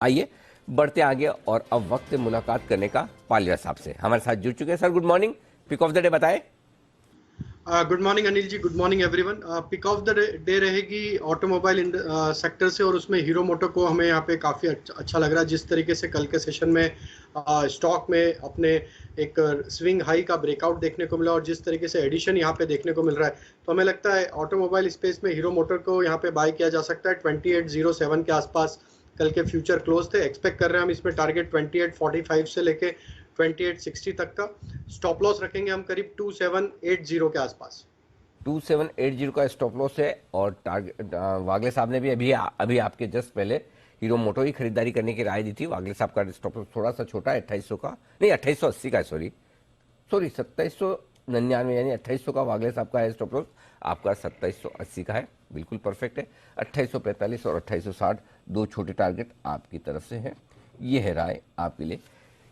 आइए बढ़ते आगे और अब वक्त है मुलाकात करने का पालिया साहब से। हमारे साथ जुड़ चुके हैं sir. Good morning, pick of the day बताएं। Good morning Anil ji, good morning everyone. Pick of the day रहेगी ऑटोमोबाइल सेक्टर से, और उसमें हीरो मोटो को हमें यहाँ पे काफ़ी अच्छा लग रहा है। जिस तरीके से कल के सेशन में स्टॉक में अपने एक स्विंग हाई का ब्रेकआउट देखने को मिला और जिस तरीके से एडिशन यहाँ पे देखने को मिल रहा है, तो हमें लगता है ऑटोमोबाइल स्पेस में हीरो मोटर को यहाँ पे बाय किया जा सकता है। 2807 के आसपास कल के फ्यूचर क्लोज थे। एक्सपेक्ट कर रहे हैं हम इसमें टारगेट 2845 से लेके 2860 तक का। स्टॉप लॉस रखेंगे हम करीब 2780 के आसपास। 2780 का स्टॉप लॉस है। और टारगेट वागले साहब ने भी अभी आपके जस्ट पहले हीरो मोटो ही खरीदारी करने की राय दी थी। वागले साहब का स्टॉप लॉस थोड़ा सा छोटा है, 2800 का नहीं, 2880 का है। सॉरी 2799 यानी 2800 का वागले साहब का है स्टॉप लॉस। आपका 2780 का है, बिल्कुल परफेक्ट है। 2845 और 2860 दो छोटे टारगेट आपकी तरफ से हैं। ये है राय आपके लिए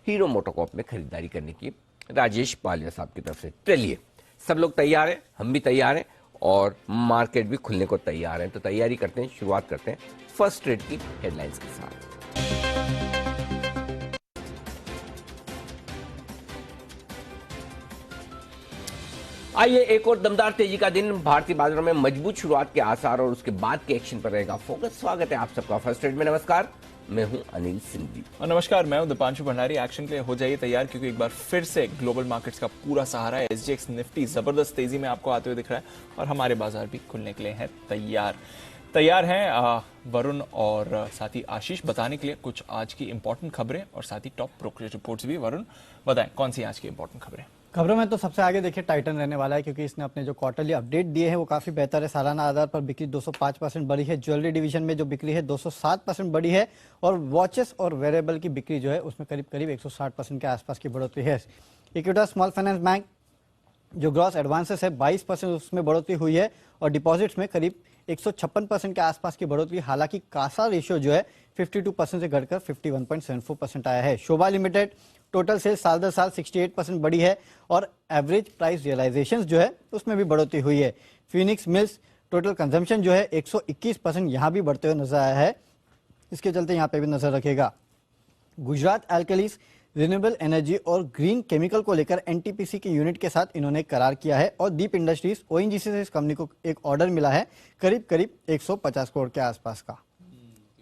हीरो मोटोकॉर्प में खरीदारी करने की राजेश पालिया साहब की तरफ से। चलिए सब लोग तैयार हैं, हम भी तैयार हैं और मार्केट भी खुलने को तैयार हैं, तो तैयारी करते हैं, शुरुआत करते हैं फर्स्ट ट्रेड की हेडलाइंस के साथ। आइए, एक और दमदार तेजी का दिन। भारतीय बाजारों में मजबूत शुरुआत के आसार और उसके बाद के एक्शन पर रहेगा फोकस। स्वागत है आप सबका फर्स्ट ट्रेड में। नमस्कार, मैं हूं अनिल सिंह जी। और नमस्कार, मैं हूं दीपांशु भंडारी। एक्शन के लिए हो जाइए तैयार, क्योंकि एक बार फिर से ग्लोबल मार्केट्स का पूरा सहारा है। एसजीएक्स निफ्टी जबरदस्त तेजी में आपको आते हुए दिख रहा है और हमारे बाजार भी खुलने के लिए हैं तैयार हैं वरुण और साथ ही आशीष बताने के लिए कुछ आज की इंपॉर्टेंट खबरें और साथ ही टॉप ब्रोकरेज रिपोर्ट्स भी। वरुण बताएं कौन सी आज की इंपॉर्टेंट खबरों में तो सबसे आगे देखिए टाइटन रहने वाला है, क्योंकि इसने अपने जो क्वार्टरली अपडेट दिए हैं वो काफी बेहतर है। सालाना आधार पर बिक्री 205% बढ़ी है। ज्वेलरी डिवीजन में जो बिक्री है 207% बढ़ी है और वॉचेस और वेरेबल की बिक्री जो है उसमें करीब करीब 160% के आसपास की बढ़ोतरी है। इक्विटास स्मॉल फाइनेंस बैंक जो ग्रॉस एडवांसेस है 22% उसमें बढ़ोतरी हुई है और डिपॉजिट्स में करीब 156% के आसपास की बढ़ोतरी। हालांकि कासा रेशियो जो है 52% से घटकर 51.74% आया है। शोभा लिमिटेड टोटल सेल्स साल दर साल 68% बढ़ी है और एवरेज प्राइस रियलाइजेशंस जो है उसमें भी बढ़ोतरी हुई है। फिनिक्स मिल्स टोटल कंजम्पशन जो है 121% यहाँ भी बढ़ते हुए नजर आया है। इसके चलते यहाँ पे भी नजर रखेगा। गुजरात एल्कलीज रिन्यूएबल एनर्जी और ग्रीन केमिकल को लेकर एनटीपीसी के यूनिट के साथ इन्होंने करार किया है और दीप इंडस्ट्रीज ओएनजीसी से इस कंपनी को एक ऑर्डर मिला है करीब करीब 150 करोड़ के आसपास का।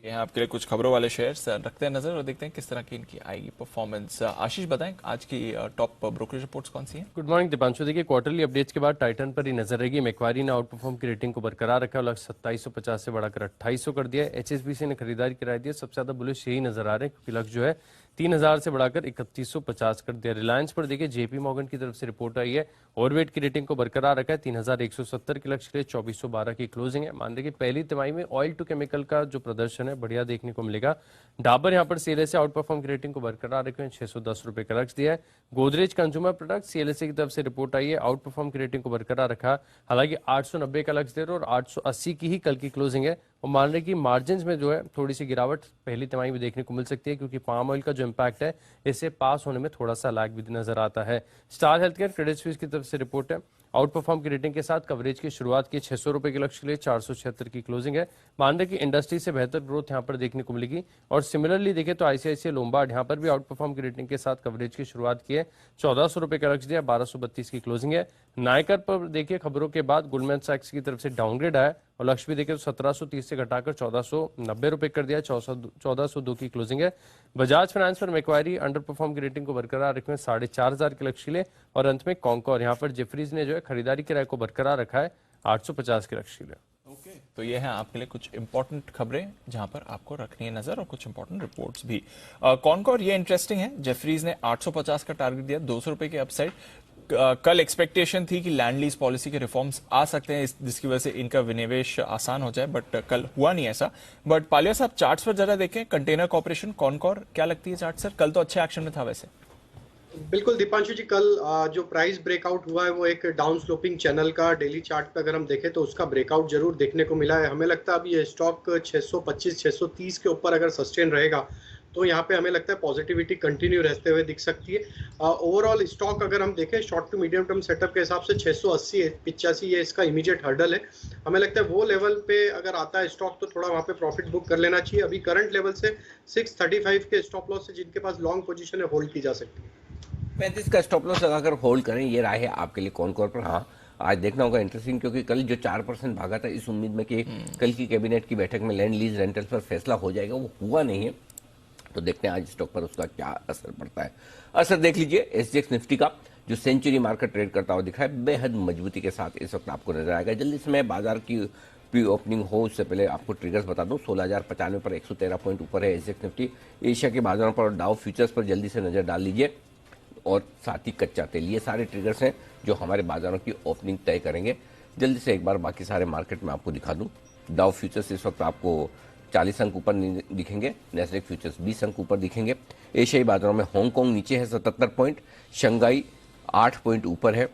यहाँ आपके लिए कुछ खबरों वाले शेयर्स रखते हैं नजर और देखते हैं किस तरह की इनकी आएगी परफॉर्मेंस। आशीष बताएं आज की टॉप ब्रोकरेज रिपोर्ट्स कौन सी हैं? Good morning Deepanshu. देखिए क्वार्टरली अपडेट्स के बाद टाइटन पर ही नजर रहेगी। मैक्वारी ने आउट परफॉर्म की रेटिंग को बरकरार रखा और लक्ष्य 2750 से बढ़ाकर 2800 कर दिया। एचएसबीसी ने खरीदारी कराई दी। सबसे ज्यादा बुलिश यही नजर आ रहे हैं, क्योंकि लक्ष्य जो है 3000 से बढ़ाकर 3150 कर दिया। रिलायंस पर देखिए जेपी मॉर्गन की तरफ से रिपोर्ट आई है। ओवरवेट की रेटिंग को बरकरार रखा है। 3170 के लक्ष्य के लिए 2412 की क्लोजिंग है। मान लीजिए पहली तिमाही में ऑयल टू केमिकल का जो प्रदर्शन है बढ़िया देखने को मिलेगा। डाबर यहाँ पर सीएलएसए आउट परफॉर्म की रेटिंग को बरकरार रखे 610 रुपए का लक्ष्य दिया है। गोदरेज कंज्यूमर प्रोडक्ट सीएलएसए की तरफ से रिपोर्ट आई है। आउट परफॉर्म की रेटिंग को बरकरार रखा, हालांकि 890 का लक्ष्य दे रहे और 880 की ही कल की क्लोजिंग है। और मान रहे कि मार्जिन में जो है थोड़ी सी गिरावट पहली तिमाही में देखने को मिल सकती है, क्योंकि पाम ऑयल का जो इम्पैक्ट है इससे पास होने में थोड़ा सा लैग भी नजर आता है। Star health care Credit Suisse की तरफ से रिपोर्ट है। आउट परफॉर्म की रेटिंग के साथ कवरेज की शुरुआत की 600 रुपए के लक्ष्य के लिए 476 की क्लोजिंग है। मान रहे कि इंडस्ट्री से बेहतर ग्रोथ यहां पर देखने को मिलेगी। और सिमिलरली देखें तो आईसीआईसीआई लोम्बार्ड यहां पर भी आउट परफॉर्म की रेटिंग के साथ कवरेज की शुरुआत की है। 1400 रुपए का लक्ष्य दिया, 1232 की क्लोजिंग है। नायकर पर देखिए खबरों के बाद गोल्डमैन सैक्स की तरफ से डाउनग्रेड आया और लक्ष्य भी देखें तो 1730 से घटाकर 1490 रुपए कर दिया। 1402 की क्लोजिंग है। बजाज फाइनेंस पर मैक्वारी अंडर परफॉर्म की रेटिंग को बरकरार रखे 4500 के लक्ष्य के लिए। और अंत में कॉन्कोर यहाँ पर जेफरीज ने जो है खरीदारी किराए को बरकरार रखा है 850 के लक्ष्य के लिए। तो ये है आपके लिए कुछ इंपॉर्टेंट खबरें जहां पर आपको रखनी है नजर और कुछ इंपॉर्टेंट रिपोर्ट्स भी। कॉनकोर ये इंटरेस्टिंग है। जेफरीज ने 850 का टारगेट दिया, 200 रुपए की अपसाइड। कल एक्सपेक्टेशन थी कि लैंड लीज पॉलिसी के रिफॉर्म्स आ सकते हैं जिसकी वजह से इनका विनिवेश आसान हो जाए, बट कल हुआ नहीं ऐसा। बट पालिया साहब चार्ट्स पर जरा देखें, कंटेनर कॉर्पोरेशन कॉनकोर क्या लगती है चार्ट सर? कल तो अच्छे एक्शन में था वैसे। बिल्कुल दीपांशु जी, कल जो प्राइस ब्रेकआउट हुआ है वो एक डाउन स्लोपिंग चैनल का डेली चार्ट पे अगर हम देखें तो उसका ब्रेकआउट जरूर देखने को मिला है। हमें लगता है अभी ये स्टॉक 625 630 के ऊपर अगर सस्टेन रहेगा तो यहाँ पे हमें लगता है पॉजिटिविटी कंटिन्यू रहते हुए दिख सकती है। ओवरऑल स्टॉक अगर हम देखें short to medium term setup के हिसाब से 680 85 ये इसका इमीडिएट हर्डल है। हमें लगता है वो लेवल पे अगर आता है स्टॉक तो थोड़ा वहाँ पे प्रॉफिट बुक कर लेना चाहिए। अभी करंट लेवल से 635 के स्टॉप लॉस से जिनके पास लॉन्ग पोजीशन है होल्ड की जा सकती है। 35 का स्टॉप लॉस लगाकर होल्ड करें, ये राय है आपके लिए कॉनकोर पर। हाँ, आज देखना होगा इंटरेस्टिंग, क्योंकि कल जो 4% भागा था इस उम्मीद में कि कल की कैबिनेट की बैठक में लैंड लीज रेंटल्स पर फैसला हो जाएगा, वो हुआ नहीं है। तो देखते हैं आज स्टॉक पर उसका क्या असर पड़ता है। असर देख लीजिए एसजीएक्स निफ्टी का, जो सेंचुरी मार्केट ट्रेड करता हुआ दिख रहा है, बेहद मजबूती के साथ इस वक्त आपको नजर आएगा। जल्दी से मैं बाजार की प्री ओपनिंग हो उससे पहले आपको ट्रिगर्स बता दूं। 16,095 पर 113 पॉइंट ऊपर है एसजीएक्स निफ्टी। एशिया के बाजारों पर डाउ फ्यूचर्स पर जल्दी से नजर डाल लीजिए, और साथ ही कच्चा तेल, ये सारे ट्रिगर्स हैं जो हमारे बाजारों की ओपनिंग तय करेंगे। जल्दी से एक बार बाकी सारे मार्केट में आपको दिखा दूं। डाउ फ्यूचर्स इस वक्त आपको 40 अंक ऊपर दिखेंगे, नैस्डैक फ्यूचर्स 20 अंक ऊपर दिखेंगे। एशियाई बाजारों में हांगकांग नीचे है 77 पॉइंट, शंघाई 8 पॉइंट ऊपर है,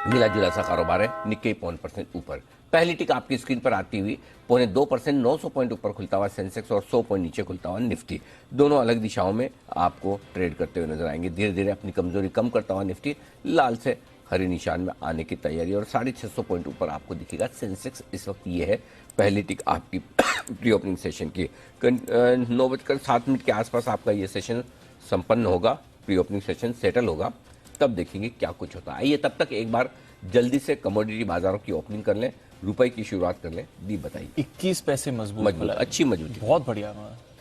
मिला जुला सा कारोबार है, निक्केई 0.5% ऊपर। पहली टिक आपकी स्क्रीन पर आती हुई 0.2%, 900 पॉइंट ऊपर खुलता हुआ सेंसेक्स और 100 पॉइंट नीचे खुलता हुआ निफ्टी, दोनों अलग दिशाओं में आपको ट्रेड करते हुए नजर आएंगे। धीरे धीरे अपनी कमजोरी कम करता हुआ निफ्टी लाल से हरे निशान में आने की तैयारी, और 650 पॉइंट ऊपर आपको दिखेगा सेंसेक्स। इस वक्त ये है पहली टिक आपकी प्री ओपनिंग सेशन की। 9:07 के आसपास आपका ये सेशन संपन्न होगा, प्री ओपनिंग सेशन सेटल होगा, तब देखेंगे क्या कुछ होता है। आइए तब तक एक बार जल्दी से कमोडिटी बाजारों की ओपनिंग कर लें, रुपए की शुरुआत कर लें। दीप बताइए। 21 पैसे मजबूत खुला है। अच्छी मजबूती, बहुत बढ़िया।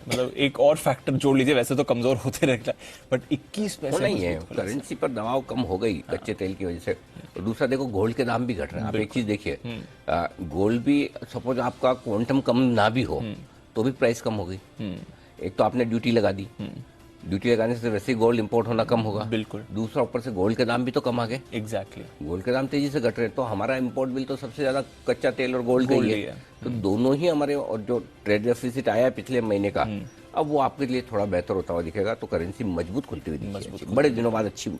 मतलब एक और फैक्टर जोड़ लीजिए, वैसे तो कमजोर होते रहता है, बट 21 पैसे नहीं है। करेंसी पर दबाव कम हो गई कच्चे तेल की वजह से। और दूसरा देखो, गोल्ड के दाम भी घट रहे हैं। आप एक चीज देखिए, गोल्ड भी सपोज आपका क्वांटम कम ना भी हो तो भी प्राइस कम हो गई। एक तो आपने ड्यूटी लगा दी, ड्यूटी लगाने से वैसे ही गोल्ड इंपोर्ट होना कम होगा। बिल्कुल। दूसरा ऊपर से गोल्ड के दाम भी तो कम आ गए। एग्जैक्टली। गोल्ड के दाम तेजी से घट रहे हैं, तो हमारा इंपोर्ट बिल तो सबसे ज्यादा कच्चा तेल और गोल्ड का ही है। तो दोनों ही हमारे, और जो ट्रेड डेफिसिट आया है पिछले महीने का, अब वो आपके लिए थोड़ा बेहतर होता हुआ दिखेगा। तो करेंसी मजबूत खुलती हुई दिखेगी, बड़े दिनों बाद अच्छी।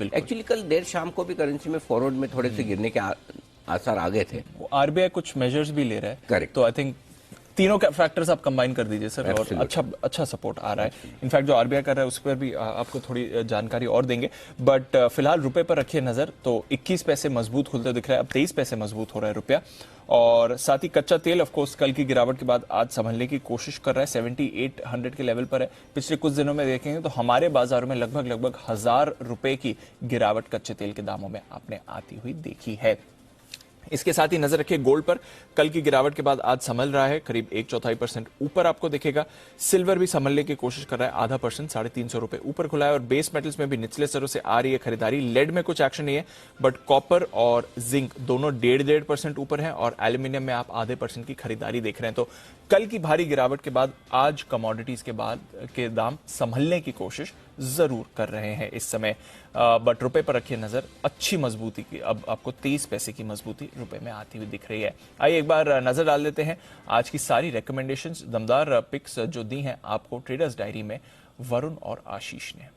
एक्चुअली कल देर शाम को भी करेंसी में फॉरवर्ड में थोड़े से गिरने के आसार आ गए थे। आरबीआई कुछ मेजर्स भी ले रहा है। करेक्ट। तो आई थिंक तीनों फैक्टर्स आप कंबाइन कर दीजिए सर, और अच्छा सपोर्ट आ रहा है। इनफैक्ट जो आरबीआई कर रहा है उस पर भी आपको थोड़ी जानकारी और देंगे, बट फिलहाल रुपए पर रखिए नजर। तो 21 पैसे मजबूत खुलते दिख रहा है, अब 23 पैसे मजबूत हो रहा है रुपया। और साथ ही कच्चा तेल ऑफ कोर्स कल की गिरावट के बाद आज संभलने की कोशिश कर रहा है, 7800 के लेवल पर है। पिछले कुछ दिनों में देखेंगे तो हमारे बाजारों में लगभग 1000 रुपए की गिरावट कच्चे तेल के दामों में आपने आती हुई देखी है। इसके साथ ही नजर रखिए गोल्ड पर, कल की गिरावट के बाद आज संभल रहा है, करीब 1/4% ऊपर आपको दिखेगा। सिल्वर भी संभलने की कोशिश कर रहा है, 0.5%, 350 रुपए ऊपर खुला है। और बेस मेटल्स में भी निचले स्तरों से आ रही है खरीदारी। लेड में कुछ एक्शन नहीं है, बट कॉपर और जिंक दोनों 1.5% ऊपर है, और एल्यूमिनियम में आप 0.5% की खरीदारी देख रहे हैं। तो कल की भारी गिरावट के बाद आज कमोडिटीज के बाद के दाम संभलने की कोशिश जरूर कर रहे हैं इस समय, बट रुपए पर रखिए नजर। अच्छी मजबूती की, अब आपको 23 पैसे की मजबूती रुपए में आती हुई दिख रही है। आइए एक बार नजर डाल देते हैं आज की सारी रिकमेंडेशंस, दमदार पिक्स जो दी हैं आपको ट्रेडर्स डायरी में वरुण और आशीष ने।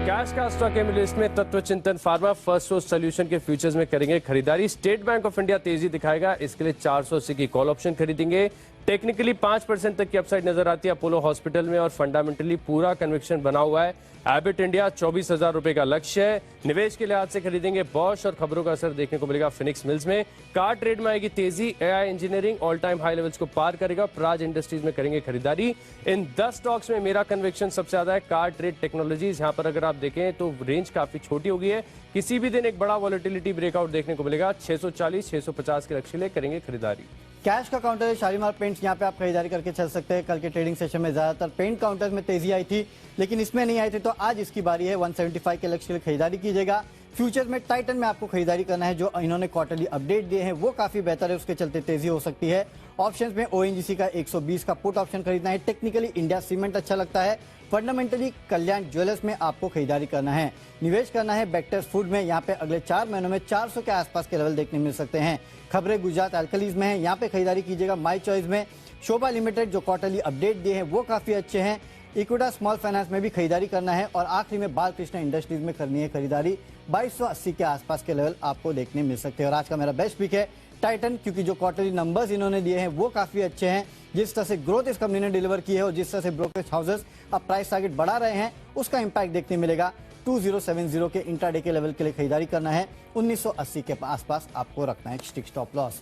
कैश का स्टॉक लिस्ट में तत्व चिंतन फार्मा फर्स्ट सोर्स सोल्यूशन के फ्यूचर्स में करेंगे खरीदारी। स्टेट बैंक ऑफ इंडिया तेजी दिखाएगा, इसके लिए 480 की कॉल ऑप्शन खरीदेंगे। टेक्निकली 5% तक की अपसाइड नजर आती है अपोलो हॉस्पिटल में, और फंडामेंटली पूरा कन्विक्शन बना हुआ है। एबिट इंडिया 24,000 रुपए का लक्ष्य है। निवेश के लिहाज से खरीदेंगे बॉश, और खबरों का असर देखने को मिलेगा फिनिक्स मिल्स में। कार ट्रेड में आएगी तेजी, AI engineering all time high levels को पार करेगा। प्राज इंडस्ट्रीज में करेंगे खरीदारी। इन 10 स्टॉक्स में मेरा कन्विक्शन सबसे ज्यादा है कार ट्रेड टेक्नोलॉजीज। यहाँ पर अगर आप देखें तो रेंज काफी छोटी हो गई है, किसी भी दिन एक बड़ा वॉलेटिलिटी ब्रेकआउट देखने को मिलेगा। 640 650 के लक्ष्य ले करेंगे खरीदारी। कैश का काउंटर है शालीमार पेंट्स, यहाँ पे आप खरीदारी करके चल सकते हैं। कल के ट्रेडिंग सेशन में ज्यादातर पेंट काउंटर्स में तेजी आई थी, लेकिन इसमें नहीं आई थी, तो आज इसकी बारी है। 175 के लक्ष्य के लिए खरीदारी कीजिएगा। फ्यूचर में टाइटन में आपको खरीदारी करना है, जो इन्होंने क्वार्टरली अपडेट दिए हैं वो काफी बेहतर है, उसके चलते तेजी हो सकती है। ऑप्शंस में ओएनजीसी का 120 का पुट ऑप्शन खरीदना है। टेक्निकली इंडिया सीमेंट अच्छा लगता है। फंडामेंटली कल्याण ज्वेलर्स में आपको खरीदारी करना है। निवेश करना है बेक्टर्स फूड में, यहाँ पे अगले 4 महीनों में 400 के आसपास के लेवल देखने मिल सकते हैं। खबरें गुजरात एल्कलीज में है, यहाँ पे खरीदारी कीजिएगा। माई चॉइस में शोभा लिमिटेड जो क्वार्टरली अपडेट दिए हैं वो काफी अच्छे हैं। इक्विटास स्मॉल फाइनेंस में भी खरीदारी करना है और आखिरी में बालकृष्ण इंडस्ट्रीज में करनी है खरीदारी। 2280 के आसपास के लेवल आपको देखने मिल सकते हैं। और आज का मेरा बेस्ट पिक है टाइटन, क्योंकि जो क्वार्टरली नंबर्स इन्होंने दिए हैं वो काफी अच्छे हैं। जिस तरह से ग्रोथ इस कंपनी ने डिलीवर की है और जिस तरह से ब्रोकरेज हाउसेस अब प्राइस टारगेट बढ़ा रहे हैं, उसका इंपैक्ट देखने मिलेगा। 2070 के इंट्राडे के लेवल के लिए खरीदारी करना है। 1980 के आसपास आपको रखना है स्टिक स्टॉप लॉस।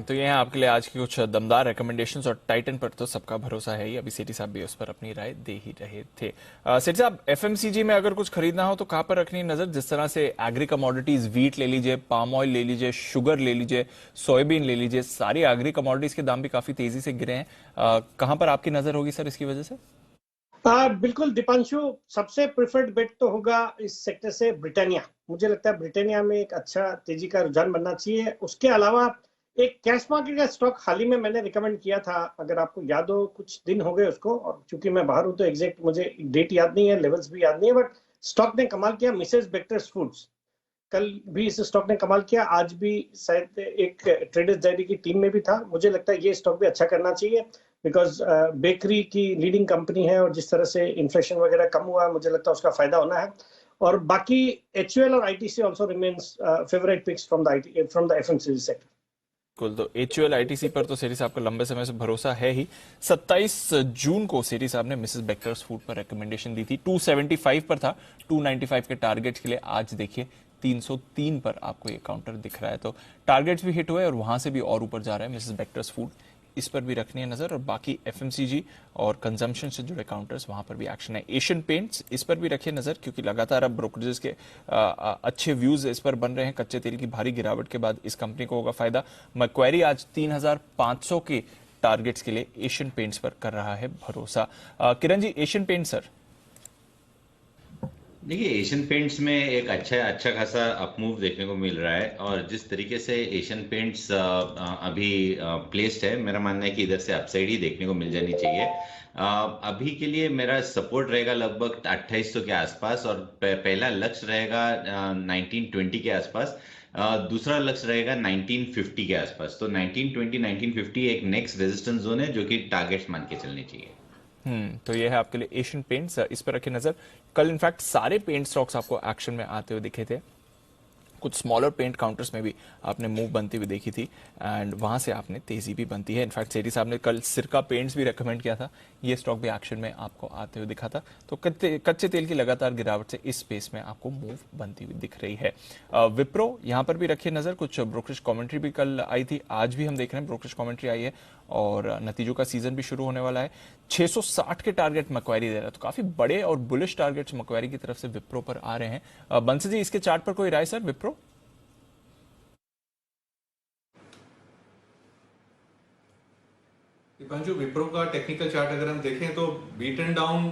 तो ये हैं आपके लिए आज की कुछ दमदार रिकमेंडेशंस, और टाइटन पर तो सबका भरोसा है ही। अभी सेठी साहब भी उस पर अपनी राय दे ही रहे थे। सेठी साहब, एफएमसीजी में अगर कुछ खरीदना हो तो कहां पर रखनी है नजर? जिस तरह से एग्री कमोडिटीज, वीट ले लीजिए, पाम ऑयल ले लीजिए, शुगर ले लीजिए, सोयाबीन ले लीजिए, सारी एग्री कमोडिटीज के दाम भी काफी तेजी से गिरे हैं। कहां पर आपकी नजर होगी सर इसकी वजह से? बिल्कुल दीपांशु, सबसे प्रेफर्ड बेट तो होगा इस सेक्टर से ब्रिटानिया। मुझे लगता है ब्रिटानिया में एक अच्छा तेजी का रुझान बनना चाहिए। उसके अलावा एक कैश मार्केट का स्टॉक हाल ही में मैंने रिकमेंड किया था, अगर आपको याद हो, कुछ दिन हो गए उसको, और चूंकि मैं बाहर हूं तो एग्जैक्ट मुझे डेट याद नहीं है, लेवल्स भी याद नहीं है, बट स्टॉक ने कमाल किया। मिसेस बेक्टर्स फूड्स, कल भी इस स्टॉक ने कमाल किया, आज भी शायद एक ट्रेडर्स डायरी की टीम में भी था। मुझे लगता है ये स्टॉक भी अच्छा करना चाहिए, बिकॉज बेकरी की लीडिंग कंपनी है और जिस तरह से इन्फ्लेशन वगैरह कम हुआ है, मुझे लगता है उसका फायदा होना है। और बाकी HUL और ITC also remains favourite pics from the FMCG sector. बिल्कुल, तो HUL ITC पर तो सेठी साहब का लंबे समय से भरोसा है ही। 27 जून को सेठी साहब ने मिसेस बेक्टर्स फूड पर रिकमेंडेशन दी थी। 275 पर था, 295 के टारगेट के लिए आज देखिए 303 पर आपको ये काउंटर दिख रहा है। तो टारगेट्स भी हिट हुए और वहां से भी और ऊपर जा रहा है मिसेस बेक्टर्स फूड। इस पर भी रखनी है नजर। और बाकी FMCG और कंजम्पशन से जुड़े काउंटर्स, वहां पर भी एक्शन है। एशियन पेंट्स, इस पर भी रखिए नजर, क्योंकि लगातार अब ब्रोकरेजेस के अच्छे व्यूज इस पर बन रहे हैं। कच्चे तेल की भारी गिरावट के बाद इस कंपनी को होगा फायदा। मैक्वेरी आज 3500 के टारगेट्स के लिए एशियन पेंट्स पर कर रहा है भरोसा। Kiran ji, Asian paint sir? देखिए, एशियन पेंट्स में एक अच्छा खासा अपमूव देखने को मिल रहा है, और जिस तरीके से एशियन पेंट्स अभी प्लेस्ड है, मेरा मानना है कि इधर से अपसाइड ही देखने को मिल जानी चाहिए। अभी के लिए मेरा सपोर्ट रहेगा लगभग 2800 के आसपास, और पहला लक्ष्य रहेगा 1920 के आसपास। दूसरा लक्ष्य रहेगा 1950 के आसपास। तो 1920 1950 एक नेक्स्ट रेजिस्टेंस जोन है जो कि टारगेट्स मान के चलने चाहिए। तो ये है आपके लिए एशियन पेंट्स, इस पर रखिए नजर। कल इनफैक्ट सारे पेंट स्टॉक्स आपको एक्शन में आते हुए दिखे थे। कुछ स्मॉलर पेंट काउंटर्स में भी आपने मूव बनती हुई देखी थी, एंड वहां से आपने तेजी भी बनती है। इनफैक्ट सेठी साहब ने कल सिरका पेंट्स भी रेकमेंड किया था, ये स्टॉक भी एक्शन में आपको आते हुए दिखा था। तो कच्चे तेल की लगातार गिरावट से इस स्पेस में आपको मूव बनती हुई दिख रही है। विप्रो, यहां पर भी रखिए नजर। कुछ ब्रोकरेज कमेंट्री भी कल आई थी, आज भी हम देख रहे हैं ब्रोकरेज कमेंट्री आई है, और नतीजों का सीजन भी शुरू होने वाला है। 660 के टारगेट मैक्वेरी दे रहा है, तो काफी बड़े और बुलिश टारगेट्स मैक्वेरी की तरफ से विप्रो पर आ रहे हैं। बंसी जी, इसके चार्ट पर कोई राय सर? विप्रो दीपांशु, विप्रो का टेक्निकल चार्ट अगर हम देखें तो बीटन डाउन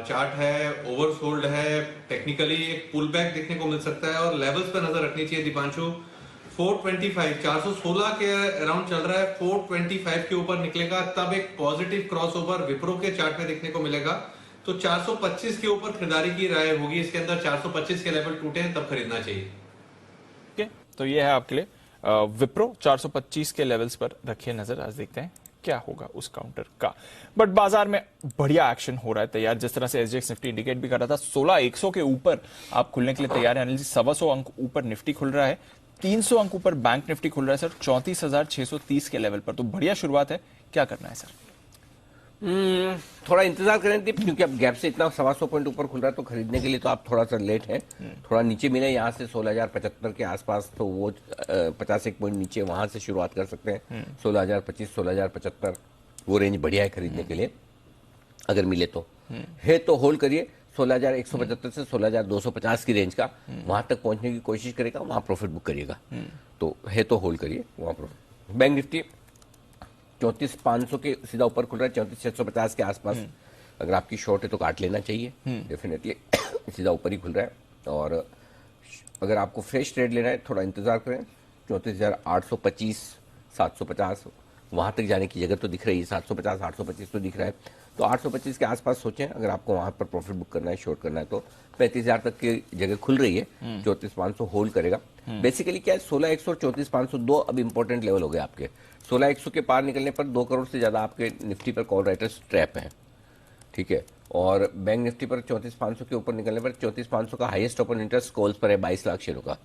चार्ट है, ओवरसोल्ड है, टेक्निकली एक पुल बैक देखने को मिल सकता है, और लेवल्स पर नजर रखनी चाहिए दीपांशु। 425 416 के अराउंड चल रहा है, 425 के ऊपर निकलेगा तब एक पॉजिटिव क्रॉसओवर विप्रो के चार्ट में देखने को मिलेगा। तो 425 के ऊपर खरीदारी की राय होगी। इसके अंदर 425 के लेवल टूटे हैं तब खरीदना चाहिए। तो ये है आपके लिए विप्रो, 425 के लेवल्स पर रखिए नजर। आज देखते हैं क्या होगा उस काउंटर का। बट बाजार में बढ़िया एक्शन हो रहा है तैयार। जिस तरह से SGX निफ्टी इंडिकेट भी कर रहा था, 16100 के ऊपर आप खुलने के लिए तैयार है। अनिल जी, 125 अंक ऊपर निफ्टी खुल रहा है, 300 अंक ऊपर बैंक निफ्टी खुल रहा है सर, 34,630 के लेवल पर। तो बढ़िया शुरुआत है, क्या करना है सर? थोड़ा इंतजार करें दीप, क्योंकि अब गैप से इतना 125 पॉइंट ऊपर खुल रहा है, तो खरीदने के लिए तो आप थोड़ा सा लेट है। थोड़ा नीचे मिले यहाँ से 16,075 के आसपास, तो वो 50 पॉइंट नीचे, वहां से शुरुआत कर सकते हैं। 16,025 16,075 वो रेंज बढ़िया है खरीदने के लिए, अगर मिले तो। है तो होल्ड करिए 16,175 से 16,250 की रेंज का, वहां तक पहुंचने की कोशिश करेगा, वहां प्रॉफिट बुक करिएगा। तो है तो होल्ड करिए वहां प्रॉफिट। बैंक निफ्टी 34,500 के सीधा ऊपर खुल रहा है, 34,650 के आसपास। अगर आपकी शॉर्ट है तो काट लेना चाहिए, डेफिनेटली सीधा ऊपर ही खुल रहा है। और अगर आपको फ्रेश ट्रेड लेना है, थोड़ा इंतजार करें, 34,825 750 वहां तक जाने की जगह तो दिख रही है। 750 825 तो दिख रहा है। तो 825 के आसपास सोचें, अगर आपको वहां पर प्रॉफिट बुक करना है, शॉर्ट करना है, तो 35,000 तक की जगह खुल रही है। 34,500 होल्ड करेगा। बेसिकली क्या है, 16,100 और 34,502 अब इंपॉर्टेंट लेवल हो गए आपके। 16,100 के पार निकलने पर 2 करोड़ से ज्यादा आपके निफ्टी पर कॉल राइटर्स ट्रैप हैं, ठीक है। और बैंक निफ्टी पर 34,500 के ऊपर निकलने पर 34,500 का हाईएस्ट ओपन इंटरेस्ट कॉल्स पर है 22 लाख शेयरों का।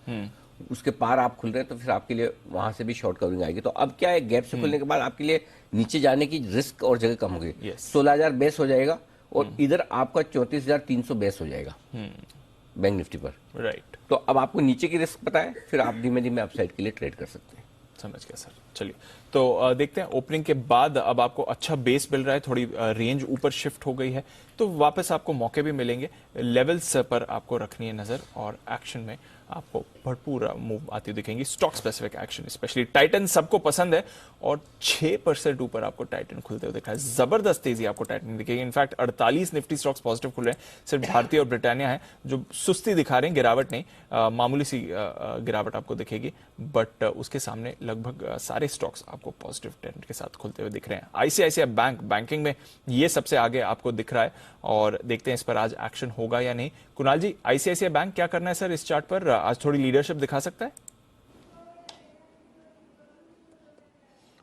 उसके पार आप खुल रहे हैं तो फिर आपके लिए वहां से भी शॉर्ट कवरिंग आएगी। तो अब क्या है, गैप से खुलने के बाद आपके लिए नीचे जाने की रिस्क और जगह कम होगी। 16,000 बेस हो जाएगा और इधर आपका 34,300 बेस हो जाएगा बैंक निफ्टी पर। राइट। तो अब आपको नीचे की रिस्क पता है, फिर आप धीमे धीमे अपसाइड के लिए ट्रेड कर सकते हैं। समझ गया सर। चलिए तो देखते हैं ओपनिंग के बाद अब आपको अच्छा बेस मिल रहा है, थोड़ी रेंज ऊपर शिफ्ट हो गई है, तो वापस आपको मौके भी मिलेंगे। लेवल्स पर आपको रखनी है नजर और एक्शन में आपको भरपूर मूव आती दिखेंगी। Stock specific action, specially Titan सबको पसंद है और 6% ऊपर आपको टाइटन खुलते हुए दिख रहा है। जबरदस्त तेजी आपको टाइटन दिखेगी। इनफैक्ट 48 निफ्टी स्टॉक्स पॉजिटिव खुल रहे हैं। सिर्फ भारतीय और ब्रिटानिया है जो सुस्ती दिखा रहे हैं, गिरावट नहीं, मामूली सी गिरावट आपको दिखेगी, बट उसके सामने लगभग सारे स्टॉक्स आपको पॉजिटिव ट्रेंड के साथ खुलते हुए दिख रहे हैं। आईसीआईसीआई बैंक बैंकिंग में ये सबसे आगे आपको दिख रहा है और देखते हैं इस पर आज एक्शन होगा या नहीं। कुणाल जी, आईसीआईसीआई बैंक क्या करना है सर इस चार्ट पर? आज थोड़ी लीडरशिप दिखा सकता है?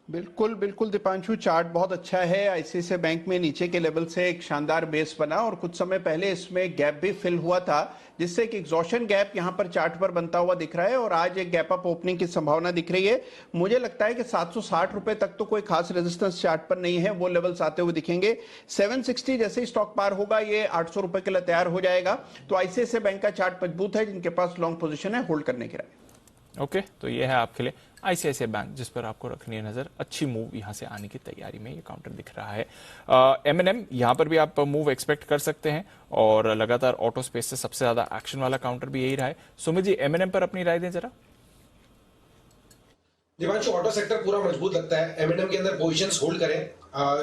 बिल्कुल बिल्कुल दीपांशु, चार्ट बहुत अच्छा है। आईसीआईसीआई बैंक में नीचे के लेवल से एक शानदार बेस बना और कुछ समय पहले इसमें गैप भी फिल हुआ था, जिससे एक एग्जॉशन गैप यहां पर चार्ट पर बनता हुआ दिख रहा है और आज एक गैप अप ओपनिंग की संभावना दिख रही है। मुझे लगता है कि 760 रुपए तक तो कोई खास रेजिस्टेंस चार्ट पर नहीं है, वो लेवल्स आते हुए दिखेंगे। 760 जैसे ही स्टॉक पार होगा ये 800 रुपए के लिए तैयार हो जाएगा। तो आईसीआईसीआई बैंक का चार्ट मजबूत है, जिनके पास लॉन्ग पोजीशन है होल्ड करने की राय। ओके, तो ये है आपके लिए आईसीआईसीआई बैंक जिस पर आपको रखनी है नजर। अच्छी मूव यहां से आने की तैयारी में ये काउंटर दिख रहा है। M&M यहां पर भी आप मूव एक्सपेक्ट कर सकते हैं और लगातार ऑटो स्पेस से सबसे ज्यादा एक्शन वाला काउंटर भी यही रहा है। सुमित जी, M&M पर अपनी राय दें जरा। दिवांशु, ऑटो सेक्टर पूरा मजबूत लगता है। M&M के अंदर पोजीशंस होल्ड करें,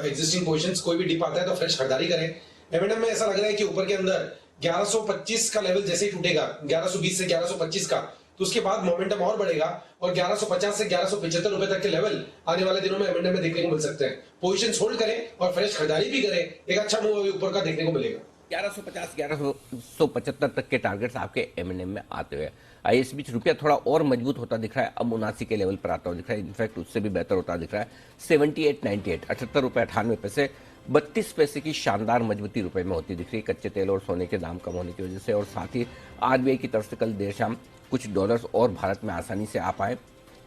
एग्जिस्टिंग पोजीशंस, कोई भी डिप आता है तो फ्रेश खरीदारी करें। M&M में ऐसा लग रहा है कि ऊपर के अंदर 1125 का लेवल जैसे ही टूटेगा, 1120 से 1125 का, तो उसके बाद मोमेंटम और बढ़ेगा और 1150 से 1175 रुपए तक के लेवल आने वाले दिनों में M&M में देखने को मिल सकते हैं। पोजीशंस होल्ड करें और फ्रेश खरीदारी भी करें, एक अच्छा मूव अभी ऊपर का देखने को मिलेगा। 1150 1175 तक के टारगेट्स आपके M&M में आते हुए आई इस बीच रुपया थोड़ा और मजबूत होता दिख रहा है, अब 79 के लेवल पर आता हुआ दिख रहा है। इनफैक्ट उससे भी बेहतर होता दिख रहा है। 78.98 78 रुपए 98 पैसे 32 पैसे की शानदार मजबूती रुपए में होती दिख रही है, कच्चे तेल और सोने के दाम कम होने की वजह से। और साथ ही RBI की तरफ से कल देर शाम कुछ डॉलर्स और भारत में आसानी से आ पाए,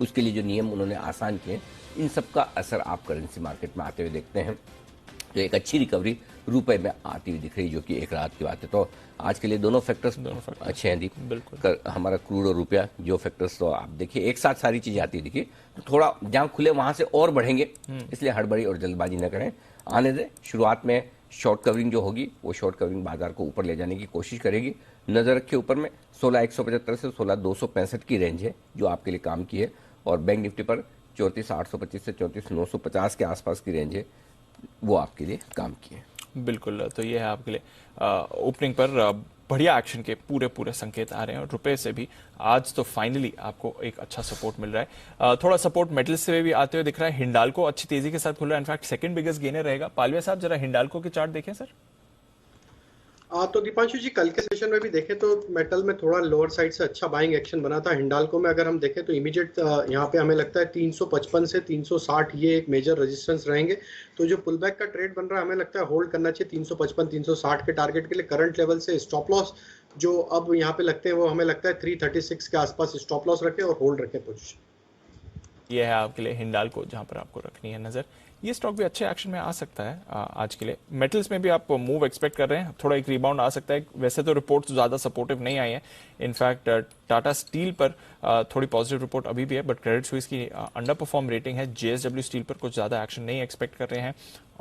उसके लिए जो नियम उन्होंने आसान किए, इन सब का असर आप करेंसी मार्केट में आते हुए देखते हैं। तो एक अच्छी रिकवरी रुपए में आती हुई दिख रही, जो कि एक राहत की बात है। तो आज के लिए दोनों फैक्टर्स अच्छे हैं दीप। बिल्कुल हमारा क्रूड और रुपया, जो फैक्टर्स तो आप देखिए एक साथ सारी चीजें आती है, देखिए तो थोड़ा जहां खुले वहां से और बढ़ेंगे, इसलिए हड़बड़ी और जल्दबाजी न करें, आने दें। शुरुआत में शॉर्ट कवरिंग जो होगी वो शॉर्ट कवरिंग बाजार को ऊपर ले जाने की कोशिश करेगी। नजर रखिए ऊपर में 16,175 से 16,265 की रेंज है जो आपके लिए काम की है और बैंक निफ्टी पर 34,825 से 34,950 के आसपास की रेंज है, वो आपके लिए काम की है। बिल्कुल, तो ये है आपके लिए ओपनिंग पर बढ़िया एक्शन के पूरे संकेत आ रहे हैं और रुपए से भी आज तो फाइनली आपको एक अच्छा सपोर्ट मिल रहा है। थोड़ा सपोर्ट मेटल से भी आते हुए दिख रहा है। हिंडाल्को अच्छी तेजी के साथ खुल रहा है, इनफैक्ट सेकंड बिगेस्ट गेनर रहेगा। पालवे साहब जरा हिंडाल्को के चार्ट देखें सर। तो दीपांशु जी, कल के सेशन में भी देखें तो मेटल में थोड़ा लोअर साइड से अच्छा बाइंग एक्शन बना था। हिंडाल्को में अगर हम देखें तो इमीडिएट यहाँ पे हमें लगता है 355 से 360 ये एक मेजर रेजिस्टेंस रहेंगे। तो जो पुल बैक का ट्रेड बन रहा है हमें लगता है होल्ड करना चाहिए 355 360 के टारगेट के लिए। करंट लेवल से स्टॉप लॉस जो अब यहाँ पे लगते हैं वो हमें लगता है 336 के आसपास स्टॉप लॉस रखें और होल्ड रखें पोजीशन। ये है आपके लिए हिंडाल्को जहां पर आपको रखनी है नजर। ये स्टॉक भी अच्छे एक्शन में आ सकता है आज के लिए। मेटल्स में भी आप मूव एक्सपेक्ट कर रहे हैं, थोड़ा एक रिबाउंड आ सकता है। वैसे तो रिपोर्ट्स ज़्यादा सपोर्टिव नहीं आई हैं, इनफैक्ट टाटा स्टील पर थोड़ी पॉजिटिव रिपोर्ट अभी भी है, बट क्रेडिट स्विस की अंडर परफॉर्म रेटिंग है। JSW स्टील पर कुछ ज़्यादा एक्शन नहीं एक्सपेक्ट कर रहे हैं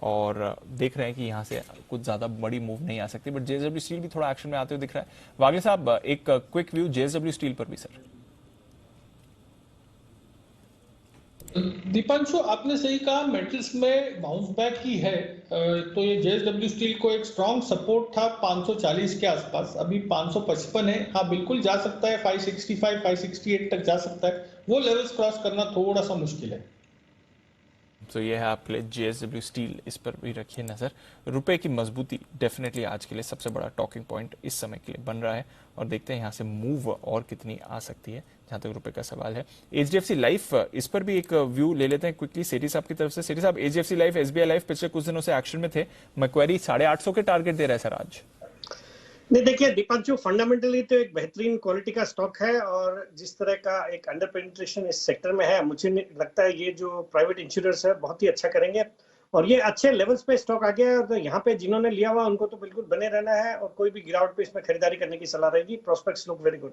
और देख रहे हैं कि यहाँ से कुछ ज़्यादा बड़ी मूव नहीं आ सकती, बट JSW स्टील भी थोड़ा एक्शन में आते हुए दिख रहा है। वागले साहब, एक क्विक व्यू JSW स्टील पर भी सर। दीपांशु, आपने सही कहा, मेटल्स में बाउंस बैक की है। तो ये JSW स्टील को एक स्ट्रॉन्ग सपोर्ट था 540 के आसपास, अभी 555 है। हाँ बिल्कुल जा सकता है 565 568 तक जा सकता है, वो लेवल्स क्रॉस करना थोड़ा सा मुश्किल है। तो ये है आपके लिए JSW स्टील, इस पर भी रखिए नजर। रुपए की मजबूती डेफिनेटली आज के लिए सबसे बड़ा टॉकिंग पॉइंट इस समय के लिए बन रहा है और देखते हैं यहाँ से मूव और कितनी आ सकती है जहां तक रुपए का सवाल है। HDFC लाइफ, इस पर भी एक व्यू ले लेते हैं क्विकली सेठी साहब की तरफ से। सेठी साहब, HDFC लाइफ, SBI लाइफ पिछले कुछ दिनों से एक्शन में थे, मैक्वेरी 850 के टारगेट दे रहा है सर आज। नहीं, देखिए दीपांशु, फंडामेंटली तो एक बेहतरीन क्वालिटी का स्टॉक है और जिस तरह का एक अंडर पेनिट्रेशन इस सेक्टर में है, मुझे लगता है ये जो प्राइवेट इंश्योरेंस है बहुत ही अच्छा करेंगे और ये अच्छे लेवल्स पे स्टॉक आ गया है। तो यहाँ पे जिन्होंने लिया हुआ उनको तो बिल्कुल बने रहना है और कोई भी गिरावट पे इसमें खरीदारी करने की सलाह रहेगी। Prospects look very good.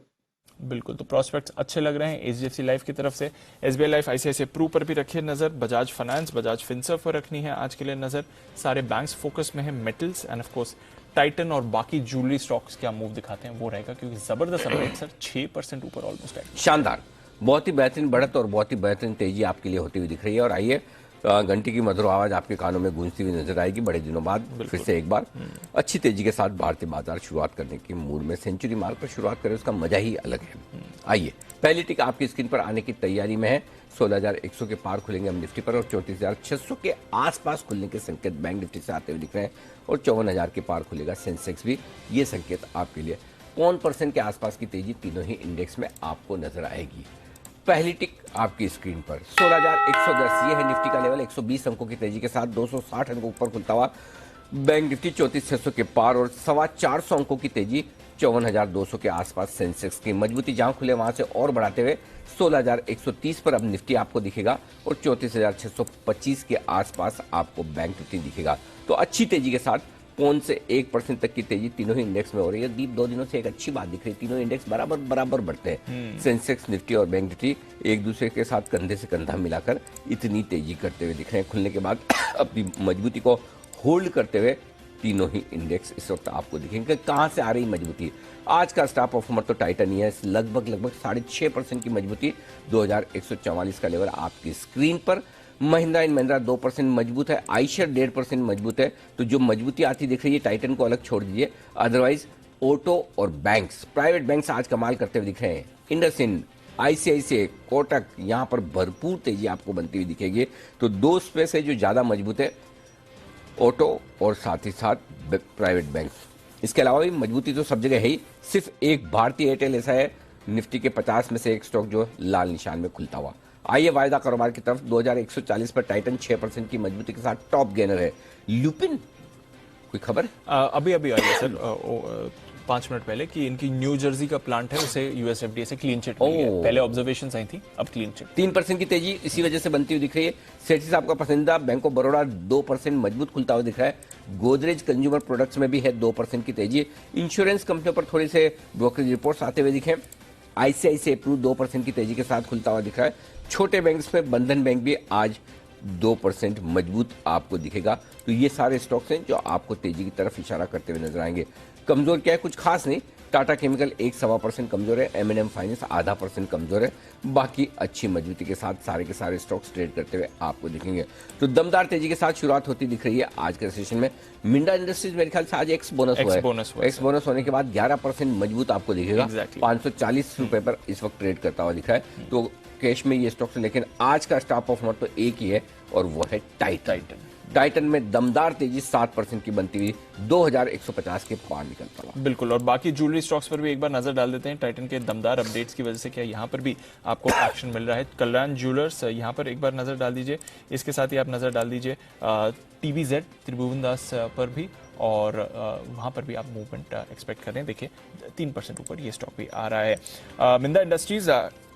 बिल्कुल, तो प्रोस्पेक्ट्स अच्छे लग रहे हैं HDFC लाइफ की तरफ से। SBI लाइफ, ICICI प्रू पर भी रखिए नजर। बजाज फाइनेंस, बजाज फिनसर्व पर रखनी है आज के लिए नजर। सारे बैंक्स फोकस में है, metals end of course Titan और बाकी ज्वेलरी स्टॉक्स क्या मूव दिखाते हैं वो रहेगा, क्योंकि जबरदस्त अपडेट सर, 6% ऊपर ऑलमोस्ट है। शानदार, बहुत ही बेहतरीन बढ़त और बहुत ही बेहतरीन तेजी आपके लिए होती हुई दिख रही है। और आइए, घंटी की मधुर आवाज आपके कानों में गूंजती हुई नजर आएगी बड़े दिनों बाद फिर से एक बार अच्छी तेजी के साथ भारतीय बाजार शुरुआत करने की मूड में सेंचुरी मार्क पर शुरुआत करें, उसका मजा ही अलग है। आइए, पहली टिक आपकी स्क्रीन पर आने की तैयारी में है। 16,100 के पार खुलेंगे हम निफ्टी पर और 34,600 के आसपास खुलने के संकेत बैंक निफ्टी से आते हुए दिख रहे हैं और 54,000 के पार खुलेगा सेंसेक्स भी। ये संकेत आपके लिए 1% के आसपास की तेजी तीनों ही इंडेक्स में आपको नजर आएगी। पहली टिक आपकी स्क्रीन पर 16,110, ये है निफ्टी का लेवल। 120 अंकों की तेजी के साथ 260 अंकों ऊपर खुलता हुआ बैंक निफ्टी 34,600 के पार और 425 अंकों की तेजी 54,200 के आसपास सेंसेक्स की मजबूती जहां खुले वहां से और बढ़ाते हुए 16,130 पर अब निफ्टी आपको दिखेगा और 34,625 के आसपास आपको बैंक निफ्टी दिखेगा। तो अच्छी तेजी के साथ 0.5 से 1% तक की तेजी तीनों ही इंडेक्स में हो रही है। दीप 2 दिनों से एक अच्छी बात दिख रही है, तीनों इंडेक्स बराबर बढ़ते हैं। सेंसेक्स, निफ्टी और बैंक निफ्टी एक दूसरे के साथ कंधे से कंधा मिलाकर इतनी तेजी करते हुए दिख रहे हैं। खुलने के बाद अपनी मजबूती को होल्ड करते हुए तीनों ही इंडेक्स इस वक्त आपको दिखेंगे। कहां से आ रही मजबूती? आज का स्टार परफॉर्मर तो टाइटन ही है, लगभग 6.5% की मजबूती। 2,144 का लेवल आपकी स्क्रीन पर। महिंद्रा एंड महिंद्रा 2% मजबूत है, आइशर 1.5% मजबूत है। तो जो मजबूती आती दिख रही है, टाइटन को अलग छोड़ दीजिए, अदरवाइज ऑटो और बैंक्स, प्राइवेट बैंक्स आज कमाल करते हुए दिख रहे हैं। इंडसइंड, ICICI, कोटक, यहां पर भरपूर तेजी आपको बनती हुई दिखेगी। तो दो स्पेस है जो ज्यादा मजबूत है, ऑटो और साथ ही साथ प्राइवेट बैंक। इसके अलावा भी मजबूती तो सब जगह है ही, सिर्फ एक भारतीय एयरटेल ऐसा है निफ्टी के 50 में से एक स्टॉक जो लाल निशान में खुलता हुआ। आइए वायदा कारोबार की तरफ। 2,140 पर टाइटन 6% की मजबूती के साथ टॉप गेनर है। ल्यूपिन, कोई खबर? अभी आई है सर 5 मिनट पहले कि इनकी न्यू जर्सी का प्लांट है, उसे US FDA से क्लीन चिट मिली है। पहले ऑब्जर्वेशंस आई थी, अब क्लीन चिट। 3% की तेजी इसी वजह से बनती हुई दिख रही है। सेठी साहब का पसंदीदा बैंक ऑफ बड़ौदा 2% मजबूत खुलता हुआ दिख रहा है। गोदरेज कंज्यूमर प्रोडक्ट्स में भी है 2% की तेजी। इंश्योरेंस कंपनियों पर थोड़ी से ब्रोकरेज रिपोर्ट्स आते हुए दिखे। ICICI प्रू 2% की तेजी के साथ खुलता हुआ दिख रहा है। छोटे बैंक्स में बंधन बैंक भी आज 2% मजबूत आपको दिखेगा। तो ये सारे स्टॉक्स हैं जो आपको तेजी की तरफ इशारा करते हुए नजर आएंगे। कमजोर क्या है? कुछ खास नहीं। टाटा केमिकल 1-1.25% कमजोर है। M&M फाइनेंस 0.5% कमजोर है। बाकी अच्छी मजबूती के साथ सारे के सारे स्टॉक्स ट्रेड करते हुए आपको दिखेंगे। तो दमदार तेजी के साथ शुरुआत होती दिख रही है आज के सेशन में। मिंडा इंडस्ट्रीज मेरे ख्याल से आज एक्स बोनस हुआ है। एक्स बोनस होने के बाद 11% मजबूत आपको दिखेगा। 540 रुपए पर इस वक्त ट्रेड करता हुआ दिख रहा है। तो कैश में ये स्टॉक्स, लेकिन आज का स्टार परफॉर्मर तो एक ही है और वो है टाइटन में दमदार तेजी 7% की बनती हुई 2,150 के पार निकलता हुआ। बिल्कुल, और बाकी ज्वेलरी स्टॉक्स पर भी एक बार नजर डाल देते हैं। टाइटन के दमदार अपडेट्स की वजह से क्या यहाँ पर भी आपको एक्शन मिल रहा है। कल्याण ज्वेलर्स, यहाँ पर एक बार नजर डाल दीजिए। इसके साथ ही आप नजर डाल दीजिए TVZ त्रिभुवन दास पर भी, और वहाँ पर भी आप मूवमेंट एक्सपेक्ट कर रहे हैं। देखिए 3% ऊपर ये स्टॉक भी आ रहा है। मिंदा इंडस्ट्रीज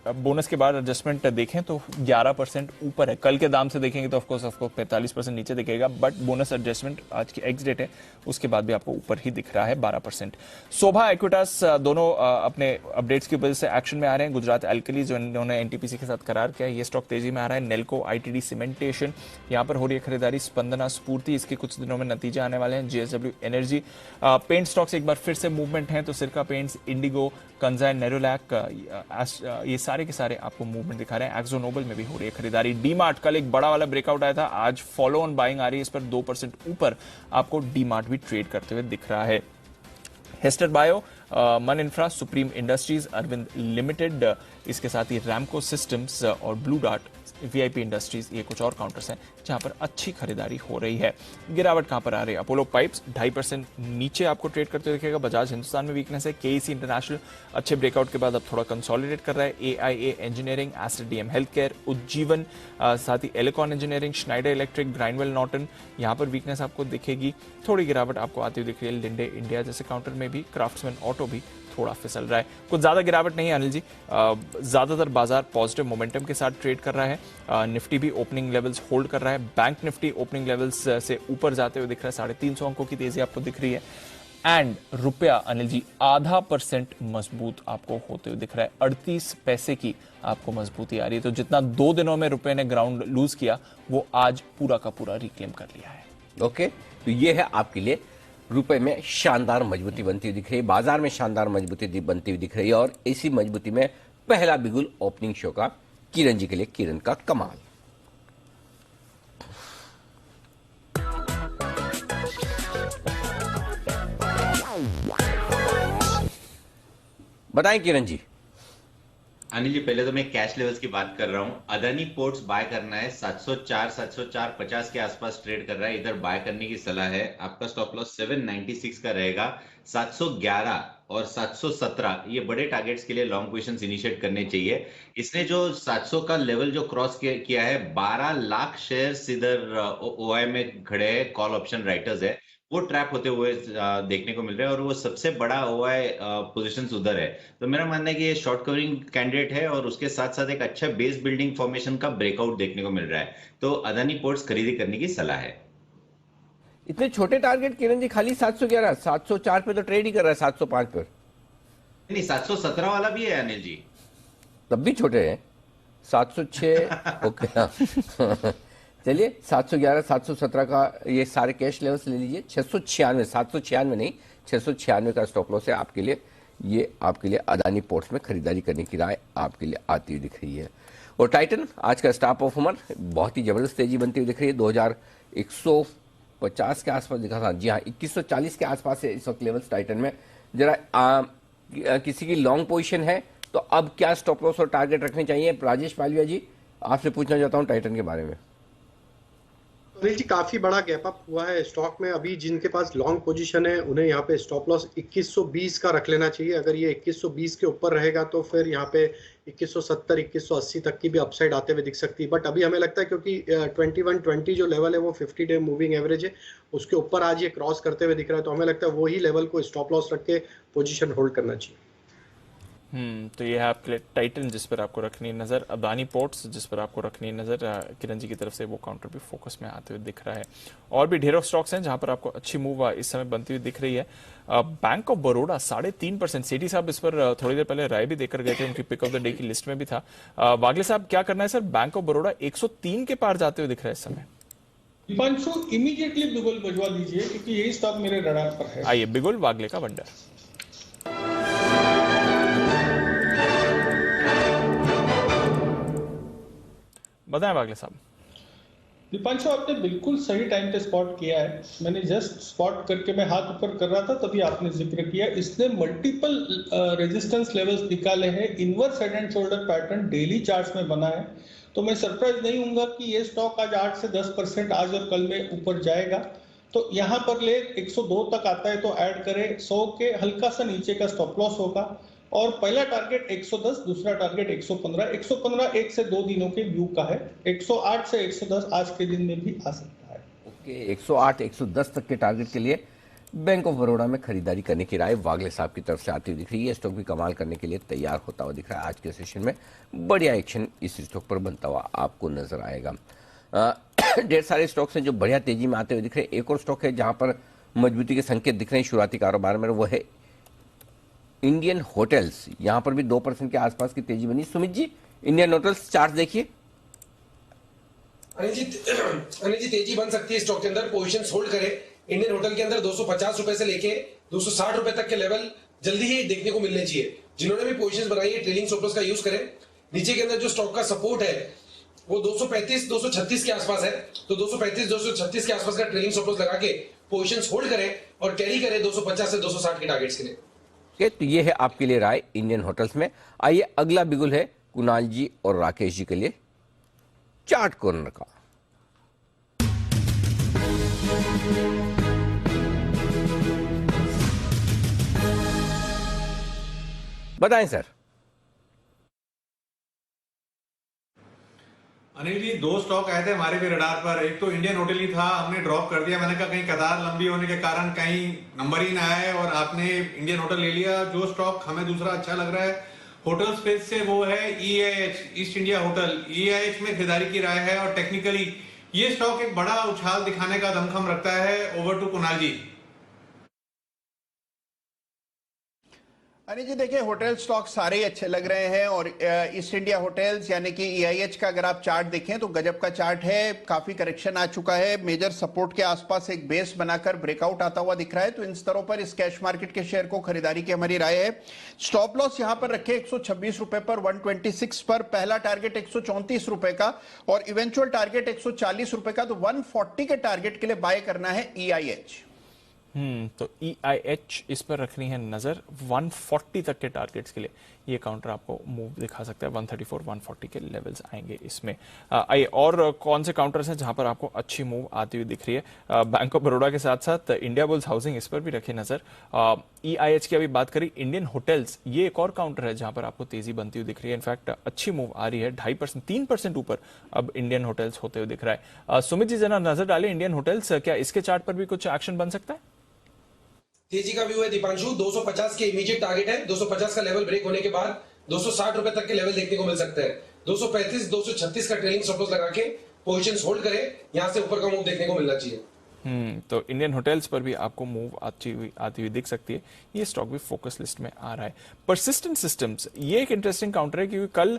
बोनस के बाद एडजस्टमेंट देखें तो 11% ऊपर है। कल के दाम से देखेंगे तो ऑफकोर्स 45% नीचे दिखेगा, बट बोनस एडजस्टमेंट आज की एक्स डेट है, उसके बाद भी आपको ऊपर ही दिख रहा है 12%। शोभा, एक्विटास दोनों अपने अपडेट्स की वजह से एक्शन में आ रहे हैं। गुजरात एल्कली जो इन्होंने NTPC के साथ करार किया है, ये स्टॉक तेजी में आ रहा है। नेल्को, ITD सीमेंटेशन, यहाँ पर हो रही है खरीदारी। स्पंदना, स्फूर्ति, इसके कुछ दिनों में नतीजे आने वाले हैं। JSW एनर्जी, पेंट स्टॉक्स एक बार फिर से मूवमेंट है, तो सिरका पेंट्स, इंडिगो, कंजाइन, नेरोलैक, ये सारे के सारे आपको मूवमेंट दिखा रहे हैं। एक्सो नोबल में भी हो रही है खरीदारी। डीमार्ट, कल एक बड़ा वाला ब्रेकआउट आया था, आज फॉलो ऑन बाइंग आ रही है। इस पर 2% ऊपर आपको डीमार्ट भी ट्रेड करते हुए दिख रहा है। Hester Bio, Man Infra, Supreme Industries, Arvind Limited, इसके साथ ही रैमको सिस्टम्स और ब्लू डार्ट वीआईपी इंडस्ट्रीज, ये कुछ और काउंटर्स हैं जहां पर अच्छी खरीदारी हो रही है। गिरावट कहां पर आ रही है? अपोलो पाइप्स 2.5% नीचे आपको ट्रेड करते हुए दिखेगा। बजाज हिंदुस्तान में वीकनेस है। केईसी इंटरनेशनल अच्छे ब्रेकआउट के बाद अब थोड़ा कंसोलिडेट कर रहा है। AIA Engineering, Aster DM Health Care, Ujjivan, साथ ही Elecon Engineering, Schneider Electric, Grindwell Norton, यहां पर वीकनेस आपको दिखेगी। थोड़ी गिरावट आपको आती हुई दिख रही है लिंडे इंडिया जैसे काउंटर में भी। क्राफ्ट्समैन ऑटो भी थोड़ा फिसल रहा है। कुछ ज्यादा गिरावट नहीं है अनिल जी, ज्यादातर बाजार पॉजिटिव मोमेंटम के साथ ट्रेड कर रहा है। निफ्टी भी ओपनिंग लेवल्स होल्ड कर रहा है। बैंक निफ्टी ओपनिंग लेवल्स से ऊपर जाते हुए दिख रहा है। 350 अंकों की तेजी आपको दिख रही है। एंड रुपया अनिल जी 0.5% मजबूत आपको होते हुए दिख रहा है। 38 पैसे की आपको मजबूती आ रही है। तो जितना 2 दिनों में रुपये ने ग्राउंड लूज किया, वो आज पूरा का पूरा रिक्लेम कर लिया है। ओके, तो ये है आपके लिए रुपए में शानदार मजबूती बनती हुई दिख रही है, बाजार में शानदार मजबूती बनती हुई दिख रही है। और इसी मजबूती में पहला बिगुल ओपनिंग शो का किरण जी के लिए, किरण का कमाल। बताएं किरण जी। अनिल जी, पहले तो मैं कैश लेवल्स की बात कर रहा हूं। अदानी पोर्ट्स बाय करना है, 704-704.50 के आसपास ट्रेड कर रहा है, इधर बाय करने की सलाह है। आपका स्टॉप लॉस 796 का रहेगा। 711 और 717 ये बड़े टारगेट्स के लिए लॉन्ग पोजीशंस इनिशिएट करने चाहिए। इसने जो 700 का लेवल जो क्रॉस किया है, 12 लाख शेयर्स इधर ओआई में खड़े हैं, कॉल ऑप्शन राइटर्स है, वो ट्रैप होते हुए देखने को मिल रहा है। और वो सबसे बड़ा ओआई पोजीशंस उधर है। तो मेरा मानना है कि ये शॉर्ट कवरिंग कैंडिडेट है और उसके साथ साथ एक अच्छा बेस बिल्डिंग फॉर्मेशन का ब्रेकआउट देखने को मिल रहा है। तो अदानी पोर्ट्स खरीदी करने की सलाह है। इतने छोटे टारगेट किरण जी, खाली 711, 704 पे तो ट्रेड ही कर रहा है, 705 पर नहीं, 717 वाला भी है अनिल जी, तब भी छोटे हैं। 706 ओके चलिए 711 717 का ये सारे कैश लेवल्स ले लीजिए। 696 796 नहीं 696 का स्टॉप लॉस है आपके लिए। ये आपके लिए अदानी पोर्ट्स में खरीदारी करने की राय आपके लिए आती हुई दिख रही है। और टाइटन आज का स्टार परफॉर्मर, बहुत ही जबरदस्त तेजी बनती हुई दिख रही है। 2150 के आसपास दिखा था, जी हाँ 2140 के आसपास है इस वक्त लेवल्स टाइटन में। जरा किसी की लॉन्ग पोजीशन है तो अब क्या स्टॉप लॉस और टारगेट रखने चाहिए? राजेश पालिया जी, आपसे पूछना चाहता हूँ टाइटन के बारे में। अनिल जी, काफी बड़ा गैप अप हुआ है स्टॉक में। अभी जिनके पास लॉन्ग पोजीशन है उन्हें यहाँ पे स्टॉप लॉस 2120 का रख लेना चाहिए। अगर ये 2120 के ऊपर रहेगा तो फिर यहाँ पे 2170 2180 तक की भी अपसाइड आते हुए दिख सकती है। बट अभी हमें लगता है क्योंकि 2120 जो लेवल है वो 50 डे मूविंग एवरेज है, उसके ऊपर आज ये क्रॉस करते हुए दिख रहा है। तो हमें लगता है वही लेवल को स्टॉप लॉस रख के पोजीशन होल्ड करना चाहिए। तो ये है आपके लिए टाइटन जिस पर आपको रखनी है नजर। अदानी पोर्ट्स जिस पर आपको रखनी है नजर। किरण जी की तरफ से वो काउंटर भी फोकस में आते हुए दिख रहा है। और भी ढेरों स्टॉक्स हैं जहां पर आपको अच्छी मूव इस समय बनती हुई दिख रही है। Bank of Baroda 3.5%। सेठी साहब इस पर थोड़ी देर पहले राय भी देकर गए थे, उनकी पिक ऑफ द डे की लिस्ट में भी था। वागले साहब क्या करना है सर? बैंक ऑफ बड़ौदा 103 के पार जाते हुए दिख रहा है इस समय। दीपांशु, इमीडिएटली बिगुल भिजवा दीजिए क्योंकि यही स्टॉक मेरे रडार पर है। आइए बिगुल वागले का वंडर। बताएं वागले साहब। दीपांशु, आपने बिल्कुल सही टाइम पे स्पॉट किया है। मैंने जस्ट स्पॉट करके मैं हाथ ऊपर कर रहा था तभी आपने जिक्र किया। इसने मल्टीपल रेजिस्टेंस लेवल्स निकाले हैं। Inverse head and shoulder pattern daily charts में बना है। तो मैं सरप्राइज नहीं हूंगा कि ये स्टॉक आज 8 से 10% आज और कल में ऊपर जाएगा। तो यहाँ पर ले 102 तक आता है तो ऐड करें। 100 के हल्का सा नीचे का स्टॉप लॉस होगा और पहला टारगेट 110, दूसरा टारगेट 115। 115 1 से 2 दिनों के व्यू का है। 108 से 110 आज के दिन में भी आ सकता है। ओके, 108 110 तक के टारगेट के लिए बैंक ऑफ बड़ौदा में खरीदारी करने की राय वागले साहब की तरफ से आती हुई दिख रही है। स्टॉक भी कमाल करने के लिए तैयार होता हुआ दिख रहा है। आज के सेशन में बढ़िया एक्शन इस स्टॉक पर बनता हुआ आपको नजर आएगा। ढेर सारे स्टॉक्स हैं जो बढ़िया तेजी में आते हुए दिख रहे हैं। एक और स्टॉक है जहां पर मजबूती के संकेत दिख रहे हैं शुरुआती कारोबार में, वो है इंडियन होटल्स। यहां पर भी 2% के आसपास की तेजी बनी। Sumit ji, Indian hotels chart देखिए। अनिल जी तेजी बन सकती है स्टॉक के अंदर। पोजीशंस होल्ड करें। इंडियन होटल के अंदर 250 रुपए से लेके 260 रुपए तक के लेवल जल्दी ही देखने को मिलने चाहिए। जिन्होंने भी पोजीशंस बनाई है ट्रेलिंग स्टॉप लॉस का यूज करें। नीचे के अंदर जो स्टॉक का सपोर्ट है वो 235 236 के आसपास है। तो 235 236 के आसपास का ट्रेलिंग स्टॉप लॉस लगा के पोजीशंस होल्ड करें और कैरी करें 250 से 260 के टारगेट्स के लिए। तो ये है आपके लिए राय इंडियन होटल्स में। आइए अगला बिगुल है कुणाल जी और राकेश जी के लिए। चार्ट कॉर्नर का। बताएं सर। अनिल जी, दो स्टॉक आए थे हमारे भी रडार पर। एक तो इंडियन होटल ही था, हमने ड्रॉप कर दिया। मैंने कहा कहीं कतार लंबी होने के कारण कहीं नंबर ही ना आए, और आपने इंडियन होटल ले लिया। जो स्टॉक हमें दूसरा अच्छा लग रहा है होटल स्पेस से वो है EIH, east India hotel. EIH में खरीदारी की राय है, और टेक्निकली ये स्टॉक एक बड़ा उछाल दिखाने का दमखम रखता है। ओवर टू कुणाल जी। अनिल जी देखिए, होटल स्टॉक सारे ही अच्छे लग रहे हैं, और ईस्ट इंडिया होटल्स यानी कि EIH का अगर आप चार्ट देखें तो गजब का चार्ट है। काफी करेक्शन आ चुका है, मेजर सपोर्ट के आसपास एक बेस बनाकर ब्रेकआउट आता हुआ दिख रहा है। तो इन स्तरों पर इस कैश मार्केट के शेयर को खरीदारी की हमारी राय है। स्टॉप लॉस यहां पर रखे 126 रुपए पर, 126 पर। पहला टारगेट 134 रुपए का, और इवेंचुअल टारगेट 140 रुपए का। तो 140 के टारगेट के लिए बाय करना है EIH। तो EIH इस पर रखनी है नजर। 140 तक के टारगेट्स के लिए ये काउंटर आपको मूव दिखा सकता है। 134 140 के लेवल्स आएंगे इसमें। आइए, और कौन से काउंटर्स हैं जहां पर आपको अच्छी मूव आती हुई दिख रही है? बैंक ऑफ बड़ौदा के साथ साथ इंडिया बुल्स हाउसिंग, इस पर भी रखी नजर। EIH की अभी बात करी। इंडियन होटल्स, ये एक और काउंटर है जहां पर आपको तेजी बनती हुई दिख रही है। इनफैक्ट अच्छी मूव आ रही है, 2.5% 3% ऊपर अब इंडियन होटल्स होते हुए दिख रहा है। सुमित जी जरा नजर डालें इंडियन होटल्स, क्या इसके चार्ट पर भी कुछ एक्शन बन सकता है? तेजी का व्यू है दीपांशु। 250 के इमीडिएट टारगेट है। 250 का लेवल ब्रेक होने के बाद 260 रुपए तक के लेवल देखने को मिल सकते हैं। 235 236 का ट्रेलिंग स्टॉप लॉस लगा के पोजीशंस होल्ड करें, यहां से ऊपर का मूव देखने को मिलना चाहिए। तो इंडियन होटल्स पर भी आपको मूव आती हुई दिख सकती है। ये स्टॉक भी फोकस लिस्ट में आ रहा है। परसिस्टेंट सिस्टम्स, ये एक इंटरेस्टिंग काउंटर है, क्योंकि कल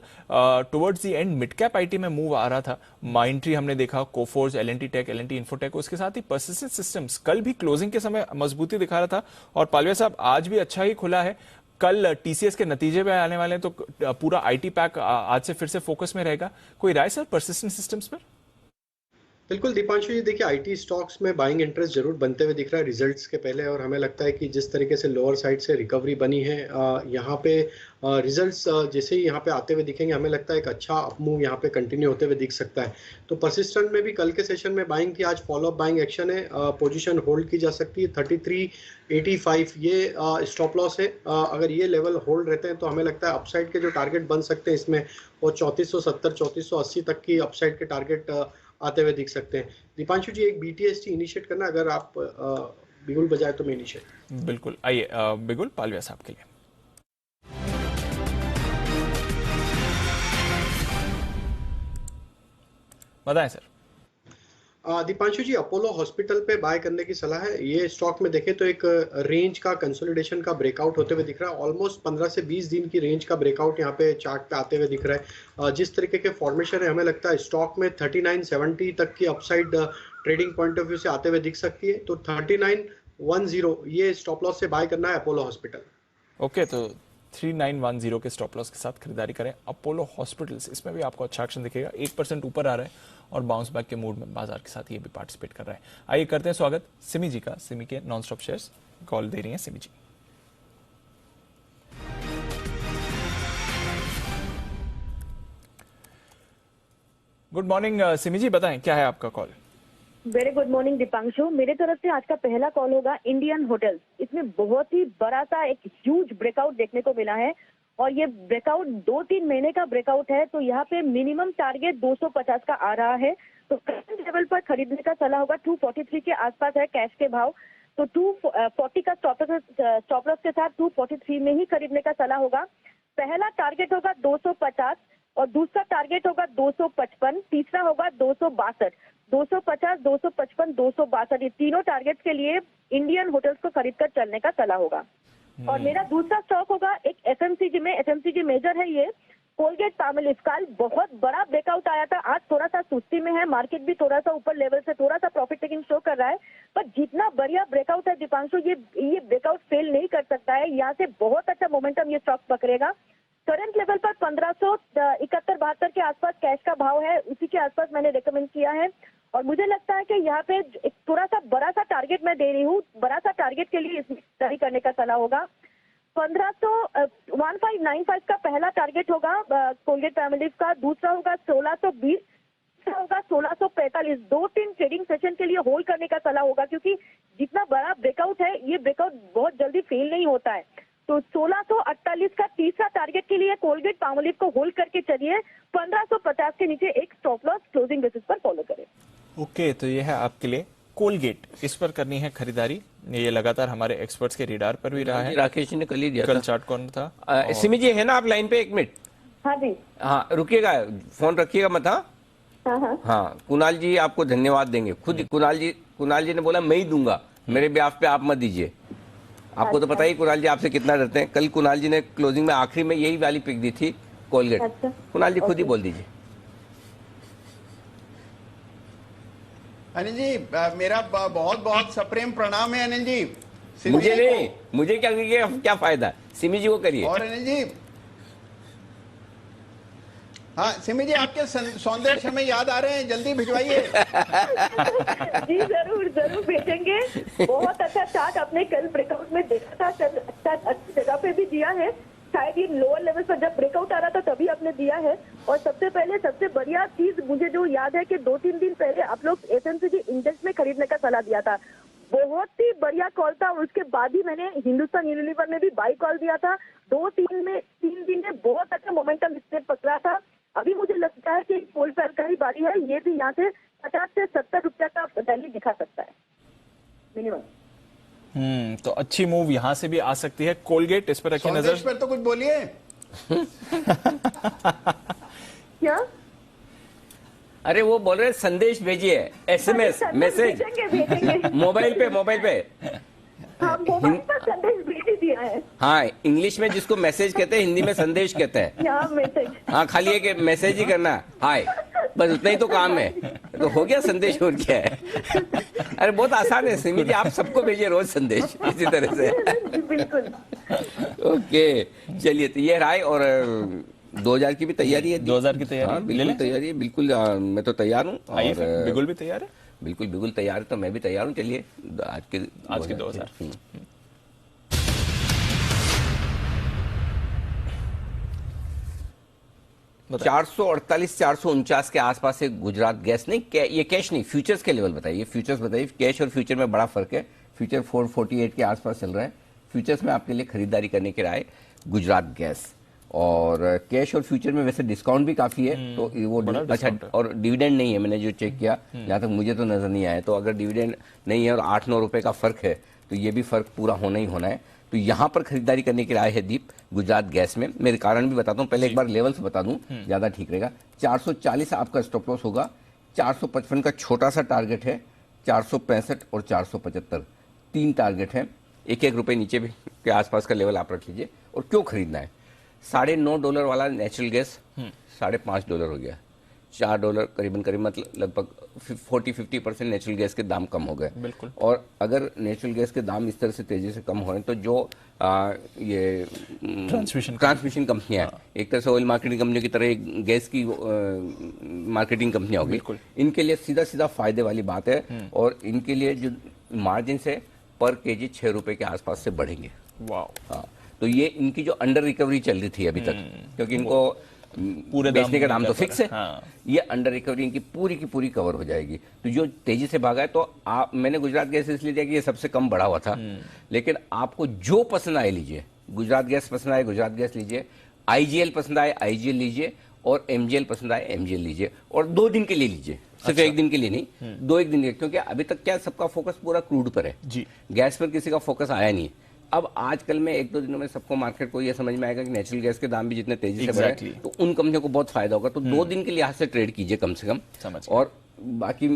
towards the end mid cap IT में मूव आ रहा था। माइंट्री हमने देखा, कोफोर्स, L&T टेक, L&T इन्फोटेक, उसके साथ ही परसिस्टेंट सिस्टम्स कल भी क्लोजिंग के समय मजबूती दिखा रहा था। और पालवे साहब आज भी अच्छा ही खुला है। कल TCS के नतीजे पे आने वाले हैं, तो पूरा IT पैक आज से फिर से फोकस में रहेगा। कोई राय सर परसिस्टेंट सिस्टम्स पर? बिल्कुल दीपांशु जी, देखिए आईटी स्टॉक्स में बाइंग इंटरेस्ट जरूर बनते हुए दिख रहा है रिजल्ट्स के पहले, और हमें लगता है कि जिस तरीके से लोअर साइड से रिकवरी बनी है यहाँ पे रिजल्ट्स जैसे ही यहाँ पे आते हुए दिखेंगे, हमें लगता है एक अच्छा अपमूव यहाँ पे कंटिन्यू होते हुए दिख सकता है। तो परसिस्टेंट में भी कल के सेशन में बाइंग की, आज फॉलो अप बाइंग एक्शन है। पोजीशन होल्ड की जा सकती है। 3385 ये स्टॉप लॉस है। अगर ये लेवल होल्ड रहते हैं तो हमें लगता है अपसाइड के जो टारगेट बन सकते हैं इसमें वो 3470 3480 तक की अपसाइड के टारगेट आते हुए दिख सकते हैं। दीपांशु जी, एक BTST इनिशिएट करना, अगर आप बिगुल बजाए तो मैं इनिशिएट। बिल्कुल, आइए बिगुल पालविया साहब के लिए। बताएं सर। दीपांशु जी, अपोलो हॉस्पिटल पे बाय करने की सलाह है। ये स्टॉक में देखें तो एक रेंज का कंसोलिडेशन का ब्रेकआउट होते हुए दिख रहा है। ऑलमोस्ट 15 से 20 दिन की रेंज का ब्रेकआउट यहाँ पे चार्ट पे आते हुए दिख रहा है। जिस तरीके के फॉर्मेशन है, हमें लगता है स्टॉक में 3970 तक की upside trading point of view से आते हुए दिख सकती है। तो 3910 ये स्टॉप लॉस से बाय करना है अपोलो हॉस्पिटल। ओके, तो 3910 के स्टॉप लॉस के साथ खरीदारी करें अपोलो हॉस्पिटल्स। इसमें भी आपको अच्छा एक्शन दिखेगा। 1% ऊपर आ रहा है और बाउंस बैक के मूड में बाजार के साथ ये भी पार्टिसिपेट कर रहा है। आइए करते हैं स्वागत सिमी जी का। सिमी के नॉन स्टॉप शेयर्स कॉल दे रही हैं सिमी जी। गुड मॉर्निंग सिमी जी, बताएं क्या है आपका call? Very good morning Deepanshu. मेरे तरफ से आज का पहला कॉल होगा इंडियन होटल्स। इसमें बहुत ही बड़ा सा एक ह्यूज ब्रेकआउट देखने को मिला है, और ये ब्रेकआउट 2-3 महीने का ब्रेकआउट है। तो यहाँ पे मिनिमम टारगेट 250 का आ रहा है। तो करंट लेवल पर खरीदने का सलाह होगा। 243 के आसपास है कैश के भाव, तो 240 का स्टॉप लॉस के साथ 243 में ही खरीदने का सलाह होगा। पहला टारगेट होगा 250, और दूसरा टारगेट होगा 255, तीसरा होगा 262। 250, 255, 262 ये तीनों टारगेट्स के लिए इंडियन होटल्स को खरीद कर चलने का सलाह होगा। और मेरा दूसरा स्टॉक होगा एक FMCG में। FMCG मेजर है ये, कोलगेट पैमलिव। कल बहुत बड़ा ब्रेकआउट आया था, आज थोड़ा सा सुस्ती में है। मार्केट भी थोड़ा सा ऊपर लेवल से थोड़ा सा प्रॉफिट टेकिंग शो कर रहा है, पर जितना बढ़िया ब्रेकआउट है दीपांशु, ये ब्रेकआउट फेल नहीं कर सकता है। यहाँ से बहुत अच्छा मोमेंटम ये स्टॉक पकड़ेगा। करंट लेवल पर 1571-72 के आसपास कैश का भाव है, उसी के आसपास मैंने रेकमेंड किया है। और मुझे लगता है कि यहाँ पे एक थोड़ा सा बड़ा सा टारगेट मैं दे रही हूँ। बड़ा सा टारगेट के लिए इसमें तैयारी करने का सलाह होगा। 1595 का पहला टारगेट होगा कोलगेट पैमलिव का, दूसरा होगा 1620, अच्छा होगा 1645, 2-3 ट्रेडिंग सेशन के लिए होल्ड करने का सलाह होगा, क्योंकि जितना बड़ा ब्रेकआउट है ये ब्रेकआउट बहुत जल्दी फेल नहीं होता है। तो 1648 का तीसरा टारगेट के लिए कोलगेट पामोलिव को होल्ड करके चलिए, 1550 के नीचे एक स्टॉप लॉस क्लोजिंग बेसिस पर फॉलो करें। ओके, तो ये है आपके लिए कोलगेट, इस पर करनी है खरीदारी। ये लगातार हमारे एक्सपर्ट्स के रिडार पर भी रहा है। राकेश जी ने कल ही दिया कल था। चार्ट कौन था? सिमी जी है ना आप लाइन पे? एक मिनट। हाँ जी। हाँ रुकिएगा, फोन रखिएगा मत। हाँ हाँ, कुणाल जी आपको धन्यवाद देंगे खुद। कुणाल जी ने बोला मैं ही दूंगा, मेरे ब्याह पे आप मत दीजिए। आपको तो पता ही कुणाल जी आपसे कितना डरते हैं। कल कुणाल जी ने क्लोजिंग में आखिरी में यही वाली पिक दी थी, कोलगेट। कुणाल जी खुद ही बोल दीजिए। अनिल जी मेरा बहुत बहुत सप्रेम प्रणाम है अनिल जी। मुझे नहीं, मुझे क्या फायदा, सिमी जी को करिए। और अनिल जी, हाँ सिमी जी आपके सौंदर्य में याद आ रहे हैं, जल्दी भिजवाइए। जी जरूर जरूर भेजेंगे। बहुत अच्छा चार्ट आपने कल ब्रेकआउट में देखा था, अच्छी जगह पे भी दिया है। शायद ये लोअर लेवल पर जब ब्रेकआउट आ रहा था तभी आपने दिया है। और सबसे पहले सबसे बढ़िया चीज मुझे जो याद है कि 2-3 दिन पहले आप लोग FMCG इंडेक्स में खरीदने का सलाह दिया था, बहुत ही बढ़िया कॉल था। उसके बाद ही मैंने हिंदुस्तान यूनिलीवर में भी बाई कॉल दिया था। 3 दिन में बहुत अच्छा मोमेंटम इसने पकड़ा था। अभी मुझे लगता है कि पोल फेल का ही बारी है, ये भी यहाँ से 50 से 70 रुपया का रैली दिखा सकता है मिनिमम। तो अच्छी मूव यहाँ से भी आ सकती है। कोलगेट, इस पर रखिए नजर। पर तो कुछ बोलिए। क्या? अरे वो बोल रहे संदेश भेजिए, SMS मैसेज मोबाइल पे। हाँ, मोबाइल पर संदेश भेज दिया है। हाँ, इंग्लिश में जिसको मैसेज कहते हैं, हिंदी में संदेश कहते हैं। मैसेज। हाँ, खाली एक मैसेज ही करना, हाय, बस उतना ही तो काम है, तो हो गया संदेश। और क्या है? अरे बहुत आसान है सिमी जी, आप सबको भेजिए रोज संदेश इसी तरह से। बिल्कुल। ओके चलिए, तो ये राय। और 2000 की भी तैयारी है। 2000 की तैयारी? हाँ, बिल्कुल तैयारी है, बिल्कुल। मैं तो तैयार हूँ। बिल्कुल भी तैयार है, बिल्कुल तैयार है, तो मैं भी तैयार हूँ। चलिए आज के 2000। 448 449 के आसपास से गुजरात गैस नहीं, ये कैश नहीं, फ्यूचर्स के लेवल बताइए। फ्यूचर्स बताइए, कैश और फ्यूचर में बड़ा फर्क है। फ्यूचर 448 के आसपास चल रहा है। फ्यूचर्स में आपके लिए खरीदारी करने की राय गुजरात गैस। और कैश और फ्यूचर में वैसे डिस्काउंट भी काफी है, तो वो अच्छा। और डिविडेंड नहीं है, मैंने जो चेक किया, जहां तक मुझे तो नजर नहीं आया। तो अगर डिविडेंड नहीं है और 8-9 रुपए का फर्क है, तो ये भी फर्क पूरा होना ही होना है। तो यहाँ पर खरीदारी करने की राय है दीप, गुजरात गैस में। मेरे कारण भी बताता हूँ, पहले एक बार लेवल्स बता दूं, ज्यादा ठीक रहेगा। 440 आपका स्टॉप लॉस होगा, 455 का छोटा सा टारगेट है, 465 और 475 3 टारगेट है। 1-1 रुपए नीचे भी के आसपास का लेवल आप रख लीजिए। और क्यों खरीदना है? $9.5 वाला नेचुरल गैस $5.5 हो गया, $4 करीबन मतलब लगभग 40-50% नेचुरल गैस के दाम कम हो गए। बिल्कुल। और अगर नेचुरल गैस के दाम इस तरह से तेजी से कम हो रहे हैं, तो जो ये ट्रांसमिशन कंपनियां, एक तरह से ऑयल मार्केटिंग कंपनियों की तरह गैस की मार्केटिंग कंपनियां होगी, इनके लिए सीधा फायदे वाली बात है। और इनके लिए जो मार्जिन है पर केजी 6 रुपए के आसपास से बढ़ेंगे। वाह। हाँ, तो ये इनकी जो अंडर रिकवरी चल रही थी अभी तक, क्योंकि इनको पूरे बेचने का दाम तो फिक्स है। हाँ। ये अंडर रिकवरी इनकी पूरी की पूरी कवर हो जाएगी। तो जो तेजी से भागा है, तो मैंने गुजरात गैस इसलिए दिया कि ये सबसे कम बढ़ा हुआ था। लेकिन आपको जो पसंद आए लीजिए। गुजरात गैस पसंद आए गुजरात गैस लीजिए, IGL पसंद आए IGL लीजिए, और MGL पसंद आए MGL लीजिए। और 2 दिन के लिए लीजिए, सिर्फ 1 दिन के लिए नहीं, 2-1 दिन के, क्योंकि अभी तक क्या सबका फोकस पूरा क्रूड पर है जी, गैस पर किसी का फोकस आया नहीं। अब आजकल में 1-2 दिनों में सबको मार्केट को ये समझ में आएगा कि नेचुरल गैस के दाम भी जितने तेजी से बढ़े, तो उन कंपनियों को बहुत फायदा होगा। तो 2 दिन के लिहाज से ट्रेड कीजिए कम से कम। और बाकी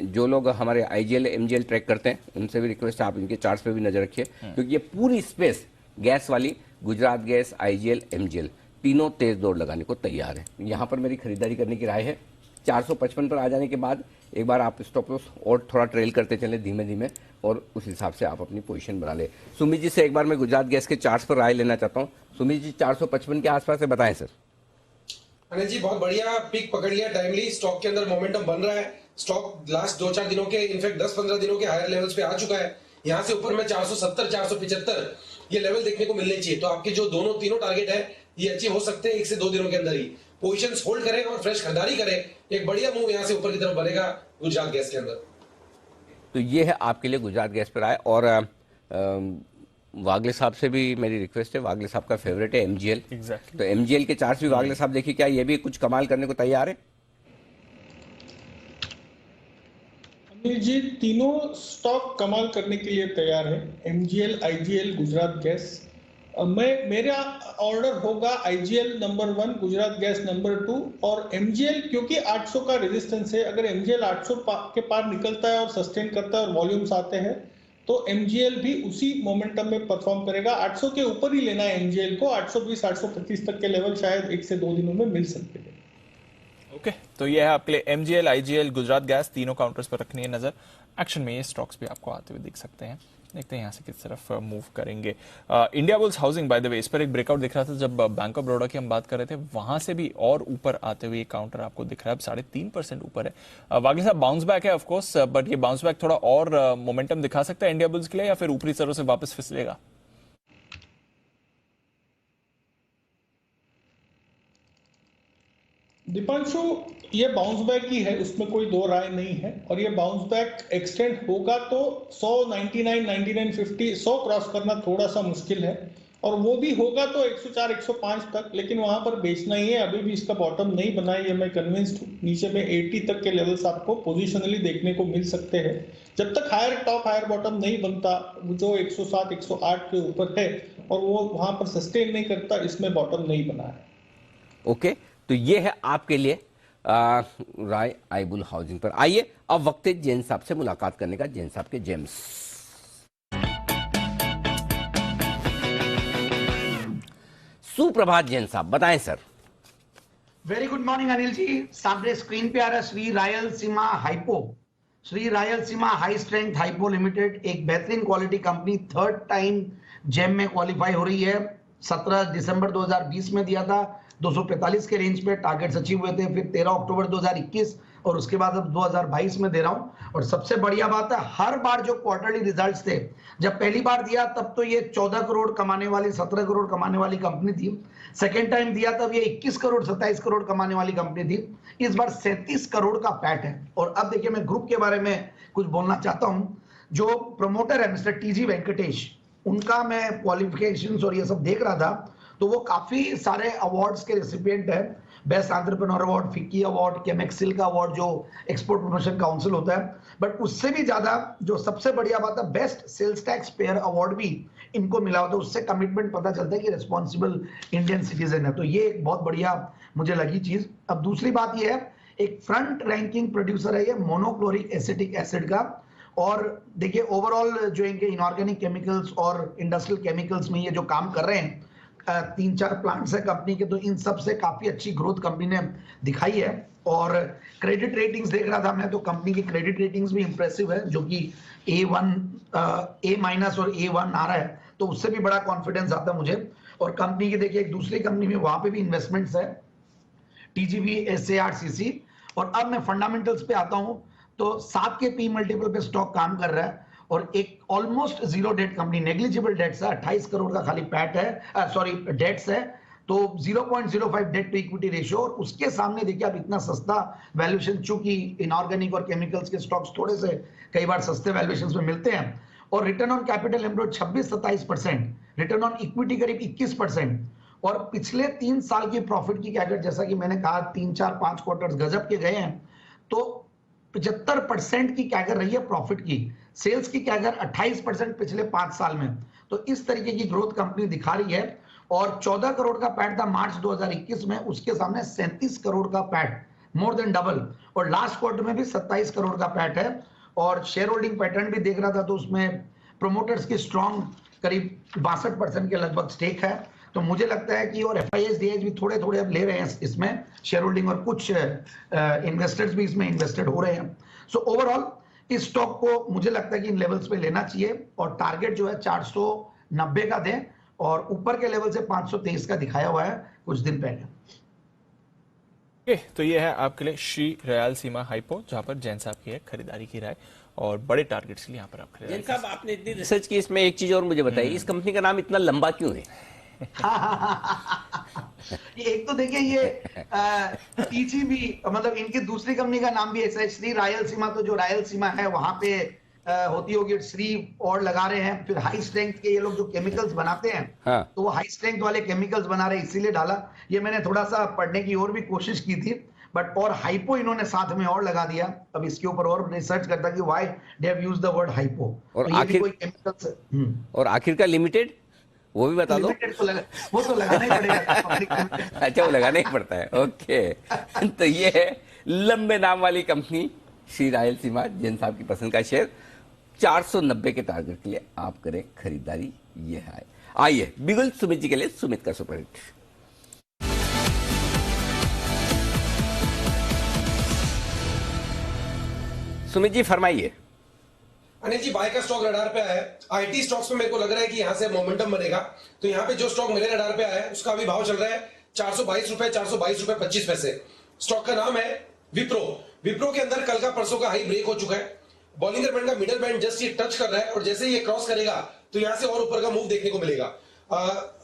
जो लोग हमारे IGL MGL ट्रैक करते हैं, उनसे भी रिक्वेस्ट है, आप इनके चार्ट्स पे भी नजर रखिए, क्योंकि ये पूरी स्पेस गैस वाली गुजरात गैस IGL MGL तीनों तेज दौड़ लगाने को तैयार है। यहाँ पर मेरी खरीदारी करने की राय है। 455 पर आ जाने के बाद एक बार आप स्टॉप लॉस और थोड़ा ट्रेल करते चले धीमे धीमे, और उस हिसाब से आप अपनी पोजीशन बना ले। सुमित जी से एक बार मैं गुजरात गैस के चार्ट्स पर राय लेना चाहता हूँ। सुमित जी 455 के आसपास से बताएं सर। अनिल जी बहुत बढ़िया पिक पकड़ लिया टाइमली। स्टॉक के अंदर मोमेंटम बन रहा है। स्टॉक लास्ट 2-4 दिनों के, इनफैक्ट 10-15 दिनों के हायर लेवल्स पे आ चुका है। यहाँ से ऊपर में 470 475 ये लेवल देखने को मिलने चाहिए। तो आपके जो दोनों तीनों टारगेट है ये अचीव हो सकते हैं 1 से 2 दिनों के अंदर ही। पोजीशंस होल्ड करें और फ्रेश खरीदारी करें, एक बढ़िया मूव यहां से ऊपर की तरफ बनेगा गुजरात गैस के अंदर। तो ये है आपके लिए गुजरात गैस पर आए। और वागले साहब से भी मेरी रिक्वेस्ट है, वागले साहब का फेवरेट है एमजीएल। Exactly. तो एमजीएल के चार्ट्स भी वागले साहब देखिए, क्या ये भी कुछ कमाल करने को तैयार है? अनिल जी, तीनों स्टॉक कमाल करने के लिए तैयार है, एमजीएल, आईजीएल, गुजरात गैस। मेरा ऑर्डर होगा IGL number 1, Gujarat gas number 2 और एमजीएल, क्योंकि 800 का रेजिस्टेंस है। अगर एमजीएल 800 के पार निकलता है और सस्टेन करता है और वॉल्यूम्स आते हैं तो एमजीएल भी उसी मोमेंटम में परफॉर्म करेगा। 800 के ऊपर ही लेना है एमजीएल को। 820 825 तक के लेवल शायद 1 से 2 दिनों में मिल सकते हैं। ओके, तो ये है आपके लिए एमजीएल, आईजीएल, गुजरात गैस, तीनों काउंटर्स पर रखनी है नजर। एक्शन में ये स्टॉक्स भी आपको आते हुए दिख सकते हैं। देखते हैं यहाँ से किस तरफ मूव करेंगे। India bulls housing, by the way, इस पर एक ब्रेकआउट दिख रहा था जब बैंक ऑफ बड़ौदा की हम बात कर रहे थे, वहां से भी और ऊपर आते हुए काउंटर आपको दिख रहा है। अब 3.5% ऊपर है। वागले साहब, बाउंस बैक है ऑफ कोर्स, बट ये बाउंस बैक थोड़ा और मोमेंटम दिखा सकता है इंडिया बुल्स के लिए, या फिर ऊपरी सरों से वापस फिसलेगा? दीपांशु, ये बाउंस बैक ही है, उसमें कोई दो राय नहीं है। और ये बाउंस बैक एक्सटेंड होगा तो 100, 99, 99.50, 100 क्रॉस करना थोड़ा सा मुश्किल है। और वो भी होगा तो 104, 105 तक, लेकिन वहां पर बेचना ही है। अभी भी इसका बॉटम नहीं बना है, ये मैं कन्विंस्ड हूँ। नीचे में 80 तक के लेवल्स आपको पोजिशनली देखने को मिल सकते हैं। जब तक हायर टॉप हायर बॉटम नहीं बनता, जो 107, 108 के ऊपर है और वो वहां पर सस्टेन नहीं करता, इसमें बॉटम नहीं बना है। ओके, तो ये है आपके लिए राय आईबुल हाउसिंग पर। आइए अब वक्त है जैन साहब से मुलाकात करने का। जैन साहब के जेम्स। सुप्रभात जैन साहब, बताएं sir. Very good morning Anil ji. सामने स्क्रीन पे आ रहा है Shri Rayalaseema hypo. Shri Rayalaseema high strength hypo limited एक बेहतरीन quality company, 3rd time GeM में क्वालिफाई हो रही है। 17 दिसंबर 2020 में दिया था, 245 के रेंज पे टारगेट्स अचीव हुए थे। फिर 13 अक्टूबर 2021 और उसके बाद अब 2022 में दे रहा हूं। और सबसे बढ़िया बात है, हर बार जो क्वार्टरली रिजल्ट्स थे, जब पहली बार दिया तब तो ये 14 करोड़ कमाने वाली, 17 करोड़ कमाने वाली कंपनी थी। सेकेंड टाइम दिया तब ये 21 करोड़ 27 करोड़ कमाने वाली कंपनी थी। इस बार 37 करोड़ का पैट है। और अब देखिए, मैं ग्रुप के बारे में कुछ बोलना चाहता हूं। जो प्रमोटर है मिस्टर टीजी वेंकटेश, उनका मैं क्वालिफिकेशंस और ये सब देख रहा था, तो वो काफी सारे अवार्ड्स के रेसिपिएंट है। Best entrepreneur award, FICCI award, Chemexcil का अवार्ड जो एक्सपोर्ट प्रमोशन काउंसिल होता है। बट उससे भी ज्यादा जो सबसे बढ़िया बात है, best sales tax payer award भी इनको मिला होता है। उससे कमिटमेंट पता चलता है कि रिस्पॉन्सिबल इंडियन सिटीजन है। तो ये एक बहुत बढ़िया मुझे लगी चीज। अब दूसरी बात ये है, एक फ्रंट रैंकिंग प्रोड्यूसर है ये मोनोक्लोरिक एसिटिक एसिड का। और देखिए, ओवरऑल जो इनके इनऑर्गेनिक केमिकल्स और इंडस्ट्रियल केमिकल्स में ये जो काम कर रहे हैं, 3-4 प्लांट्स है कंपनी के, तो इन सब से काफी अच्छी ग्रोथ कंपनी ने दिखाई है। और क्रेडिट रेटिंग्स देख रहा था मैं, तो कंपनी की क्रेडिट रेटिंग्स भी इंप्रेसिव है, जो कि A1, A- और A1 आ रहा है, तो उससे भी बड़ा कॉन्फिडेंस आता है मुझे। और कंपनी की देखिए, एक दूसरी कंपनी में वहां पे भी इन्वेस्टमेंट्स है, TGV SARCC। और अब मैं फंडामेंटल्स पे आता हूं, तो 7 के P मल्टीपल पे स्टॉक काम कर रहा है और एक almost zero debt company, negligible debts है, 28 करोड़ का खाली पैट है, सॉरी डेट्स है, तो 0.05 डेट टू इक्विटी रेशियो। और उसके सामने देखिए, अब इतना सस्ता वैल्यूएशन, चूंकि इनऑर्गेनिक और केमिकल्स के स्टॉक्स थोड़े से कई बार सस्ते वैल्यूएशंस में मिलते हैं। और return on capital employed 26-27%, return on equity करीब 21%। और पिछले 3 साल की प्रॉफिट की कैगर, जैसा कि मैंने कहा, 3, 4, 5 क्वार्टर्स गजब के गए हैं, तो 75% की कैगर रही है प्रॉफिट की। सेल्स की कैगर 28% पिछले 5 साल में। तो इस तरीके की ग्रोथ कंपनी दिखा रही है। और 14 करोड़ का पैट था मार्च 2021 में, उसके सामने 37 करोड़ का पैट, मोर देन डबल। और लास्ट क्वार्टर में भी 27 करोड़ का पैट है। और शेयर होल्डिंग पैटर्न भी देख रहा था, तो उसमें प्रोमोटर्स की स्ट्रॉन्ग करीब 62% के लगभग स्टेक है। तो मुझे लगता है कि, और FIS DIS भी थोड़े थोड़े अब ले रहे हैं इसमें शेयर होल्डिंग, और कुछ इन्वेस्टर्स भी इसमें इन्वेस्टेड हो रहे हैं। सो ओवरऑल इस स्टॉक को मुझे लगता है कि इन लेवल्स पे लेना चाहिए। और टारगेट जो है 490 का दें, और ऊपर के लेवल से 523 का दिखाया हुआ है कुछ दिन पहले। तो ये है आपके लिए श्री रायलसीमा हाइपो, जहां पर जैन साहब की है खरीदारी की राय। और बड़े टारगेट्स के लिए यहाँ पर आप खरीदारी जैन साहब, आपने इतनी रिसर्च की, इसमें एक चीज और मुझे बताइए, इस कंपनी का नाम इतना लंबा क्यों है? ये एक तो देखिए, ये टीजीबी मतलब इनकी दूसरी कंपनी का नाम भी ऐसा है, श्री रायलसीमा। तो जो रायलसीमा है वहां पे होती होगी श्री और लगा रहे हैं। फिर हाई स्ट्रेंथ के ये लोग जो केमिकल्स बनाते हैं, हाँ। तो वो हाई स्ट्रेंथ वाले केमिकल्स बना रहे हैं, इसीलिए डाला। ये मैंने थोड़ा सा पढ़ने की और भी कोशिश की थी, बट और हाइपो इन्होंने साथ में और लगा दिया। अब इसके ऊपर और रिसर्च करता कि why they have used the word hypo. और तो आखिर कोई केमिकल्स और आखिर का लिमिटेड वो भी बता दो। वो तो लगाना ही पड़ेगा। अच्छा, वो लगाना ही पड़ता है। ओके तो ये है लंबे नाम वाली कंपनी श्री रायलसीमा। जैन साहब की पसंद का शेयर 490 के टारगेट के लिए आप करें खरीदारी। ये है, आइए बिगुल सुमित जी के लिए सुमित का सुपरहिट। सुमित जी फरमाइए। अनिल जी, बाय का स्टॉक रडार पे आया है। आईटी स्टॉक्स में मेरे को लग रहा है कि यहाँ से मोमेंटम बनेगा। तो यहाँ पे जो स्टॉक मेरे रडार पे आया है उसका अभी भाव चल रहा है 422 रुपए, 422 रुपए 25 पैसे। स्टॉक का नाम है विप्रो। विप्रो के अंदर कल का परसों का हाई ब्रेक हो चुका है। बॉलिंगर बैंड का मिडल बैंड जस्ट ये टच कर रहा है और जैसे ये क्रॉस करेगा तो यहाँ से और ऊपर का मूव देखने को मिलेगा।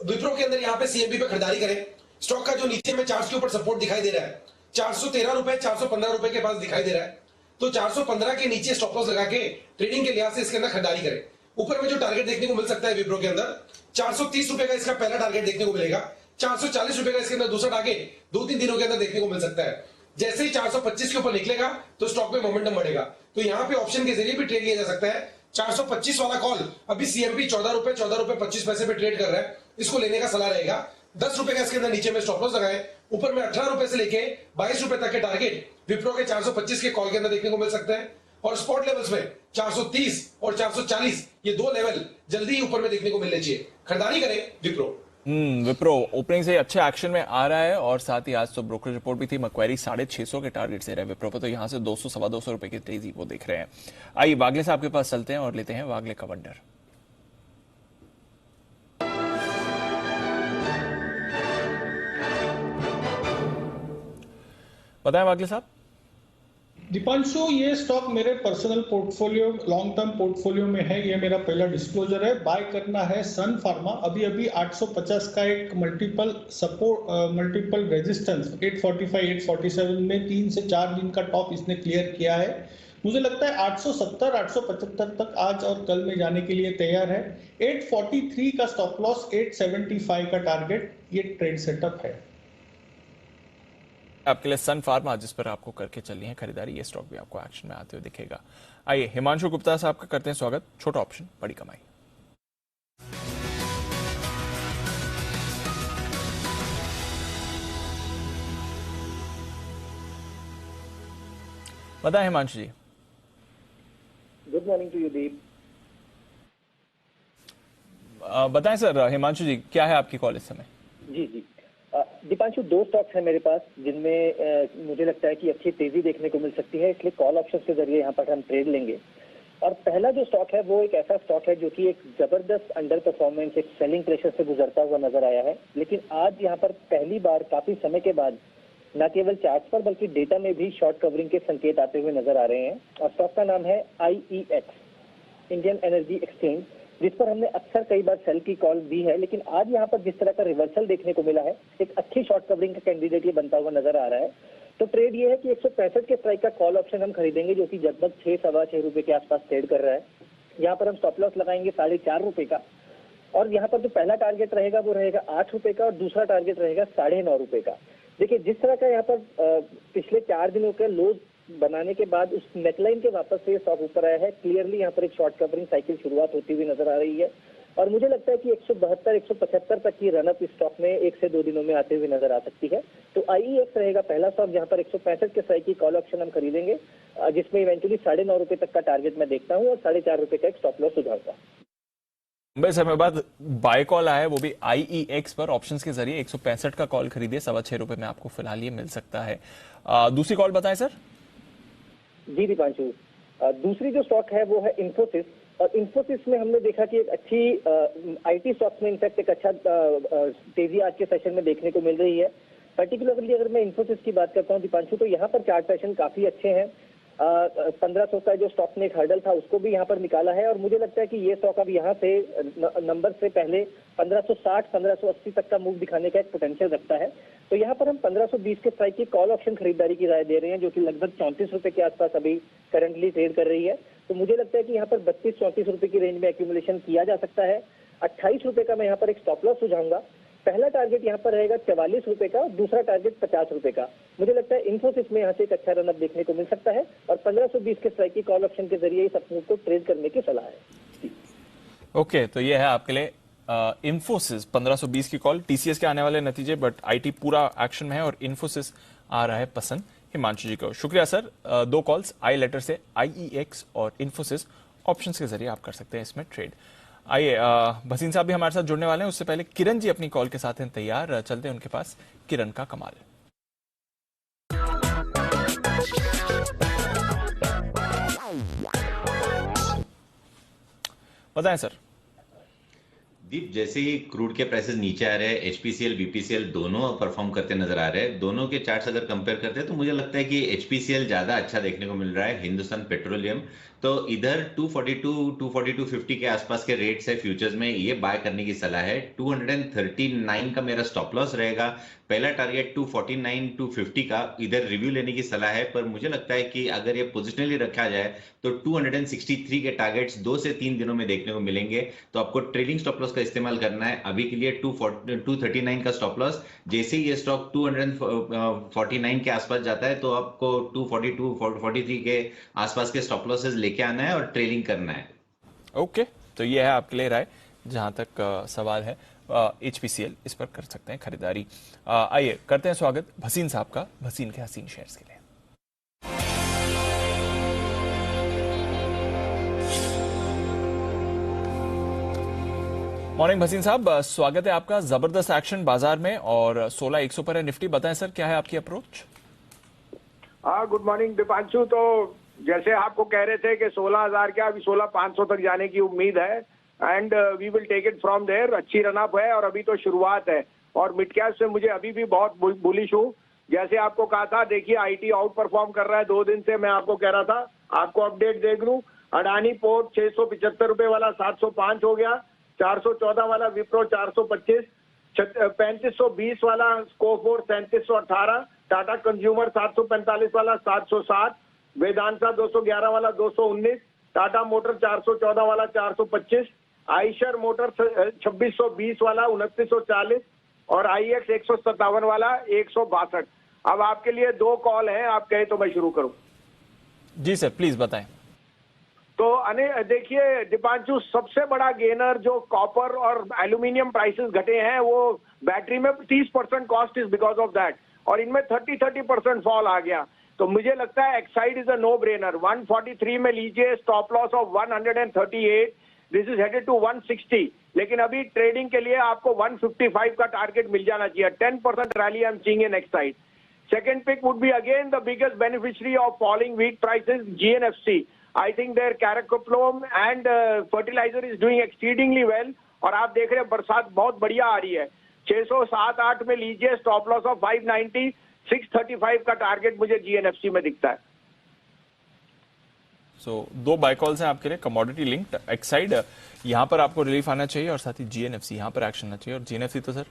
विप्रो के अंदर यहाँ पे सीएमबी पे खरीदारी करें। स्टॉक का जो नीचे में चार्ट के ऊपर सपोर्ट दिखाई दे रहा है 413 रुपए, 415 रुपए के पास दिखाई दे रहा है। तो 415 के नीचे स्टॉप लॉस लगा के ट्रेडिंग के लिहाज से इसके अंदर खरीदारी करें। ऊपर में जो टारगेट देखने को मिल सकता है विप्रो के अंदर 430 रुपए का इसका पहला टारगेट देखने को मिलेगा। 440 रुपए का इसके अंदर दूसरा टारगेट 2-3 दिनों के अंदर देखने को मिल सकता है। जैसे ही 425 के ऊपर निकलेगा तो स्टॉक में मोमेंटम बढ़ेगा। तो यहाँ पे ऑप्शन के जरिए भी ट्रेड लिया जा सकता है। 425 वाला कॉल अभी सीएमपी 14 रुपए 25 पैसे पे ट्रेड कर रहा है, इसको लेने का सलाह रहेगा। 10 रुपए का इसके अंदर नीचे में स्टॉप लॉस लगाए। ऊपर में 18 रुपए से लेके 22 रुपए तक के टारगेट विप्रो के 425 के कॉल के अंदर देखने को मिल सकते हैं। और स्पॉट लेवल्स में 430 और 440 ये दो लेवल जल्दी ही ऊपर में देखने को मिलने चाहिए। खरीदारी करें विप्रो। विप्रो ओपनिंग से अच्छे एक्शन में आ रहा है और साथ ही आज तो ब्रोकर रिपोर्ट भी थी। मक्वारी 650 के टारगेट से रहे विप्रो पे, तो यहां से 200-225 रुपए की तेजी को देख रहे हैं। आइए वागले साहब के पास चलते हैं और लेते हैं वागले का वंडर। बताएं वागले साहब। दीपांशु, ये स्टॉक मेरे personal portfolio, long term portfolio में है। ये मेरा पहला डिस्क्लोजर है। बाय करना है सन फार्मा। अभी 850 का एक मल्टीपल सपोर्ट, मल्टीपल रेजिस्टेंस 845, 847 में 3 से 4 दिन का टॉप इसने क्लियर किया है। मुझे लगता है 870, 875 तक आज और कल में जाने के लिए तैयार है। 843 का स्टॉप लॉस, 875 का टारगेट, ये ट्रेड सेटअप है आपके लिए। सन फार्मा जिस पर आपको करके चलनी है खरीदारी, ये स्टॉक भी आपको एक्शन में आते हुए दिखेगा। आइए हिमांशु गुप्ता साहब का करते हैं स्वागत। छोटा ऑप्शन बड़ी कमाई। बताएं हिमांशु जी। गुड मॉर्निंग टू यू दीप। बताएं सर हिमांशु जी, क्या है आपकी कॉल इस समय? जी जी दीपांशु, 2 स्टॉक्स हैं मेरे पास जिनमें मुझे लगता है कि अच्छी तेजी देखने को मिल सकती है, इसलिए कॉल ऑप्शन के जरिए यहाँ पर हम ट्रेड लेंगे। और पहला जो स्टॉक है वो एक ऐसा स्टॉक है जो कि एक जबरदस्त अंडर परफॉर्मेंस, एक सेलिंग प्रेशर से गुजरता हुआ नजर आया है। लेकिन आज यहाँ पर पहली बार काफी समय के बाद न केवल चार्ट पर बल्कि डेटा में भी शॉर्ट कवरिंग के संकेत आते हुए नजर आ रहे हैं। और स्टॉक का नाम है IEX, इंडियन एनर्जी एक्सचेंज, जिस पर हमने अक्सर कई बार सेल की कॉल दी है। लेकिन आज यहाँ पर जिस तरह का रिवर्सल देखने को मिला है, एक अच्छी शॉर्ट कवरिंग का कैंडिडेट ये बनता हुआ नजर आ रहा है। तो ट्रेड ये है कि 165 के स्ट्राइक का कॉल ऑप्शन हम खरीदेंगे, जो कि लगभग 6-6.25 रुपए के आसपास ट्रेड कर रहा है। यहाँ पर हम स्टॉप लॉस लगाएंगे 4.5 रुपए का। और यहाँ पर जो पहला टारगेट रहेगा वो रहेगा 8 रुपए का और दूसरा टारगेट रहेगा 9.5 रुपए का। देखिए, जिस तरह का यहाँ पर पिछले 4 दिनों के लोज बनाने के बाद उस नेकलाइन के वापस से स्टॉक ऊपर आया है। क्लियरली यहाँ पर एक शॉर्ट कवरिंग साइकिल शुरुआत होती हुई नजर आ रही है और मुझे लगता है कि 172, 175 तक की रनअप इस स्टॉक में 1 से 2 दिनों में आते हुए नजर आ सकती है। तो IEX रहेगा पहला स्टॉक जहाँ पर 165 के स्ट्राइक की कॉल ऑप्शन हम खरीदेंगे, जिसमें इवेंचुअली 9.5 रुपए तक का टारगेट मैं देखता हूँ और 4.5 रुपए का एक स्टॉप लॉस सुझाऊंगा। लंबे समय बाद बाय कॉल आया है, वो भी IEX पर ऑप्शंस के जरिए। 165 का कॉल खरीदिए, 6.25 रुपए में आपको फिलहाल ये मिल सकता है। दूसरी कॉल बताएं सर। जी दीपांशु, दूसरी जो स्टॉक है वो है इन्फोसिस। और इन्फोसिस में हमने देखा कि एक अच्छी IT स्टॉक्स में इनफैक्ट एक अच्छा तेजी आज के सेशन में देखने को मिल रही है। पर्टिकुलरली अगर मैं इन्फोसिस की बात करता हूं दीपांशु, तो यहाँ पर चार्ट पैटर्न काफी अच्छे हैं। 1500 का जो स्टॉक ने एक हर्डल था उसको भी यहाँ पर निकाला है और मुझे लगता है कि ये स्टॉक अब यहाँ से नंबर से पहले 1560 1580 तक का मूव दिखाने का एक पोटेंशियल रखता है। तो यहाँ पर हम 1520 के स्ट्राइक की कॉल ऑप्शन खरीदारी की राय दे रहे हैं, जो कि लगभग 34 रुपए के आसपास अभी करंटली ट्रेड कर रही है। तो मुझे लगता है कि यहाँ पर 32-34 रुपए की रेंज में एक्यूमुलेशन किया जा सकता है। 28 रुपए का मैं यहाँ पर एक स्टॉप लॉस सुझाऊंगा। पहला टारगेट यहाँ पर रहेगा 44 रुपए का, दूसरा टारगेट 50 रुपए का। मुझे लगता है इन्फोसिस में यहाँ से एक अच्छा रनअप देखने को मिल सकता है और 1520 के स्ट्राइक की कॉल ऑप्शन के जरिए इस अपमूव को ट्रेड करने की सलाह है। ओके, तो ये है आपके लिए इन्फोसिस 1520 की कॉल। टीसीएस के आने वाले नतीजे, बट आईटी पूरा एक्शन में है और इन्फोसिस आ रहा है पसंद हिमांशु जी को। शुक्रिया सर। दो कॉल्स आई लेटर से, IEX और इन्फोसिस ऑप्शंस के जरिए आप कर सकते हैं इसमें ट्रेड। आइए, भसीन साहब भी हमारे साथ जुड़ने वाले हैं, उससे पहले किरण जी अपनी कॉल के साथ हैं तैयार। चलते हैं उनके पास। किरण का कमाल। बताएं सर। दीप, जैसे ही क्रूड के प्राइसेस नीचे आ रहे हैं, HPCL BPCL दोनों परफॉर्म करते नजर आ रहे हैं। दोनों के चार्ट्स अगर कंपेयर करते हैं तो मुझे लगता है कि HPCL ज्यादा अच्छा देखने को मिल रहा है। हिंदुस्तान पेट्रोलियम तो इधर 242-242.50 के आसपास के रेट्स है फ्यूचर्स में, ये बाय करने की सलाह है। 239 का मेरा स्टॉप लॉस रहेगा। पहला टारगेट 249-250 का, इधर रिव्यू लेने की सलाह है। पर मुझे लगता है कि अगर ये पोजिशनली रखा जाए तो 263 के टारगेट्स 2 से 3 दिनों में देखने को मिलेंगे। तो आपको ट्रेलिंग स्टॉप लॉस का इस्तेमाल करना है। अभी के लिए 239 का स्टॉप लॉस। जैसे ही ये स्टॉक 249 के आसपास जाता है तो आपको 242-43 के आसपास के स्टॉप लॉसेस लेके आना है और ट्रेलिंग करना है। ओके, तो ये है आपके लिए राय। जहां तक सवाल है HPCL, इस पर कर सकते हैं खरीदारी। आइए करते हैं स्वागत भसीन साहब का, भसीन के हसीन शेयर्स के लिए। मॉर्निंग भसीन साहब, स्वागत है आपका। जबरदस्त एक्शन बाजार में और 16,100 पर है निफ्टी। बताएं सर, क्या है आपकी अप्रोच? Good morning Deepanshu. तो जैसे आपको कह रहे थे कि 16,000 क्या, अभी 16,500 तक जाने की उम्मीद है and we will take it from there. अच्छी रनअप है और अभी तो शुरुआत है और मिड कैप से मुझे अभी भी बहुत बुलिश हूँ। जैसे आपको कहा था, देखिए आईटी आउट परफॉर्म कर रहा है 2 दिन से। मैं आपको कह रहा था, आपको अपडेट देख लूं। अडानी पोर्ट 675 रुपए वाला 705 हो गया, 414 वाला विप्रो 425, 3520 वाला स्कोफोर 3718, टाटा कंज्यूमर 745 वाला 707, वेदांता 211 वाला 219, टाटा मोटर 414 वाला 425, आइशर मोटर 2620 वाला 2940 और IEX 157 वाला 162। अब आपके लिए 2 कॉल हैं, आप कहे तो मैं शुरू करूं। जी सर, प्लीज बताएं। तो देखिए दीपांशु, सबसे बड़ा गेनर जो कॉपर और एल्यूमिनियम प्राइसेस घटे हैं, वो बैटरी में 30% cost is because of that, और इनमें 30% फॉल आ गया। तो मुझे लगता है Exide is a no brainer. 143 में लीजिए, stop loss of 138, this is headed to 160। लेकिन अभी ट्रेडिंग के लिए आपको 155 का टारगेट मिल जाना चाहिए। 10% rally I am seeing in Exide. Second pick would be again the biggest beneficiary of falling wheat prices, GNFC। I think their Caracoplom and fertilizer is doing exceedingly well। और आप देख रहे हैं बरसात बहुत बढ़िया आ रही है। 607-8 में लीजिए, स्टॉप लॉस ऑफ 590, 635 का टारगेट मुझे GNFC में दिखता है। सो 2 बाय कॉल्स हैं आपके लिए, कमोडिटी लिंक्ड। एक्साइड यहाँ पर आपको रिलीफ आना चाहिए और साथ ही GNFC यहाँ पर एक्शन आना चाहिए। और GNFC तो सर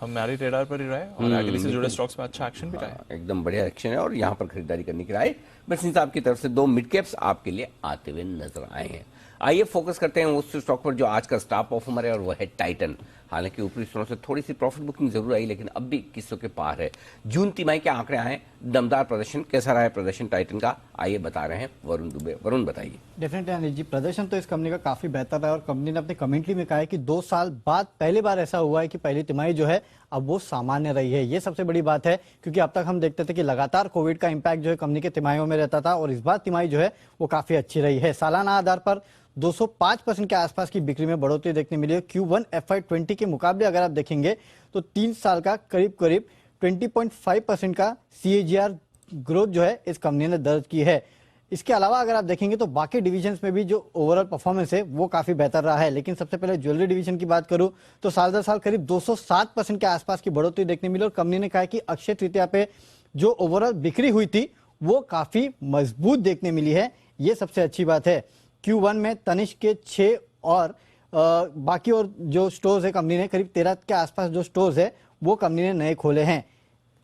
हमारे रेडार पर ही रहा है और एग्री से जुड़े स्टॉक्स में अच्छा एक्शन भी रहा है। एकदम बढ़िया एक्शन है और यहाँ पर खरीदारी करने की राय बरसीन साहब की तरफ से 2 मिड कैप्स आपके लिए आते हुए नजर आए हैं। आइए फोकस करते हैं उस स्टॉक पर जो आज का स्टार परफॉर्मर है और वह है टाइटन। हालांकि ऊपरी स्टोरों से थोड़ी सी प्रॉफिट बुकिंग जरूर आई, लेकिन अब भी 2100 के पार है। जून तिमाही के आंकड़े आए, दमदार प्रदर्शन। कैसा रहा है प्रदर्शन टाइटन का, आइए बता रहे हैं वरुण दुबे। वरुण बताइए। डेफिनेटली अनिल जी, प्रदर्शन तो इस कंपनी का काफी बेहतर है और कंपनी ने अपने कमेंट्री में कहा है कि 2 साल बाद पहली बार ऐसा हुआ है कि पहली तिमाही जो है अब वो सामान्य रही है। ये सबसे बड़ी बात है, क्योंकि अब तक हम देखते थे कि लगातार कोविड का इंपैक्ट जो है कंपनी के तिमाहियों में रहता था और इस बार तिमाही जो है वो काफी अच्छी रही है। सालाना आधार पर 205% के आसपास की बिक्री में बढ़ोतरी देखने मिली है। Q1 FY20 के मुकाबले अगर आप देखेंगे तो 3 साल का करीब 20.5% का CAGR ग्रोथ जो है इस कंपनी ने दर्ज की है। इसके अलावा अगर आप देखेंगे तो बाकी डिविजन्स में भी जो ओवरऑल परफॉर्मेंस है वो काफी बेहतर रहा है। लेकिन सबसे पहले ज्वेलरी डिवीजन की बात करूं तो साल दर साल करीब 207% के आसपास की बढ़ोतरी देखने मिली और कंपनी ने कहा कि अक्षय तृतीया पे जो ओवरऑल बिक्री हुई थी वो काफी मजबूत देखने मिली है, ये सबसे अच्छी बात है। Q1 में तनिष्क के 6 और बाकी और जो स्टोर्स है कंपनी ने करीब 13 के आसपास जो स्टोर्स है वो कंपनी ने नए खोले हैं।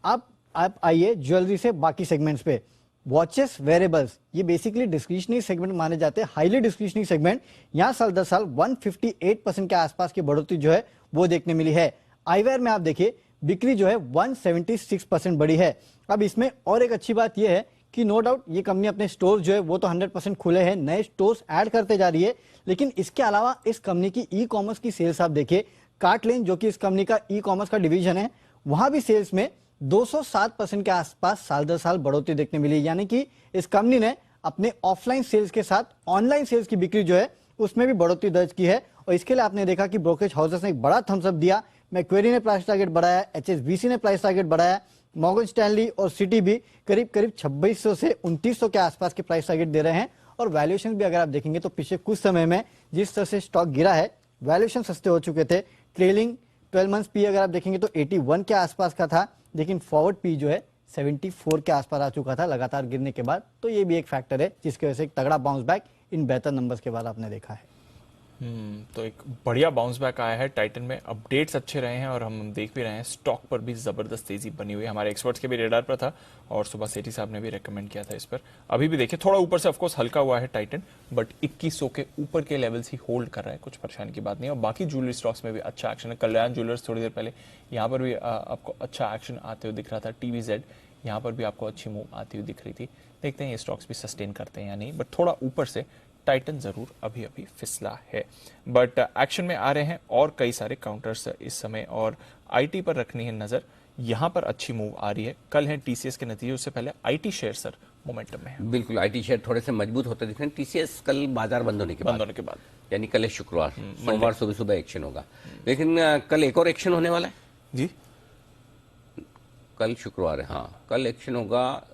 अब आप आइए ज्वेलरी से बाकी सेगमेंट्स पे। वॉचेस, वेरेबल्स, ये बेसिकली डिस्क्रिशनरी सेगमेंट माने जाते हैं, हाईली डिस्क्रिशनरी सेगमेंट। यहाँ साल दर साल 158% के आसपास की बढ़ोतरी जो है वो देखने मिली है। आईवेयर में आप देखिए बिक्री जो है 176% बढ़ी है। अब इसमें और एक अच्छी बात यह है कि नो डाउट ये कंपनी अपने स्टोर जो है वो तो 100% खुले हैं, नए स्टोर्स ऐड करते जा रही है, लेकिन इसके अलावा इस कंपनी की ई कॉमर्स की सेल्स आप देखिए, कार्टलेन जो कि इस कंपनी का ई कॉमर्स का डिवीजन है, वहां भी सेल्स में 207% के आसपास साल दर साल बढ़ोतरी देखने मिली। यानी कि इस कंपनी ने अपने ऑफलाइन सेल्स के साथ ऑनलाइन सेल्स की बिक्री जो है उसमें भी बढ़ोतरी दर्ज की है। और इसके लिए आपने देखा कि ब्रोकरेज हाउसेस ने एक बड़ा थम्स अप दिया। मैक्वेरी ने प्राइस टारगेट बढ़ाया, HSBC ने प्राइस टारगेट बढ़ाया, मॉर्गन स्टैनली और सिटी भी करीब 2600 से 2900 के आसपास के प्राइस टारगेट दे रहे हैं। और वैल्यूएशन भी अगर आप देखेंगे तो पिछले कुछ समय में जिस तरह से स्टॉक गिरा है, वैल्यूएशन सस्ते हो चुके थे। ट्रेलिंग 12 मंथ्स पी अगर आप देखेंगे तो 81 के आसपास का था, लेकिन फॉरवर्ड पी जो है 74 के आसपास आ चुका था लगातार गिरने के बाद। तो ये भी एक फैक्टर है जिसकी वजह से एक तगड़ा बाउंस बैक इन बेहतर नंबर्स के बाद आपने देखा है। तो एक बढ़िया बाउंस बैक आया है टाइटन में, अपडेट्स अच्छे रहे हैं और हम देख भी रहे हैं स्टॉक पर भी जबरदस्त तेजी बनी हुई है। हमारे एक्सपर्ट्स के भी रेडार पर था और सुबह सेठी साहब ने भी रेकमेंड किया था इस पर। अभी भी देखिए थोड़ा ऊपर से ऑफकोर्स हल्का हुआ है टाइटन, बट 2100 के ऊपर के लेवल्स ही होल्ड कर रहा है, कुछ परेशानी की बात नहीं। और बाकी ज्वेलरी स्टॉक्स में भी अच्छा एक्शन है। कल्याण ज्वेलर्स थोड़ी देर पहले यहाँ पर भी आपको अच्छा एक्शन आते हुए दिख रहा था। TVZ यहाँ पर भी आपको अच्छी मूव आती हुई दिख रही थी। देखते हैं ये स्टॉक्स भी सस्टेन करते हैं या नहीं, बट थोड़ा ऊपर से टाइटन जरूर अभी अभी फिसला है। बट एक्शन में आ रहे हैं और कई सारे काउंटर्स इस समय, और आईटी पर रखनी है नजर। यहां पर अच्छी मूव आ रही है। कल है टीसीएस के नतीजे, उससे पहले आईटी शेयर सर मोमेंटम में है। बिल्कुल, आईटी शेयर थोड़े से मजबूत होते दिख रहे हैं। टीसीएस कल बाजार बंद होने के बाद यानी कल है शुक्रवार, सोमवार सुबह सुबह एक्शन होगा। लेकिन कल एक और एक्शन होने वाला है जी। कल शुक्रवार है, हाँ कल एक्शन होगा,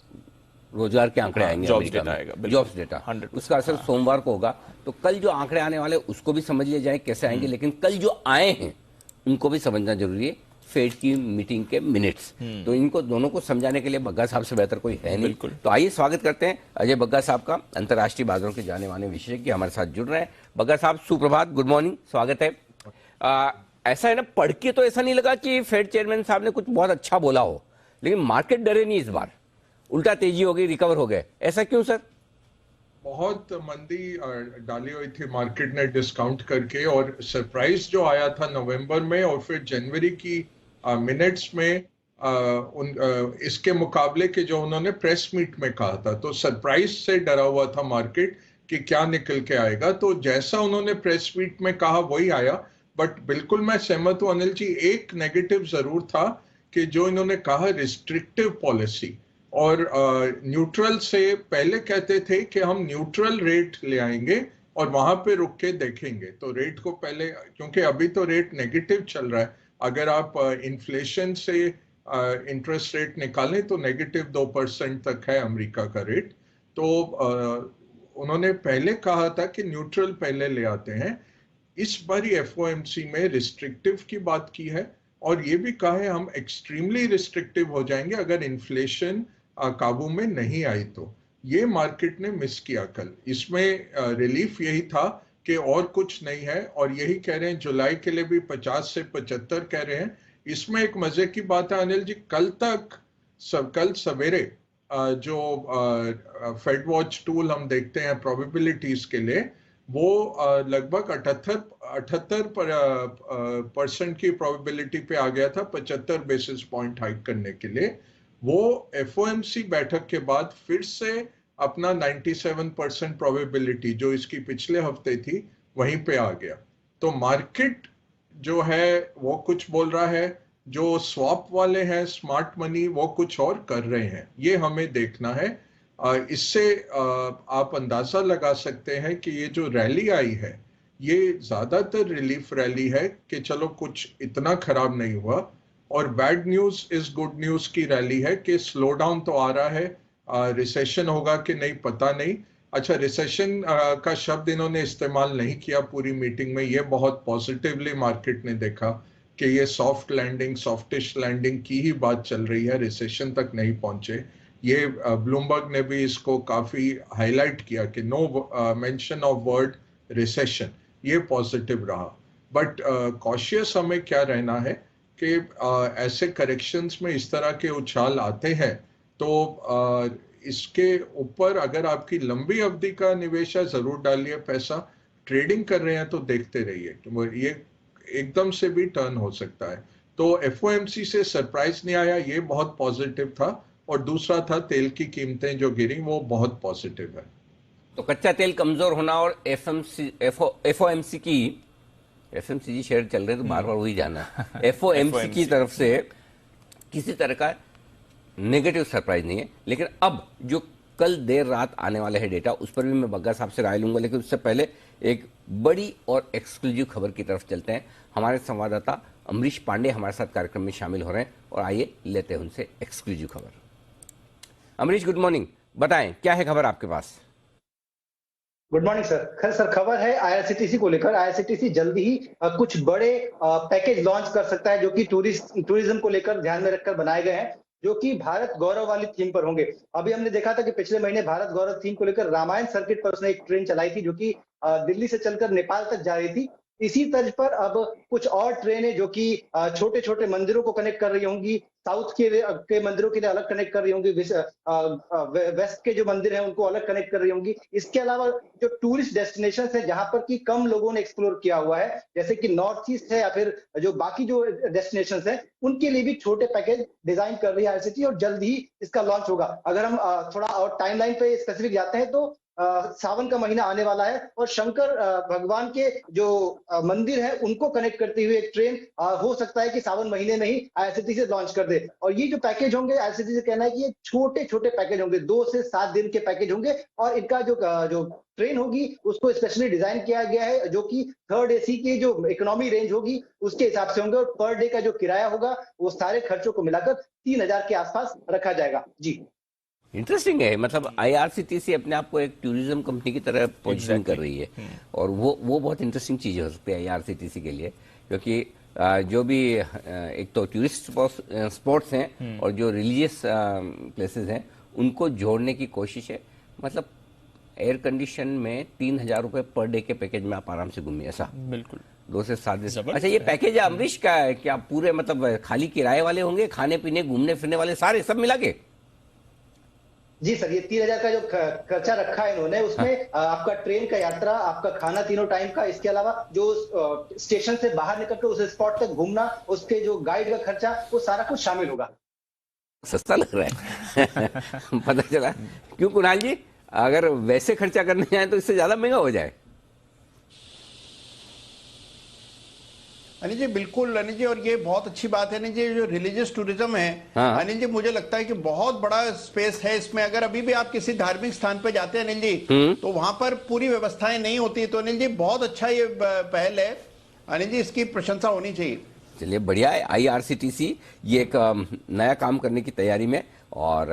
रोजगार के आंकड़े आएंगे, जॉब्स डेटा आएगा, जॉब्स डेटा, उसका असर सोमवार को होगा। तो कल जो आंकड़े आने वाले उसको भी समझ लिए जाए कैसे आएंगे, लेकिन कल जो आए हैं उनको भी समझना जरूरी है। फेड की मीटिंग के मिनट्स, तो इनको दोनों को समझाने के लिए बग्गा साहब से बेहतर कोई है नहीं। तो आइए स्वागत करते हैं अजय बग्गा साहब का, अंतर्राष्ट्रीय बाजारों के जाने माने विशेषज्ञ हमारे साथ जुड़ रहे हैं। बग्गा साहब सुप्रभात, गुड मॉर्निंग, स्वागत है। ऐसा है ना, पढ़ के तो ऐसा नहीं लगा कि फेड चेयरमैन साहब ने कुछ बहुत अच्छा बोला हो, लेकिन मार्केट डरे नहीं इस बार, उल्टा तेजी हो गई, रिकवर हो गए, ऐसा क्यों सर? बहुत मंदी डाली हुई थी मार्केट ने डिस्काउंट करके, और सरप्राइज जो आया था नवंबर में और फिर जनवरी की मिनट्स में इसके मुकाबले के जो उन्होंने प्रेस मीट में कहा था, तो सरप्राइज से डरा हुआ था मार्केट कि क्या निकल के आएगा। तो जैसा उन्होंने प्रेस मीट में कहा वही आया। बट बिल्कुल मैं सहमत हूं अनिल जी, एक नेगेटिव जरूर था कि जो इन्होंने कहा रिस्ट्रिक्टिव पॉलिसी, और न्यूट्रल से पहले कहते थे कि हम न्यूट्रल रेट ले आएंगे और वहां पे रुक के देखेंगे। तो रेट को पहले, क्योंकि अभी तो रेट नेगेटिव चल रहा है, अगर आप इन्फ्लेशन से इंटरेस्ट रेट निकालें तो नेगेटिव 2% तक है अमेरिका का रेट। तो उन्होंने पहले कहा था कि न्यूट्रल पहले ले आते हैं। इस बार एफओएमसी में रिस्ट्रिक्टिव की बात की है, और ये भी कहा है हम एक्सट्रीमली रिस्ट्रिक्टिव हो जाएंगे अगर इन्फ्लेशन काबू में नहीं आई। तो ये मार्केट ने मिस किया कल। इसमें रिलीफ यही था कि और कुछ नहीं है, और यही कह रहे हैं जुलाई के लिए भी 50 से 75 कह रहे हैं। इसमें एक मजे की बात है अनिल जी, कल सवेरे जो फेड वॉच टूल हम देखते हैं प्रोबेबिलिटीज के लिए, वो लगभग 78% की प्रोबेबिलिटी पे आ गया था 75 बेसिस पॉइंट हाइक करने के लिए। वो एफओएमसी बैठक के बाद फिर से अपना 97% प्रोबेबिलिटी जो इसकी पिछले हफ्ते थी वहीं पे आ गया। तो मार्केट जो है वो कुछ बोल रहा है, जो स्वैप वाले हैं स्मार्ट मनी वो कुछ और कर रहे हैं, ये हमें देखना है। इससे आप अंदाजा लगा सकते हैं कि ये जो रैली आई है ये ज्यादातर रिलीफ रैली है कि चलो कुछ इतना खराब नहीं हुआ, और bad news is good news की रैली है कि स्लो डाउन तो आ रहा है, रिसेशन होगा कि नहीं पता नहीं। अच्छा, रिसेशन का शब्द इन्होंने इस्तेमाल नहीं किया पूरी मीटिंग में, ये बहुत पॉजिटिवली मार्केट ने देखा कि ये सॉफ्ट लैंडिंग, सॉफ्टिश लैंडिंग की ही बात चल रही है, रिसेशन तक नहीं पहुंचे। ये ब्लूमबर्ग ने भी इसको काफी हाईलाइट किया कि no mention of word recession, ये पॉजिटिव रहा। बट कॉशियस हमें क्या रहना है कि ऐसे करेक्शंस में इस तरह के उछाल आते हैं तो इसके ऊपर अगर आपकी लंबी अवधि का निवेश है जरूर डालिए पैसा, ट्रेडिंग कर रहे हैं तो देखते रहिए कि ये एकदम से भी टर्न हो सकता है। तो एफओएमसी से सरप्राइज नहीं आया, ये बहुत पॉजिटिव था। और दूसरा था तेल की कीमतें जो गिरी, वो बहुत पॉजिटिव है। तो कच्चा तेल कमजोर होना और एफओएमसी की, एफएमसीजी शेयर चल रहे तो बार बार वही जाना, एफओएमसी की तरफ से किसी तरह का नेगेटिव सरप्राइज नहीं है। लेकिन अब जो कल देर रात आने वाले हैं डेटा, उस पर भी मैं बग्गा साहब से राय लूंगा, लेकिन उससे पहले एक बड़ी और एक्सक्लूसिव खबर की तरफ चलते हैं। हमारे संवाददाता अमरीश पांडे हमारे साथ कार्यक्रम में शामिल हो रहे हैं और आइए लेते हैं उनसे एक्सक्लूसिव खबर। अमरीश, गुड मॉर्निंग, बताएं क्या है खबर आपके पास? Good morning sir. खैर सर, खबर है आईआरसीटीसी को लेकर। आईआरसीटीसी जल्दी ही कुछ बड़े पैकेज लॉन्च कर सकता है जो कि टूरिज्म को लेकर ध्यान में रखकर बनाए गए हैं, जो कि भारत गौरव वाली थीम पर होंगे। अभी हमने देखा था कि पिछले महीने भारत गौरव थीम को लेकर रामायण सर्किट पर उसने एक ट्रेन चलाई थी जो कि दिल्ली से चलकर नेपाल तक जा रही थी। इसी तर्ज पर अब कुछ और ट्रेनें जो कि छोटे छोटे मंदिरों को कनेक्ट कर रही होंगी, साउथ के मंदिरों के लिए अलग कनेक्ट कर रही होंगी, वेस्ट के जो मंदिर हैं उनको अलग कनेक्ट कर रही होंगी। इसके अलावा जो टूरिस्ट डेस्टिनेशन है जहां पर कि कम लोगों ने एक्सप्लोर किया हुआ है, जैसे कि नॉर्थ ईस्ट है या फिर जो बाकी जो डेस्टिनेशन है, उनके लिए भी छोटे पैकेज डिजाइन कर रही है आईआरसीटीसी और जल्द ही इसका लॉन्च होगा। अगर हम थोड़ा और टाइमलाइन पे स्पेसिफिक जाते हैं तो सावन का महीना आने वाला है और शंकर भगवान के जो मंदिर है उनको कनेक्ट करती हुई एक ट्रेन हो सकता है कि सावन महीने में ही आईआरसीटीसी से लॉन्च कर दे। और ये जो पैकेज होंगे, आईआरसीटीसी से कहना है कि ये छोटे छोटे पैकेज होंगे, 2 से 7 दिन के पैकेज होंगे। और इनका जो ट्रेन होगी उसको स्पेशली डिजाइन किया गया है जो कि 3rd AC की जो इकोनॉमी रेंज होगी उसके हिसाब से होंगे। और पर डे का जो किराया होगा वो सारे खर्चों को मिलाकर 3000 के आसपास रखा जाएगा। जी, इंटरेस्टिंग है। मतलब आईआरसीटीसी अपने आप को एक टूरिज्म कंपनी की तरह पोजीशन कर रही है और वो बहुत इंटरेस्टिंग चीज हो सकती है आईआरसीटीसी के लिए, क्योंकि जो भी एक तो टूरिस्ट स्पॉट्स हैं और जो रिलीजियस प्लेसेस हैं उनको जोड़ने की कोशिश है। मतलब एयर कंडीशन में 3000 रुपए पर डे के पैकेज में आप आराम से घूमिए, ऐसा बिल्कुल 2 से 7 दिन। अच्छा, ये पैकेज है अमरीश का, क्या पूरे मतलब खाली किराए वाले होंगे, खाने पीने घूमने फिरने वाले सारे सब मिला के? जी सर, ये 3000 का जो खर्चा रखा है इन्होंने, उसमें आपका ट्रेन का यात्रा, आपका खाना तीनों टाइम का, इसके अलावा जो स्टेशन से बाहर निकलकर उस स्पॉट तक घूमना, उसके जो गाइड का खर्चा, वो सारा कुछ शामिल होगा। सस्ता लग रहा है पता चला। क्यों कुणाल जी, अगर वैसे खर्चा करने जाए तो इससे ज्यादा महंगा हो जाए? अनिल जी बिल्कुल, अनिल जी, और ये बहुत अच्छी बात है अनिल जी, जो रिलीजियस टूरिज्म है अनिल जी, मुझे लगता है कि बहुत बड़ा स्पेस है इसमें। अगर अभी भी आप किसी धार्मिक स्थान पे जाते हैं अनिल जी तो वहां पर पूरी व्यवस्थाएं नहीं होती। तो अनिल जी बहुत अच्छा ये पहल है अनिल जी, इसकी प्रशंसा होनी चाहिए। चलिए बढ़िया है। आईआरसीटीसी ये एक नया काम करने की तैयारी में और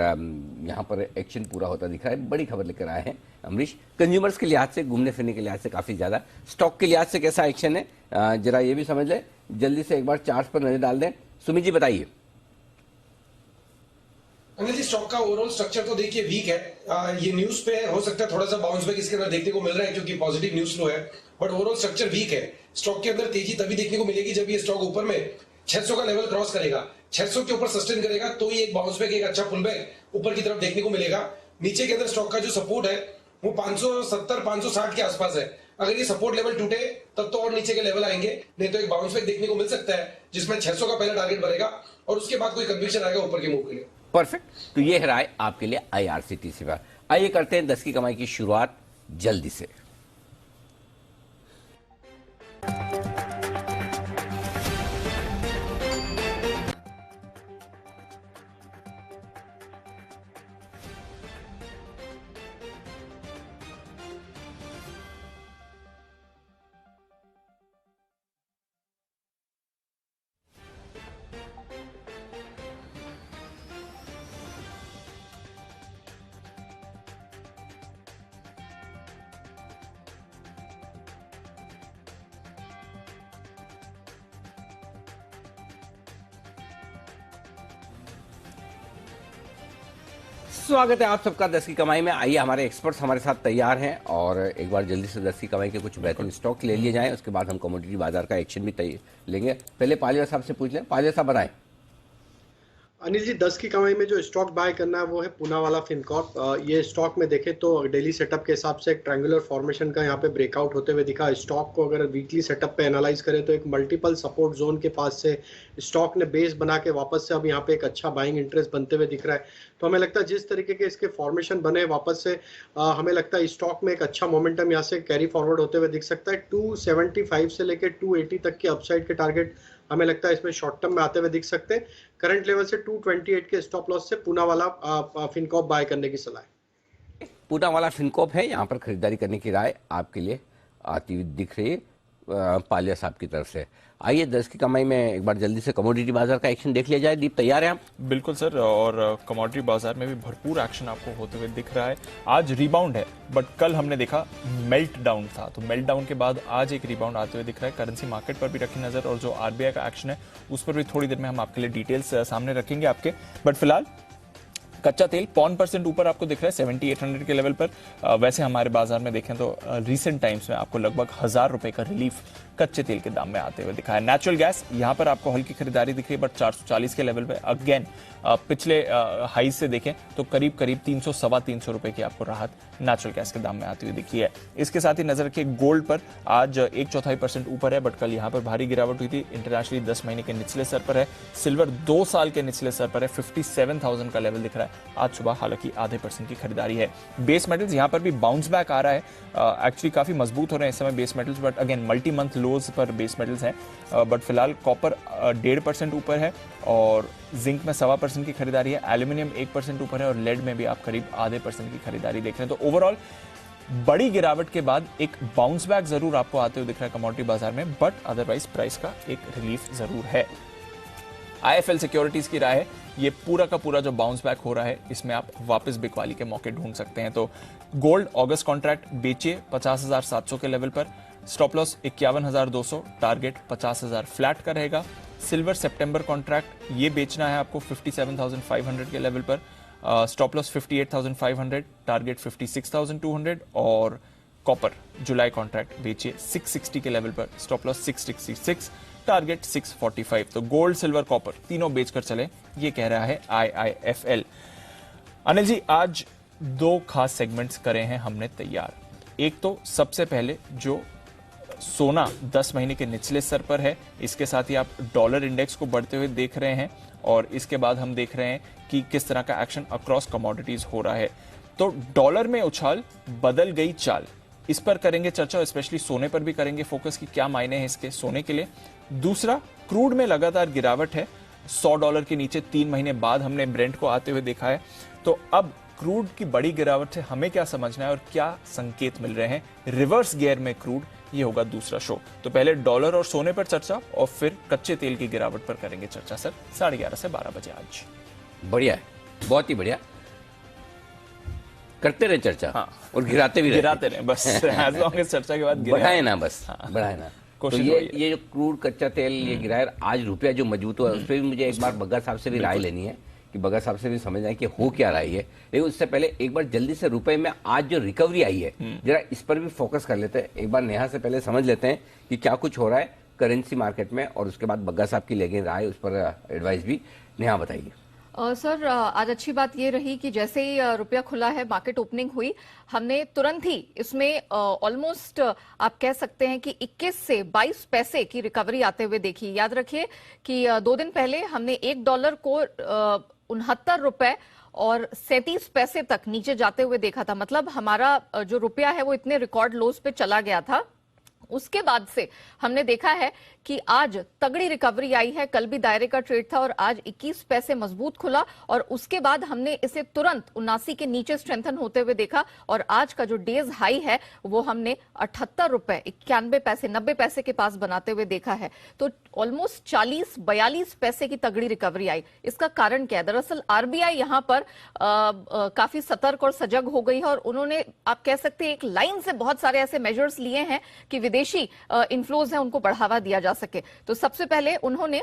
यहाँ पर एक्शन पूरा होता दिख रहा है। बड़ी खबर लेकर आए हैं अमरीश। कंज्यूमर्स के लिहाज से, घूमने फिरने के लिहाज से काफी ज्यादा, स्टॉक के लिहाज से कैसा एक्शन है जरा ये भी समझ लें। जल्दी से एक बार चार्ट पर नजर डाल दें। सुमित जी बताइए। अनिल जी, स्टॉक का ओवरऑल स्ट्रक्चर तो देखिए वीक है। ये न्यूज पे हो सकता है थोड़ा सा बाउंस बैक इसके अंदर देखने को मिल रहा है क्योंकि पॉजिटिव न्यूज फ्लो है, बट ओवरऑल स्ट्रक्चर वीक है। स्टॉक के अंदर तेजी तभी देखने को मिलेगी जब ये स्टॉक ऊपर में 600 का लेवल क्रॉस करेगा, 600 के ऊपर सस्टेन करेगा तो ये एक बाउंस बैक, एक अच्छा पुल बैक ऊपर की तरफ देखने को मिलेगा। नीचे के अंदर स्टॉक का जो सपोर्ट है वो 570 560 के आसपास है। अगर ये सपोर्ट लेवल टूटे तब तो और नीचे के लेवल आएंगे, नहीं तो एक बाउंस बैक देखने को मिल सकता है जिसमें 600 का पहला टारगेट बनेगा और उसके बाद कोई कन्विक्शन आएगा ऊपर के मूव के लिए। परफेक्ट। तो ये है राय आपके लिए आईआरसीटीसी पर। आइए करते हैं 10 की कमाई की शुरुआत जल्दी से। स्वागत है आप सबका 10 की कमाई में। आइए, हमारे एक्सपर्ट्स हमारे साथ तैयार हैं और एक बार जल्दी से 10 की कमाई के कुछ बेहतरीन स्टॉक ले लिए जाएं। उसके बाद हम कमोडिटी बाजार का एक्शन भी लेंगे। पहले पालिया साहब से पूछ लें। पालिया साहब बताएं। अनिल जी, 10 की कमाई में जो स्टॉक बाय करना है वो है पूना वाला फिनकॉर्प। ये स्टॉक में देखें तो डेली सेटअप के हिसाब से एक ट्रायंगुलर फॉर्मेशन का यहाँ पे ब्रेकआउट होते हुए दिखा। स्टॉक को अगर वीकली सेटअप पे एनालाइज करें तो एक मल्टीपल सपोर्ट जोन के पास से स्टॉक ने बेस बना के वापस से अब यहाँ पे एक अच्छा बाइंग इंटरेस्ट बनते हुए दिख रहा है। तो हमें लगता है जिस तरीके के इसके फॉर्मेशन बने वापस से हमें लगता है स्टॉक में एक अच्छा मोमेंटम यहाँ से कैरी फॉरवर्ड होते हुए दिख सकता है। 275 से लेकर 280 तक के अपसाइड के टारगेट हमें लगता है इसमें शॉर्ट टर्म में आते हुए दिख सकते हैं। करंट लेवल से 228 के स्टॉप लॉस से पूना वाला फिनकॉप बाय करने की सलाह है। पूना वाला फिनकॉप है, यहाँ पर खरीदारी करने की राय आपके लिए आती हुई दिख रही है पालिया साहब की तरफ से। आइए 10 की कमाई में एक बार जल्दी से कमोडिटी बाजार का एक्शन देख लिया जाए। दीप, तैयार हैं आप? बिल्कुल सर, और कमोडिटी बाजार में भी भरपूर एक्शन आपको होते हुए दिख रहा है। आज रिबाउंड है, बट कल हमने देखा मेल्ट डाउन था, तो मेल्ट डाउन के बाद आज एक रिबाउंड आते हुए दिख रहा है। करेंसी मार्केट पर भी रखी नजर, और जो आरबीआई का एक्शन है उस पर भी थोड़ी देर में हम आपके लिए डिटेल्स सामने रखेंगे आपके। बट फिलहाल कच्चा तेल 0.5% ऊपर आपको दिख रहा है 7800 के लेवल पर। वैसे हमारे बाजार में देखें तो रीसेंट टाइम्स में आपको लगभग 1000 रुपए का रिलीफ कच्चे तेल के दाम में आते हुए दिखा है। नेचुरल गैस यहाँ पर आपको हल्की खरीदारी दिख रही है, बट 440 के लेवल पे अगेन पिछले हाई से देखें तो करीब 300 सवा 300 रुपए की आपको राहत नेचुरल गैस के दाम में आती हुई दिखी है। इसके साथ ही नजर रखिए गोल्ड पर, आज 1/4% ऊपर है, बट कल यहाँ पर भारी गिरावट हुई थी। इंटरनेशनली 10 महीने के निचले स्तर पर है। सिल्वर 2 साल के निचले स्तर पर है, 57,000 का लेवल दिख रहा है आज सुबह, हालांकि आधे % की खरीदारी है। बेस मेटल्स यहाँ पर भी बाउंस बैक आ रहा है, एक्चुअली काफी मजबूत हो रहे हैं इस समय base metals, but again multi month lows पर बेस मेटल्स हैं। बट फिलहाल कॉपर 1.5% ऊपर है, और जिंक में 1.25% की खरीदारी है। एल्यूमिनियम 1% ऊपर है, और लेड में भी आप करीब आधे % की खरीदारी देख रहे हैं। तो ओवरऑल बड़ी गिरावट के बाद एक बाउंस बैक जरूर आपको आते हुए दिख रहा है कमोडिटी बाजार में, बट अदरवाइज प्राइस का एक रिलीफ जरूर है। आईएफएल सिक्योरिटीज की राय है ये पूरा का पूरा जो बाउंस बैक हो रहा है इसमें आप वापस बिकवाली के मौके ढूंढ सकते हैं। तो गोल्ड अगस्त कॉन्ट्रैक्ट बेचिए 50,700 के लेवल पर, स्टॉप लॉस 51,200, टारगेट 50,000 फ्लैट का रहेगा। सिल्वर सितंबर कॉन्ट्रैक्ट ये बेचना है आपको 57,500 के लेवल पर, स्टॉप लॉस 58,500, टारगेट 56,200। और कॉपर जुलाई कॉन्ट्रैक्ट बेचिए 660 के लेवल पर, स्टॉप लॉस 666, टारगेट 645। तो गोल्ड, सिल्वर, कॉपर तीनों बेचकर चले, ये कह रहा है आईआईएफएल। अनिल जी, आज 2 खास सेगमेंट्स करे हैं हमने तैयार। एक तो सबसे पहले जो सोना 10 महीने के निचले स्तर पर है, इसके साथ ही आप डॉलर इंडेक्स को बढ़ते हुए देख रहे हैं, और इसके बाद हम देख रहे हैं कि किस तरह का एक्शन अक्रॉस कमोडिटीज हो रहा है। तो डॉलर में उछाल, बदल गई चाल, इस पर करेंगे चर्चा, स्पेशली सोने पर भी करेंगे फोकस कि क्या मायने हैं इसके सोने के लिए। दूसरा, क्रूड में लगातार गिरावट है, $100 के नीचे 3 महीने बाद हमने ब्रेंट को आते हुए देखा है। तो अब क्रूड की बड़ी गिरावट से हमें क्या समझना है और क्या संकेत मिल रहे हैं, रिवर्स गियर में क्रूड, ये होगा दूसरा शो। तो पहले डॉलर और सोने पर चर्चा, और फिर कच्चे तेल की गिरावट पर करेंगे चर्चा सर 11:30 से 12 बजे आज। बढ़िया है, बहुत ही बढ़िया, करते रहे चर्चा। हाँ, और गिराते रहे बस एज लॉन्ग एज चर्चा के बाद बढ़ाए ना, बस बढ़ाए ना। तो कोशिश ये जो क्रूड कच्चा तेल ये गिरा है, आज रुपया जो मजबूत हुआ है उस पर भी मुझे एक बार बग्गा साहब से भी राय लेनी है कि बग्गा साहब से भी समझना है कि हो क्या रहा है। लेकिन उससे पहले एक बार जल्दी से रुपए में आज जो रिकवरी आई है जरा इस पर भी फोकस कर लेते हैं। एक बार नेहा से पहले समझ लेते हैं कि क्या कुछ हो रहा है करेंसी मार्केट में, और उसके बाद बग्गा साहब की लेंगे राय, उस पर एडवाइस भी। नेहा बताइए। सर, आज अच्छी बात ये रही कि जैसे ही रुपया खुला है, मार्केट ओपनिंग हुई, हमने तुरंत ही इसमें ऑलमोस्ट आप कह सकते हैं कि 21 से 22 पैसे की रिकवरी आते हुए देखी। याद रखिए कि 2 दिन पहले हमने $1 को 69 रुपए और 37 पैसे तक नीचे जाते हुए देखा था। मतलब हमारा जो रुपया है वो इतने रिकॉर्ड लोस पे चला गया था। उसके बाद से हमने देखा है कि आज तगड़ी रिकवरी आई है। कल भी दायरे का ट्रेड था और आज 21 पैसे मजबूत खुला, और उसके बाद हमने इसे तुरंत 79 के नीचे स्ट्रेंथन होते हुए देखा, और आज का जो डेज हाई है वो हमने 78 रुपए 91 पैसे 90 पैसे के पास बनाते हुए देखा है। तो ऑलमोस्ट 40-42 पैसे की तगड़ी रिकवरी आई। इसका कारण क्या है? दरअसल आरबीआई यहां पर काफी सतर्क और सजग हो गई है, और उन्होंने आप कह सकते हैं एक लाइन से बहुत सारे ऐसे मेजर्स लिए हैं कि विदेशी इनफ्लोज हैं उनको बढ़ावा दिया जा सके। तो सबसे पहले उन्होंने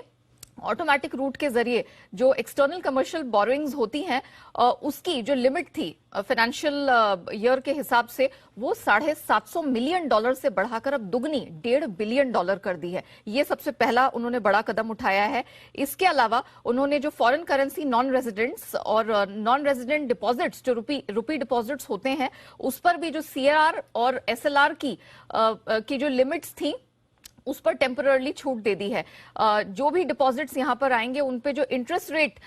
ऑटोमेटिक रूट के जरिए जो एक्सटर्नल कमर्शियल बोरोइंग्स होती हैं उसकी जो लिमिट थी फाइनेंशियल ईयर के हिसाब से वो $750 मिलियन से बढ़ाकर अब दुगनी $1.5 बिलियन कर दी है। ये सबसे पहला उन्होंने बड़ा कदम उठाया है। इसके अलावा उन्होंने जो फॉरेन करेंसी नॉन रेजिडेंट्स और नॉन रेजिडेंट डिपॉजिट्स जो रुपी डिपॉजिट्स होते हैं उस पर भी जो CRR और SLR की जो लिमिट्स थी उस पर टेम्पररली छूट दे दी है। जो भी डिपॉजिट्स यहां पर आएंगे उन पे जो इंटरेस्ट रेट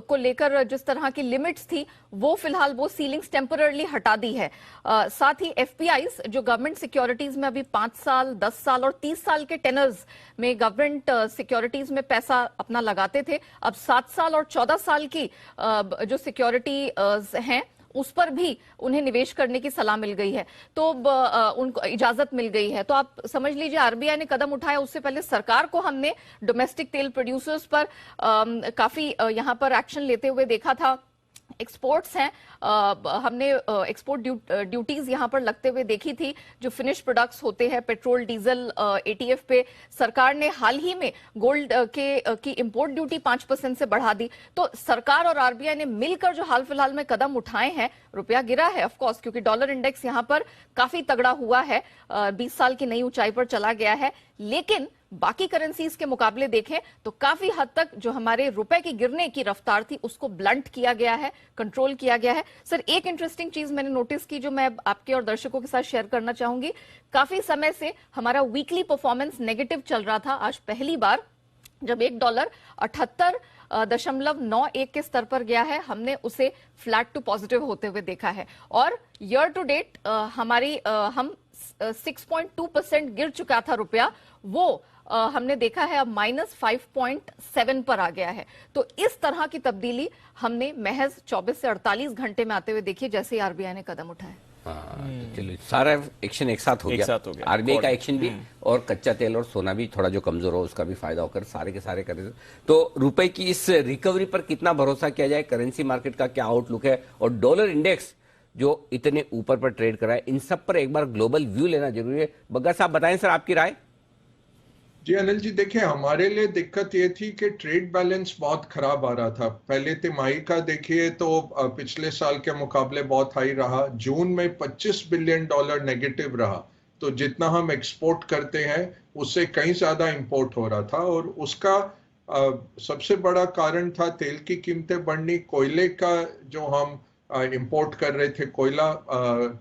को लेकर जिस तरह की लिमिट्स थी वो फिलहाल वो सीलिंग्स टेम्पररली हटा दी है। साथ ही FPIs जो गवर्नमेंट सिक्योरिटीज में अभी 5 साल 10 साल और 30 साल के टेनर्स में गवर्नमेंट सिक्योरिटीज में पैसा अपना लगाते थे, अब 7 साल और 14 साल की जो सिक्योरिटी हैं उस पर भी उन्हें निवेश करने की सलाह मिल गई है, तो उनको इजाजत मिल गई है। तो आप समझ लीजिए RBI ने कदम उठाया। उससे पहले सरकार को हमने डोमेस्टिक तेल प्रोड्यूसर्स पर काफी यहां पर एक्शन लेते हुए देखा था। एक्सपोर्ट्स हैं, हमने एक्सपोर्ट ड्यूटीज यहां पर लगते हुए देखी थी। जो फिनिश प्रोडक्ट्स होते हैं पेट्रोल डीजल ATF पे सरकार ने हाल ही में गोल्ड की इंपोर्ट ड्यूटी 5% से बढ़ा दी। तो सरकार और RBI ने मिलकर जो हाल फिलहाल में कदम उठाए हैं, रुपया गिरा है ऑफ कोर्स क्योंकि डॉलर इंडेक्स यहां पर काफी तगड़ा हुआ है, 20 साल की नई ऊंचाई पर चला गया है, लेकिन बाकी करेंसीज के मुकाबले देखें तो काफी हद तक जो हमारे रुपए की गिरने की रफ्तार थी उसको ब्लंट किया गया है, कंट्रोल किया गया है। सर एक इंटरेस्टिंग चीज मैंने नोटिस की जो मैं आपके और दर्शकों के साथ शेयर करना चाहूंगी। काफी समय से हमारा वीकली परफॉर्मेंस नेगेटिव चल रहा था। आज पहली बार जब $1 78.91 के स्तर पर गया है, हमने उसे फ्लैट टू पॉजिटिव होते हुए देखा है। और ईयर टू डेट हम 6.2% गिर चुका था रुपया, वो हमने देखा है अब -5.7 पर आ गया है। तो इस तरह की तब्दीली हमने महज 24 से 48 घंटे में आते हुए देखी जैसे RBI ने कदम उठाया। चलिए सारा एक्शन एक साथ हो गया। RBI का एक्शन भी और कच्चा तेल और सोना भी थोड़ा जो कमजोर हो उसका भी फायदा होकर सारे के सारे करे। तो रुपए की इस रिकवरी पर कितना भरोसा किया जाए, करेंसी मार्केट का क्या आउटलुक है और डॉलर इंडेक्स जो इतने ऊपर पर ट्रेड कर रहा है, इन सब पर एक बार ग्लोबल व्यू लेना जरूरी है। बग्गा साहब बताएं सर आपकी राय। जी अनिल जी, देखिए हमारे लिए दिक्कत ये थी कि ट्रेड बैलेंस बहुत खराब आ रहा था। पहले तिमाही का देखिए तो पिछले साल के मुकाबले बहुत हाई रहा। जून में $25 बिलियन नेगेटिव रहा, तो जितना हम एक्सपोर्ट करते हैं उससे कहीं ज्यादा इंपोर्ट हो रहा था। और उसका सबसे बड़ा कारण था तेल की कीमतें बढ़नी, कोयले का जो हम इंपोर्ट कर रहे थे कोयला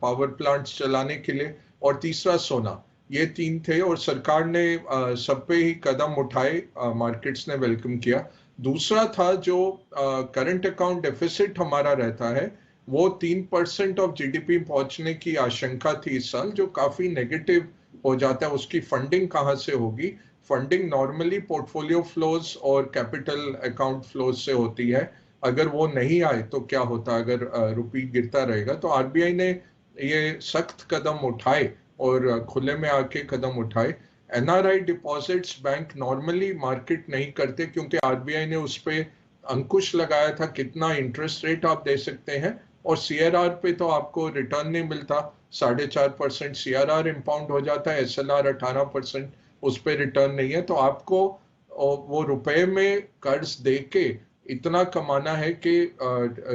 पावर प्लांट्स चलाने के लिए, और तीसरा सोना। ये 3 थे और सरकार ने सब पे ही कदम उठाए, मार्केट्स ने वेलकम किया। दूसरा था जो करंट अकाउंट डेफिसिट हमारा रहता है वो 3% ऑफ GDP पहुंचने की आशंका थी इस साल, जो काफी नेगेटिव हो जाता है। उसकी फंडिंग कहाँ से होगी? फंडिंग नॉर्मली पोर्टफोलियो फ्लोज और कैपिटल अकाउंट फ्लोज से होती है। अगर वो नहीं आए तो क्या होता? अगर रुपी गिरता रहेगा। तो RBI ने ये सख्त कदम उठाए और खुले में आके कदम उठाए। NRI deposits bank normally market नहीं करते क्योंकि RBI ने उस पे अंकुश लगाया था कितना इंटरेस्ट रेट आप दे सकते हैं, और CRR पे तो आपको रिटर्न नहीं मिलता। 4.5% CRR इंपाउंड हो जाता है, SLR 18%, उस पे रिटर्न नहीं है। तो आपको वो रुपए में कर्ज दे के इतना कमाना है कि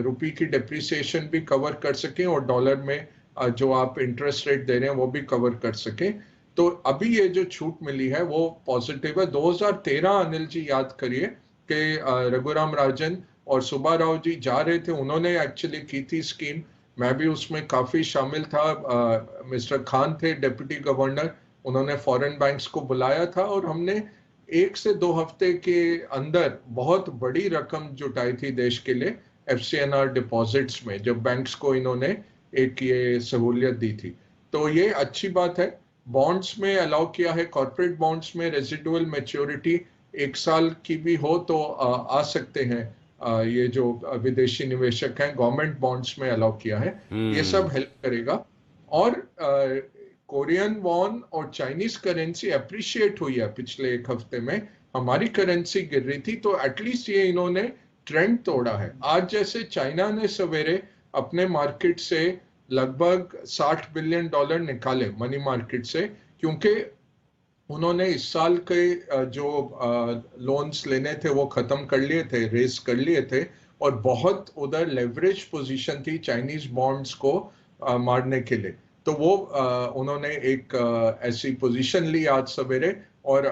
रुपी की डेप्रिसिएशन भी कवर कर सकें और डॉलर में जो आप इंटरेस्ट रेट दे रहे हैं वो भी कवर कर सके। तो अभी ये जो छूट मिली है वो पॉजिटिव है। 2013 अनिल जी याद करिए कि रघुराम राजन और सुब्बा राव जी जा रहे थे, उन्होंने एक्चुअली की थी स्कीम, मैं भी उसमें काफी शामिल था। मिस्टर खान थे डिप्टी गवर्नर, उन्होंने फॉरेन बैंक्स को बुलाया था और हमने 1 से 2 हफ्ते के अंदर बहुत बड़ी रकम जुटाई थी देश के लिए FCNR डिपॉजिट्स में, जब बैंक्स को इन्होंने एक ये सहूलियत दी थी। तो ये अच्छी बात है। बॉन्ड्स में अलाउ किया है, कॉर्पोरेट बॉन्ड्स में रेजिडुअल मैच्योरिटी 1 साल की भी हो तो आ सकते हैं ये जो विदेशी निवेशक हैं। गवर्नमेंट बॉन्ड्स में अलाउ किया है, ये सब हेल्प करेगा। और कोरियन वॉन और चाइनीज करेंसी अप्रिशिएट हुई है पिछले 1 हफ्ते में। हमारी करेंसी गिर रही थी, तो एटलीस्ट ये इन्होंने ट्रेंड तोड़ा है। आज जैसे चाइना ने सवेरे अपने मार्केट से लगभग $60 बिलियन निकाले मनी मार्केट से, क्योंकि उन्होंने इस साल के जो लोन्स लेने थे वो खत्म कर लिए थे, रेस कर लिए थे, और बहुत उधर लेवरेज पोजीशन थी चाइनीज बॉन्ड्स को मारने के लिए। तो वो उन्होंने एक ऐसी पोजीशन ली आज सवेरे, और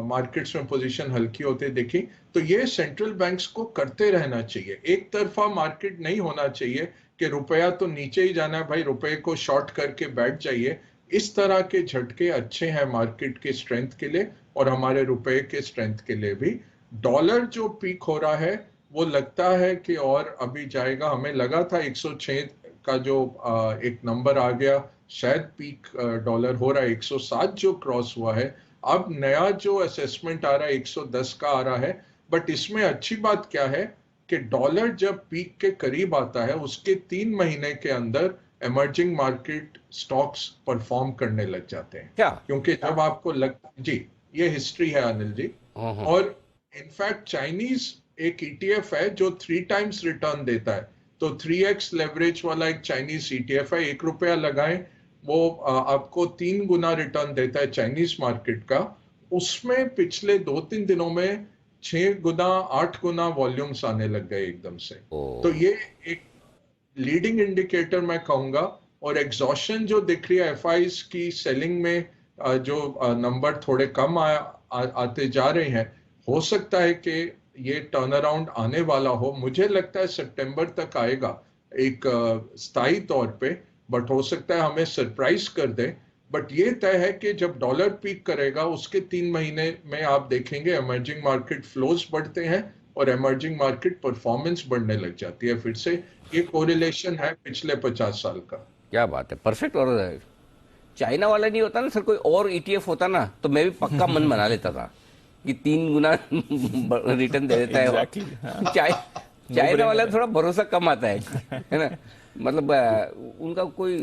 मार्केट्स में पोजीशन हल्की होते देखी। तो ये सेंट्रल बैंक्स को करते रहना चाहिए, एक तरफा मार्केट नहीं होना चाहिए कि रुपया तो नीचे ही जाना है भाई, रुपये को शॉर्ट करके बैठ जाइए। इस तरह के झटके अच्छे हैं मार्केट के स्ट्रेंथ के लिए और हमारे रुपए के स्ट्रेंथ के लिए भी। डॉलर जो पीक हो रहा है वो लगता है कि और अभी जाएगा। हमें लगा था 106 का जो एक नंबर आ गया, शायद पीक डॉलर हो रहा है। 107 जो क्रॉस हुआ है, अब नया जो असेसमेंट आ रहा है 110 का आ रहा है। बट इसमें अच्छी बात क्या है कि डॉलर जब पीक के करीब आता है उसके 3 महीने के अंदर इमर्जिंग मार्केट स्टॉक्स परफॉर्म करने लग जाते हैं। क्या? क्योंकि जब आपको जी, ये हिस्ट्री है अनिल जी। और इनफैक्ट चाइनीज एक ETF है जो 3 टाइम्स रिटर्न देता है। तो 3x लेवरेज वाला एक चाइनीज ETF है, ₹1 लगाएं वो आपको 3 गुना रिटर्न देता है चाइनीज मार्केट का। उसमें पिछले 2-3 दिनों में 6 गुना 8 गुना वॉल्यूम्स आने लग गए एकदम से। तो ये एक लीडिंग इंडिकेटर मैं कहूंगा। और एग्जॉशन जो दिख रही है FIs की सेलिंग में, जो नंबर थोड़े कम आते जा रहे हैं, हो सकता है कि ये टर्न अराउंड आने वाला हो। मुझे लगता है सितंबर तक आएगा एक स्थायी तौर पे, बट हो सकता है हमें सरप्राइज कर दे। बट ये तय है कि जब डॉलर पीक करेगा उसके 3 महीने में आप देखेंगे इमर्जिंग मार्केट फ्लोज बढ़ते हैं और इमर्जिंग मार्केट परफॉर्मेंस बढ़ने लग जाती है। फिर से ये कोरिलेशन है पिछले 50 साल का। क्या बात है, परफेक्ट। और चाइना वाला नहीं होता ना सर, कोई और ETF होता ना तो मैं भी पक्का मन बना लेता था कि 3 गुना रिटर्न दे देता है। चाइना वाला थोड़ा भरोसा कम आता है ना। मतलब उनका कोई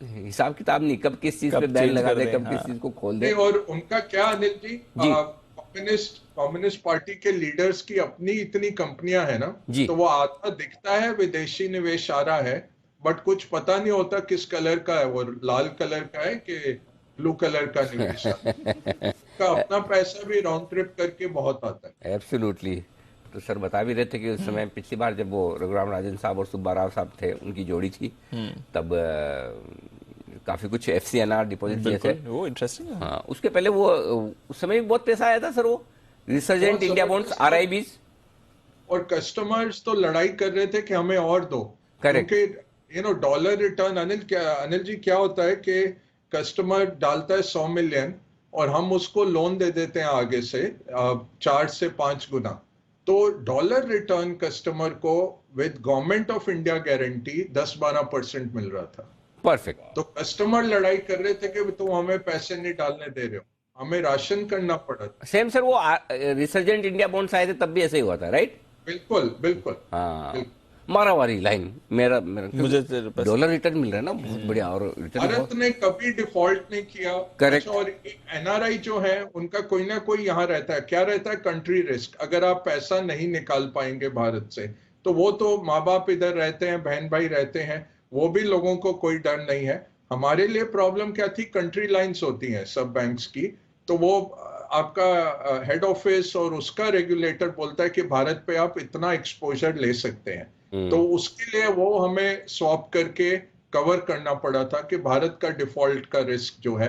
हिसाब किताब नहीं, कब किस चीज पे बैन लगा दे, कब किस चीज को खोल दे। और उनका क्या अनिल जी, कम्युनिस्ट पार्टी के लीडर्स की अपनी इतनी कंपनियां हैं ना, तो वो आता दिखता है विदेशी निवेश आ रहा है, बट कुछ पता नहीं होता किस कलर का है, वो लाल कलर का है कि ब्लू कलर का निवेश का अपना पैसा भी राउंड ट्रिप करके बहुत आता है। एब्सोल्युटली। तो सर बता भी रहे थे कि उस समय पिछली बार जब वो रघुराम राजन साहब और सुब्बा राव साहब थे, उनकी जोड़ी थी, तब काफी कुछ FCNR डिपॉजिट किए थे। वो इंटरेस्टिंग है। हाँ, उसके पहले वो उस समय भी बहुत पैसा आया था सर, वो रिसर्जेंट इंडिया बॉन्ड्स RIBs। और कस्टमर्स तो लड़ाई कर रहे थे कि हमें और दो, क्योंकि डॉलर रिटर्न। अनिल जी क्या होता है कि कस्टमर डालता है 100 मिलियन और हम उसको लोन दे देते हैं आगे से 4 से 5 गुना। तो डॉलर रिटर्न कस्टमर को with government of India guarantee 10-12% मिल रहा था। परफेक्ट। तो कस्टमर लड़ाई कर रहे थे कि तुम हमें पैसे नहीं डालने दे रहे हो, हमें राशन करना पड़ा। सेम सर, वो रिसर्जेंट इंडिया बॉन्ड्स आए थे तब भी ऐसे ही हुआ था, राइट? बिल्कुल बिल्कुल। हाँ, मारावारी लाइन। मेरा मुझे डॉलर रिटर्न मिल रहा है ना, बहुत बढ़िया। और भारत ने कभी डिफॉल्ट नहीं किया। करेक्ट। और NRI जो है उनका कोई ना कोई यहाँ रहता है। क्या रहता है? Country risk. अगर आप पैसा नहीं निकाल पाएंगे भारत से, तो वो तो माँ बाप इधर रहते हैं, बहन भाई रहते हैं, वो भी लोगों को कोई डर नहीं है। हमारे लिए प्रॉब्लम क्या थी? कंट्री लाइन्स होती हैं सब बैंक्स की, तो वो आपका हेड ऑफिस और उसका रेगुलेटर बोलता है कि भारत पे आप इतना एक्सपोजर ले सकते हैं। तो उसके लिए वो हमें स्वैप करके कवर करना पड़ा था कि भारत का डिफॉल्ट का रिस्क जो है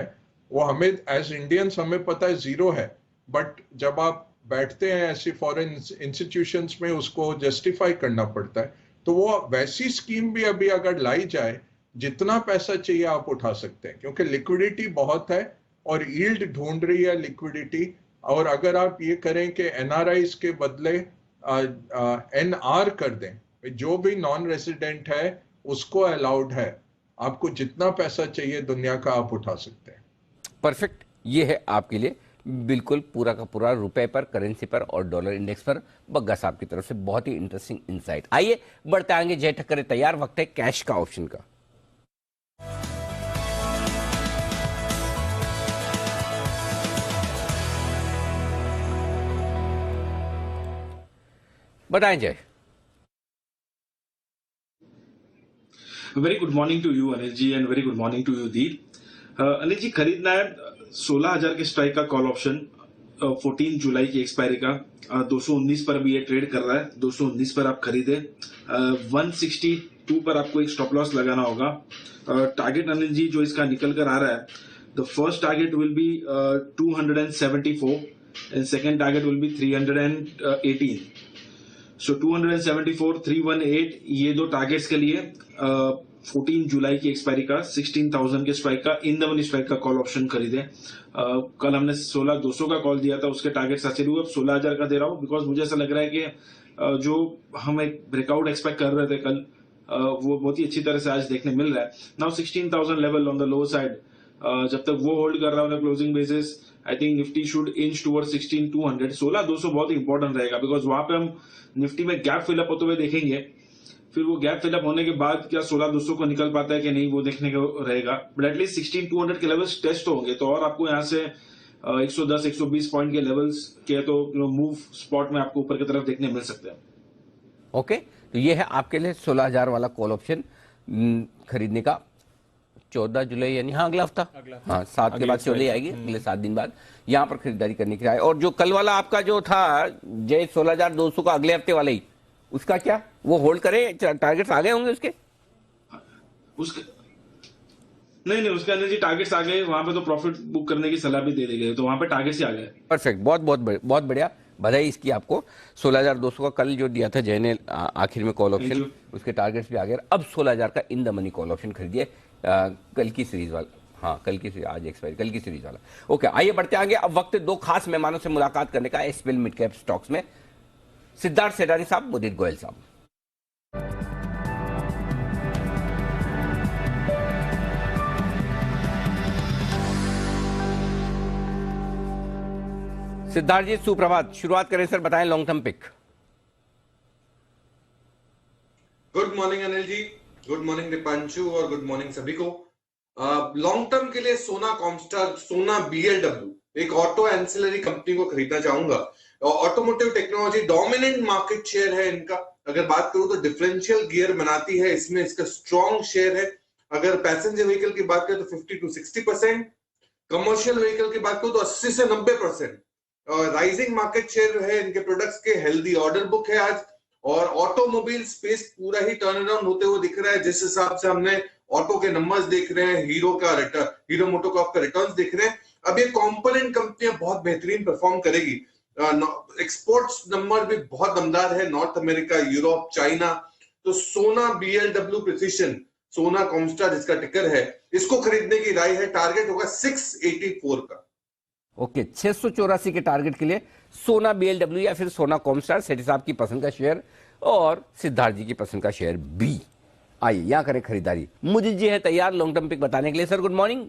वो हमें एज इंडियंस हमें पता है 0 है, बट जब आप बैठते हैं ऐसी फॉरेन इंस्टीट्यूशंस में उसको जस्टिफाई करना पड़ता है। तो वो वैसी स्कीम भी अभी अगर लाई जाए, जितना पैसा चाहिए आप उठा सकते हैं, क्योंकि लिक्विडिटी बहुत है और यील्ड ढूंढ रही है लिक्विडिटी। और अगर आप ये करें कि NRIs के बदले NR कर दें, जो भी नॉन रेजिडेंट है उसको अलाउड है, आपको जितना पैसा चाहिए दुनिया का आप उठा सकते हैं। परफेक्ट। ये है आपके लिए बिल्कुल पूरा का पूरा रुपए पर, करेंसी पर और डॉलर इंडेक्स पर बग्गा साहब की तरफ से बहुत ही इंटरेस्टिंग इंसाइट। आइए बढ़ते आगे। जय ठक्कर तैयार, वक्त है कैश का ऑप्शन का। बताएं जय। Very good morning to you, Anil ji, and very good morning to you, Deep. Anil ji, खरीदना है 16,000 के स्ट्राइक का कॉल ऑप्शन 14 जुलाई की एक्सपायरी का 219 पर अभी ये ट्रेड कर रहा है। 219 पर आप खरीदे। 162 पर आपको एक स्टॉप लॉस लगाना होगा। टारगेट अनिल जी जो इसका निकल कर आ रहा है, the first target will be 274 and second target will be 318। सो 274, 318 ये दो टारगेट्स के लिए 14 जुलाई की एक्सपायरी का 16,000 के स्ट्राइक का इन द मनी स्ट्राइक का कॉल ऑप्शन खरीदे। कल हमने 16,200 का कॉल दिया था, उसके टारगेट्स अच्छे हुए। अब 16,000 का दे रहा हूँ बिकॉज मुझे ऐसा लग रहा है कि जो हम एक ब्रेकआउट एक्सपेक्ट कर रहे थे कल, वो बहुत ही अच्छी तरह से आज देखने मिल रहा है। Now 16,000 level on the low side, जब तक वो होल्ड कर रहा है closing basis, I think Nifty should inch toward 16,200। 16,200 बहुत इंपॉर्टेंट रहेगा बिकॉज वहां पे हम निफ्टी में गैप फिलअप होते हुए देखेंगे। फिर वो गैप फिलअप होने के बाद क्या 16,200 को निकल पाता है कि नहीं, वो देखने को रहेगा। बट एटलीस्ट 16,200 के लेवल्स टेस्ट होंगे तो और आपको यहाँ से 110, 120 पॉइंट के लेवल्स के तो मूव स्पॉट में आपको ऊपर की तरफ देखने मिल सकते हैं। ओके, तो ये है आपके लिए 16,000 वाला कॉल ऑप्शन खरीदने का। 14 जुलाई यानी हाँ अगला हफ्ता, हाँ 7 के बाद 14 आएगी, अगले 7 दिन बाद यहाँ पर खरीदारी करने की राय। और जो कल वाला आपका जो था जय 16,200 का अगले हफ्ते वाला ही, उसका क्या, वो होल्ड करें? टारगेट्स आ गए होंगे उसके? नहीं, उसके अंदर जी टारगेट्स आ गए। वहां पे तो प्रॉफिट बुक करने की सलाह भी दे दी गई, तो वहां पे टारगेट्स ही आ गए। परफेक्ट, बहुत बढ़िया, बधाई इसकी आपको। 16,200 का कल जो दिया था जय ने आखिर में कॉल ऑप्शन, उसके टारगेट्स भी आ गए। अब 16,000 का in the money call option खरीदिए, कल की सीरीज वाला, हाँ कल की सीरीज, आज एक्सपायरी, कल की सीरीज वाला। ओके, आइए बढ़ते आगे। अब वक्त 2 खास मेहमानों से मुलाकात करने का एसपीएल मिड कैप स्टॉक्स में। सिद्धार्थ सेडारी साहब, मुदीर गोयल साहब। सिद्धार्थ जी सुप्रभात, शुरुआत करें सर, बताएं long term pick. Good morning Anil ji, good morning Deepanshu और गुड मॉर्निंग सभी को। लॉन्ग टर्म के लिए सोना कॉमस्टार, सोना बीएलडब्ल्यू, एक ऑटो एंसिलरी कंपनी को खरीदना चाहूंगा। Automotive technology dominant market share है इनका। अगर बात करूं तो डिफरेंशियल गियर बनाती है, इसमें इसका स्ट्रॉन्ग शेयर है। अगर पैसेंजर व्हीकल की बात करें तो 50 to 60%, कमर्शियल व्हीकल की बात करूं तो 80 से 90%। राइजिंग मार्केट शेयर है इनके प्रोडक्ट्स के, हेल्दी ऑर्डर बुक है आज, और ऑटोमोबाइल स्पेस पूरा ही टर्न अराउंड होते हुए दिख रहा है। जिस हिसाब से हमने ऑटो के नंबर्स देख रहे हैं, हीरो मोटोकॉर्प का रिटर्न्स देख रहे हैं, अब ये कंपोनेंट कंपनियां बहुत बेहतरीन परफॉर्म करेगी। एक्सपोर्ट्स नंबर भी बहुत दमदार है, नॉर्थ अमेरिका, यूरोप, चाइना। तो सोना बीएलडब्ल्यू प्रिसिशन, सोना कॉमस्टार जिसका टिकर है, इसको खरीदने की राय है। टारगेट होगा 684 का। ओके, 684 के टारगेट के लिए सोना बीएलडब्ल्यू या फिर सोना कॉमस्टार, सेठी साहब की पसंद का शेयर और सिद्धार्थ जी की पसंद का शेयर बी। आइए यहां करें खरीदारी। मुझे जी है तैयार लॉन्ग टर्म पिक बताने के लिए। Sir good morning.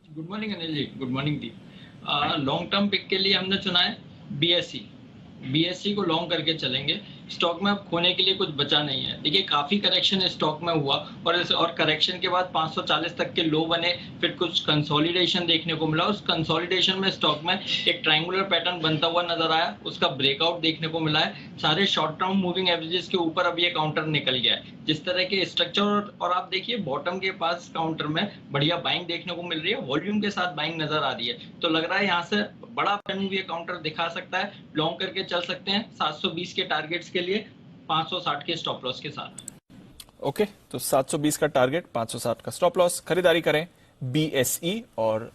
Good morning Anil ji, good morning दी। लॉन्ग टर्म पिक के लिए हमने चुना है बीएससी को लॉन्ग करके चलेंगे। स्टॉक में अब खोने के लिए कुछ बचा नहीं है। देखिए काफी करेक्शन स्टॉक में हुआ और करेक्शन के बाद 540 तक के लो बने, फिर कुछ कंसोलिडेशन देखने को मिला। उस कंसोलिडेशन में स्टॉक में एक ट्रायंगुलर पैटर्न बनता हुआ नजर आया, उसका ब्रेकआउट देखने को मिला है। सारे शॉर्ट टर्म मूविंग एवरेजेस के ऊपर अब ये काउंटर निकल गया है। जिस तरह के स्ट्रक्चर और आप देखिए बॉटम के पास काउंटर में बढ़िया बाइंग देखने को मिल रही है, वॉल्यूम के साथ बाइंग नजर आ रही है, तो लग रहा है यहाँ से बड़ा मूव ये काउंटर दिखा सकता है। लॉन्ग करके चल सकते हैं 720 के टारगेट्स के लिए 560 के स्टॉप लॉस के साथ। ओके, तो 720 का टारगेट, 560 का स्टॉप लॉस। खरीदारी करें बीएसई और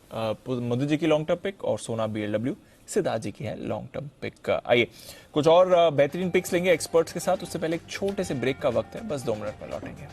मोदी जी की लॉन्ग टर्म पिक और सोना बीएलडब्ल्यू सिद्धार्थ जी की है लॉन्ग टर्म पिक। आइए कुछ और बेहतरीन पिक्स लेंगे एक्सपर्ट्स के साथ, उससे पहले एक छोटे से ब्रेक का वक्त है, बस 2 मिनट में लौटेंगे।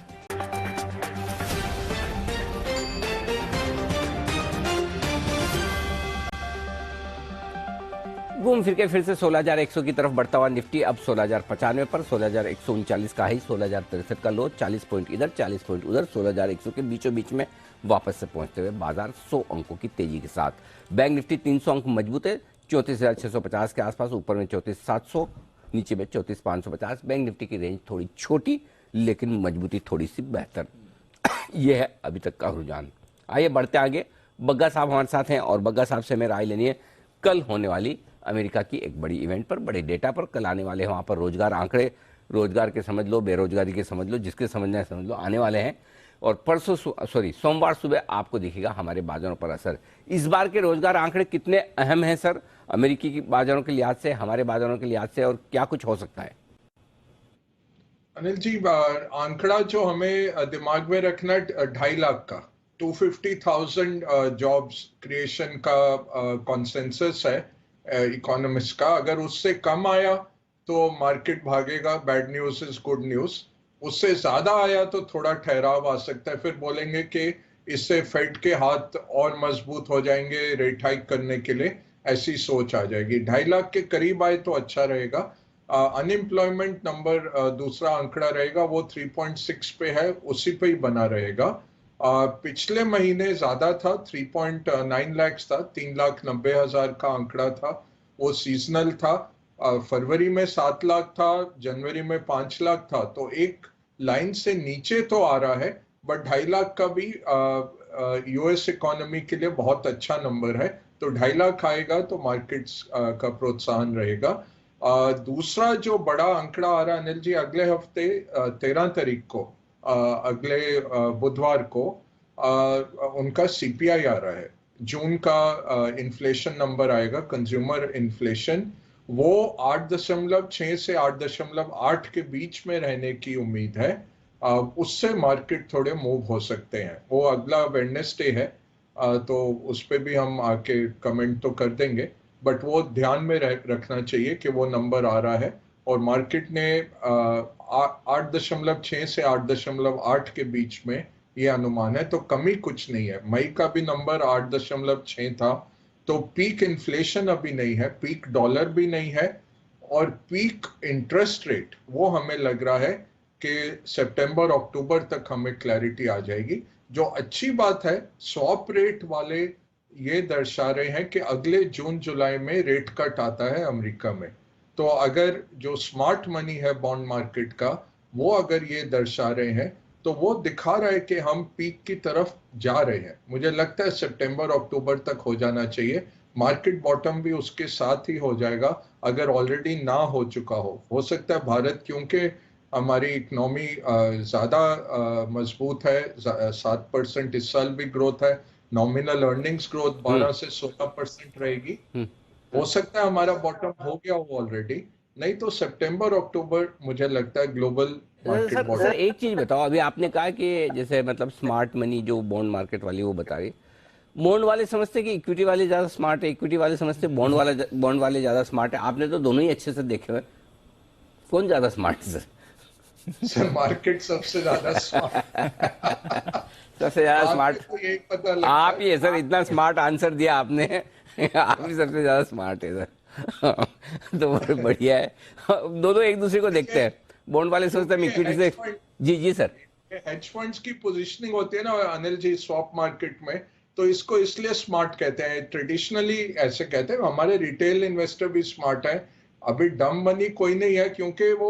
घूम फिर के फिर से 16,100 की तरफ बढ़ता हुआ निफ्टी अब 16,095 पर, 16,139 का हाई, 16,063 का लो, 40 पॉइंट इधर 40 पॉइंट उधर, 16,100 के बीचों बीच में वापस से पहुंचते हुए बाजार 100 अंकों की तेजी के साथ। बैंक निफ्टी 300 अंक मजबूत है, 34,650 के आसपास, ऊपर में 34,700, नीचे में 34,550। बैंक निफ्टी की रेंज थोड़ी छोटी लेकिन मजबूती थोड़ी सी बेहतर, यह है अभी तक का रुझान। आइए बढ़ते आगे। बग्गा साहब हमारे साथ हैं और बग्गा साहब से हमें राय लेनी है कल होने वाली अमेरिका की एक बड़ी इवेंट पर, बड़े डेटा पर। कल आने वाले हैं वहाँ पर रोजगार आंकड़े, रोजगार के समझ लो, बेरोजगारी के समझ लो, जिसके समझना है समझ लो, आने वाले हैं। और परसों सोमवार सुबह आपको दिखेगा हमारे बाजारों पर असर। इस बार के रोजगार आंकड़े कितने अहम हैं सर, अमेरिकी की बाजारों के लिहाज से, हमारे बाजारों के लिहाज से, और क्या कुछ हो सकता है? अनिल जी, आंकड़ा जो हमें दिमाग में रखना 2.5 लाख का, 250,000 जॉब्स क्रिएशन का कॉन्सेंसस है इकोनॉमिस्ट का। अगर उससे कम आया तो मार्केट भागेगा, bad news is good news. उससे ज्यादा आया तो थोड़ा ठहराव आ सकता है, फिर बोलेंगे कि इससे फेड के हाथ और मजबूत हो जाएंगे रेट हाइक करने के लिए, ऐसी सोच आ जाएगी। 2.5 लाख के करीब आए तो अच्छा रहेगा। अनएम्प्लॉयमेंट नंबर दूसरा आंकड़ा रहेगा, वो 3.6 पे है, उसी पे ही बना रहेगा। पिछले महीने ज्यादा था, 3.9 लाख था, 3,90,000 का आंकड़ा था, वो सीजनल था। फरवरी में 7 लाख था, जनवरी में 5 लाख था, तो एक लाइन से नीचे तो आ रहा है, बट 2.5 लाख का भी यूएस इकोनॉमी के लिए बहुत अच्छा नंबर है। तो 2.5 लाख आएगा तो मार्केट्स का प्रोत्साहन रहेगा। दूसरा जो बड़ा आंकड़ा आ रहा है अनिल जी, अगले हफ्ते 13 तारीख को, अगले बुधवार को उनका सीपीआई आ रहा है। जून का इन्फ्लेशन नंबर आएगा, कंज्यूमर इन्फ्लेशन, वो 8.6 से 8.8 के बीच में रहने की उम्मीद है। उससे मार्केट थोड़े मूव हो सकते हैं। वो अगला वेडनेसडे है, तो उस पर भी हम आके कमेंट तो कर देंगे, बट वो ध्यान में रखना चाहिए कि वो नंबर आ रहा है। और मार्केट ने 8.6 से 8.8 के बीच में ये अनुमान है, तो कमी कुछ नहीं है। मई का भी नंबर 8.6 था, तो पीक इन्फ्लेशन अभी नहीं है, पीक डॉलर भी नहीं है, और पीक इंटरेस्ट रेट वो हमें लग रहा है कि सितंबर अक्टूबर तक हमें क्लैरिटी आ जाएगी। जो अच्छी बात है, स्वैप रेट वाले ये दर्शा रहे हैं कि अगले जून जुलाई में रेट कट आता है अमेरिका में। तो अगर जो स्मार्ट मनी है बॉन्ड मार्केट का, वो अगर ये दर्शा रहे हैं, तो वो दिखा रहा है कि हम पीक की तरफ जा रहे हैं। मुझे लगता है सितंबर अक्टूबर तक हो जाना चाहिए। मार्केट बॉटम भी उसके साथ ही हो जाएगा, अगर ऑलरेडी ना हो चुका हो सकता है। भारत, क्योंकि हमारी इकोनॉमी ज़्यादा मजबूत है, 7% इस साल भी ग्रोथ है, नॉमिनल अर्निंग्स ग्रोथ 12 से 16% रहेगी। हो सकता है हमारा बॉटम हो गया हो ऑलरेडी, नहीं तो सितंबर अक्टूबर मुझे लगता है ग्लोबल मार्केट बॉटम। सर एक चीज बताओ, अभी आपने कहा कि जैसे मतलब स्मार्ट मनी जो बॉन्ड मार्केट वाली वो बता रही, बॉन्ड वाले समझते कि इक्विटी वाले ज्यादा स्मार्ट है, इक्विटी वाले समझते बॉन्ड वाले ज्यादा स्मार्ट है। आपने तो दोनों ही अच्छे से देखे हुए, कौन ज्यादा स्मार्ट है सर? सर मार्केट सबसे ज्यादा स्मार्ट सबसे ज्यादा स्मार्ट तो यही पता लगता आप ही है सर, इतना स्मार्ट आंसर दिया आपने। आप ही सबसे ज्यादा स्मार्ट है सर। तो बहुत बढ़िया है, दोनों एक दूसरे को देखते हैं। बॉन्ड वाले सोचते हैं इक्विटी से। जी सर, हेज फंड्स की पोजीशनिंग होती है ना अनिल जी स्वैप मार्केट में, तो इसको इसलिए स्मार्ट कहते हैं, ट्रेडिशनली ऐसे कहते हैं। हमारे रिटेल इन्वेस्टर भी स्मार्ट है, अभी डम मनी कोई नहीं है, क्योंकि वो